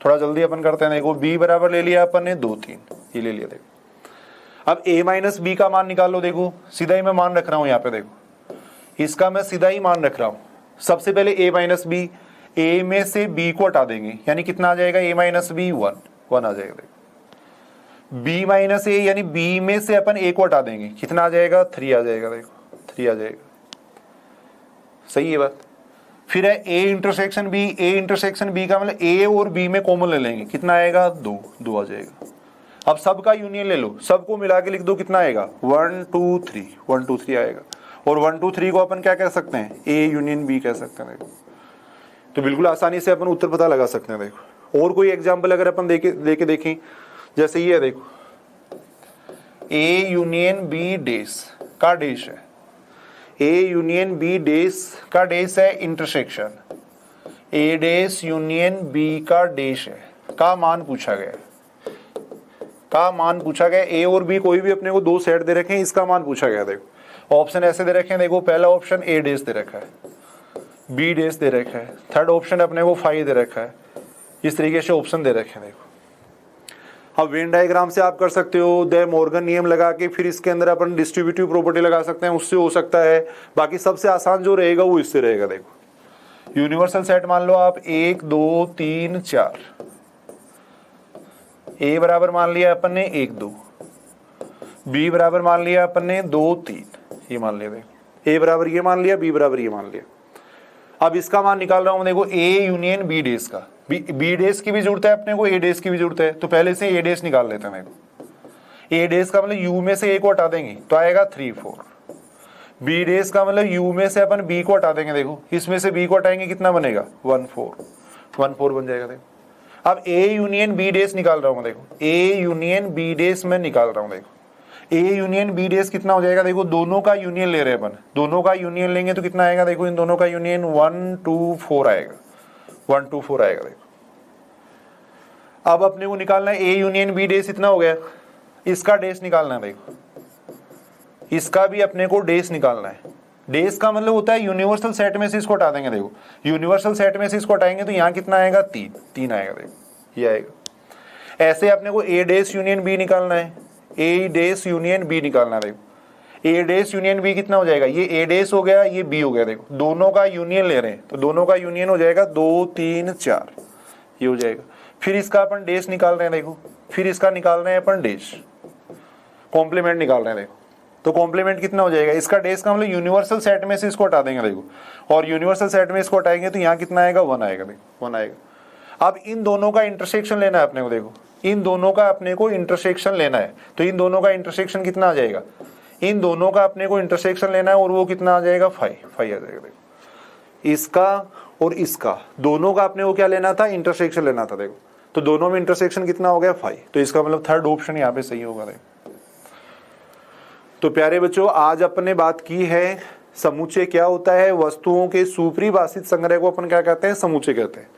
थोड़ा जल्दी अपन करते हैं। देखो बी बराबर ले लिया अपन ने 2 3, ये ले लिया। देखो अब a माइनस बी का मान निकाल लो। देखो सीधा ही मैं मान रख रहा हूं यहाँ पे। देखो इसका मैं सीधा ही मान रख रहा हूं। सबसे पहले a माइनस बी, a में से b को हटा देंगे यानी कितना आ जाएगा, a माइनस बी 1 आ जाएगा। देखो b माइनस a यानी b में से अपन a को हटा देंगे, कितना आ जाएगा, 3 आ जाएगा। देखो 3 आ जाएगा। सही है बात। फिर है a intersection b, a intersection b का मतलब a और b में कॉमन ले लेंगे, कितना आएगा, 2 आ जाएगा। अब सबका यूनियन ले लो, सबको मिला के लिख दो, कितना आएगा, 1 2 3, 1 2 3 आएगा। और 1 2 3 को अपन क्या कह सकते हैं, a यूनियन b कह सकते हैं। देखो तो बिल्कुल आसानी से अपन उत्तर पता लगा सकते हैं। देखो और कोई एग्जाम्पल अगर अपन लेके देखें, जैसे ये है। देखो a यूनियन b डेस का डेश है, a यूनियन b डेश का डेश है intersection, a dash union b का डेश है, का मान पूछा गया, का मान पूछा गया। a और b कोई भी अपने को दो सेट दे रखे हैं, इसका मान पूछा गया। देखो ऑप्शन ऐसे दे रखे हैं। देखो पहला ऑप्शन a डेश दे रखा है, b डेश दे रखा है, थर्ड ऑप्शन अपने को 5 दे रखा है। इस तरीके से ऑप्शन दे रखे हैं। देखो अब वेन डायग्राम से आप कर सकते हो, दे मॉर्गन नियम लगा के फिर इसके अंदर अपन डिस्ट्रीब्यूटिव प्रॉपर्टी लगा सकते हैं, उससे हो सकता है। बाकी सबसे आसान जो रहेगा वो इससे रहेगा। देखो यूनिवर्सल सेट मान लो आप 1 2 3 4, a बराबर मान लिया अपन ने 1 2, b बराबर मान लिया अपन ने 2 3, ये मान लिया। देखो a बराबर ये मान लिया, b बराबर ये मान लिया। अब इसका मान निकाल रहा हूं। देखो a यूनियन b डेस का, b डेस की भी जरूरत है अपने को, a डेस की भी जरूरत है। तो पहले से a डेस निकाल लेते हैं। देखो a डेस का मतलब u में से a को हटा देंगे तो आएगा 3 4, b डेस का मतलब u में से अपन b को हटा देंगे। देखो इसमें से b को हटाएंगे, कितना बनेगा, 1 4 बन जाएगा। देखो अब a यूनियन b डेस निकाल रहा हूं। देखो a यूनियन b डेस में निकाल रहा हूं। देखो a यूनियन b डेस कितना हो जाएगा, देखो दोनों का यूनियन ले रहे हैं अपन, दोनों का यूनियन लेंगे तो कितना आएगा, देखो इन दोनों का यूनियन 1 2 4 आएगा, 1 2 4 आएगा। देखो अब अपने को निकालना है a यूनियन b डेस, इतना हो गया, इसका डेस निकालना है। देखो इसका भी अपने को डेस निकालना है। डेस का मतलब होता है यूनिवर्सल सेट में से इसको हटा देंगे। देखो यूनिवर्सल सेट में से इसको हटाएंगे तो यहाँ कितना आएगा, 3 आएगा। देखो ये आएगा। ऐसे अपने को a डेस यूनियन b निकालना है, a डेस यूनियन b निकालना है। देखो a डेस यूनियन b कितना हो जाएगा, ये a डेस हो गया, ये b हो गया। देखो दोनों का यूनियन ले रहे हैं तो दोनों का यूनियन हो जाएगा 2 3 4, ये हो जाएगा। फिर इसका अपन डेस निकाल रहे हैं। देखो फिर इसका निकाल रहे हैं अपन डेस, कॉम्प्लीमेंट निकाल रहे हैं। देखो तो कॉम्प्लीमेंट कितना हो जाएगा, इसका डेस का मतलब यूनिवर्सल सेट में से इसको हटा देंगे। देखो और यूनिवर्सल सेट में इसको हटाएंगे तो यहाँ कितना आएगा, 1 आएगा। देखो 1 आएगा। अब इन दोनों का इंटरसेक्शन लेना है अपने को। देखो इन दोनों का अपने को इंटरसेक्शन लेना है, तो इन दोनों का इंटरसेक्शन कितना आ जाएगा, इन दोनों का अपने को इंटरसेक्शन लेना है और वो कितना आ जाएगा, 5 आ जाएगा। देखो इसका और इसका दोनों का अपने को क्या लेना था, इंटरसेक्शन लेना था। देखो तो दोनों में इंटरसेक्शन कितना हो गया, 5, तो इसका मतलब थर्ड ऑप्शन यहाँ पे सही होगा। देखो तो प्यारे बच्चों आज अपन ने बात की है समुच्चय क्या होता है। वस्तुओं के सुपरिभाषित संग्रह को अपन क्या कहते हैं, समुच्चय कहते हैं।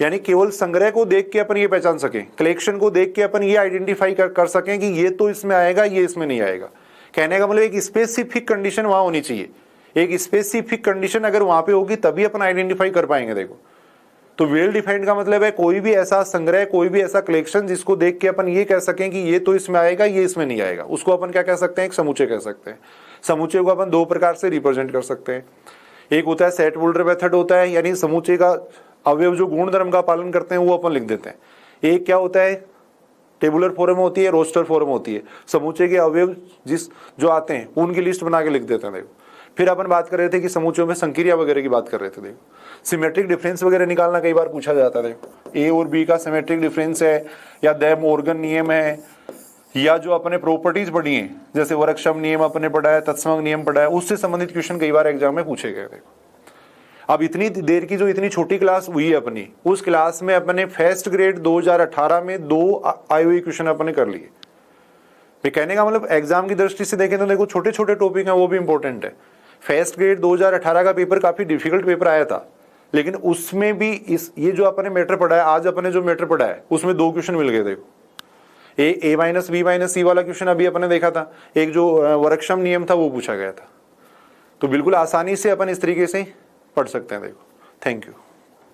यानी केवल संग्रह को देख के अपन ये पहचान सकें, कलेक्शन को देख के अपन ये आइडेंटिफाई कर सकें कि ये तो इसमें आएगा, ये इसमें नहीं आएगा। कहने का मतलब एक स्पेसिफिक कंडीशन वहां होनी चाहिए। एक स्पेसिफिक कंडीशन अगर वहां पे होगी तभी अपन आइडेंटिफाई कर पाएंगे। देखो तो वेल डिफाइंड का मतलब है कोई भी ऐसा संग्रह, कोई भी ऐसा कलेक्शन जिसको देख के अपन ये कह सकें कि ये तो इसमें आएगा, ये इसमें नहीं आएगा, उसको अपन क्या कह सकते हैं, एक समुच्चय कह सकते हैं। समुच्चय को अपन 2 प्रकार से रिप्रेजेंट कर सकते हैं। एक होता है सेट बुल्डर मेथड होता है, यानी समुच्चय का अवयव जो गुण धर्म का पालन करते हैं वो अपन लिख देते हैं। एक क्या होता है, टेबुलर फॉर्म होती है, रोस्टर फॉर्म होती है। समुच्चय के अवयव जो आते हैं उनकी लिस्ट बना के लिख देते हैं। देखो फिर अपन बात कर रहे थे कि समुच्चयों में संक्रिया वगैरह की बात कर रहे थे। देखो सिमेट्रिक डिफरेंस वगैरह निकालना कई बार पूछा जाता है। देखो ए और बी का सिमेट्रिक डिफरेंस है, या दे मॉर्गन नियम है, या जो अपने प्रॉपर्टीज पढ़ी हैं जैसे वर्कशॉप नियम अपने पढ़ा है, तत्सम नियम पढ़ा है, उससे संबंधित क्वेश्चन कई बार एग्जाम में पूछे गए। देखो अब इतनी देर की जो इतनी छोटी क्लास हुई है अपनी, उस क्लास में अपने फर्स्ट ग्रेड 2018 में 2 आईओई क्वेश्चन अपने कर लिए। कहने का मतलब एग्जाम की दृष्टि से देखें तो देखो छोटे छोटे टॉपिक हैं, वो भी इंपॉर्टेंट है। फर्स्ट ग्रेड 2018 का पेपर काफी डिफिकल्ट पेपर आया था, लेकिन उसमें भी ये जो अपने मैटर पढ़ा है, आज अपने जो मैटर पढ़ा है उसमें 2 क्वेश्चन मिल गए। देखो ए माइनस बी माइनस सी वाला क्वेश्चन अभी अपने देखा था, एक जो वर्कक्षम नियम था वो पूछा गया था। तो बिल्कुल आसानी से अपन इस तरीके से पढ़ सकते हैं। देखो, थैंक यू।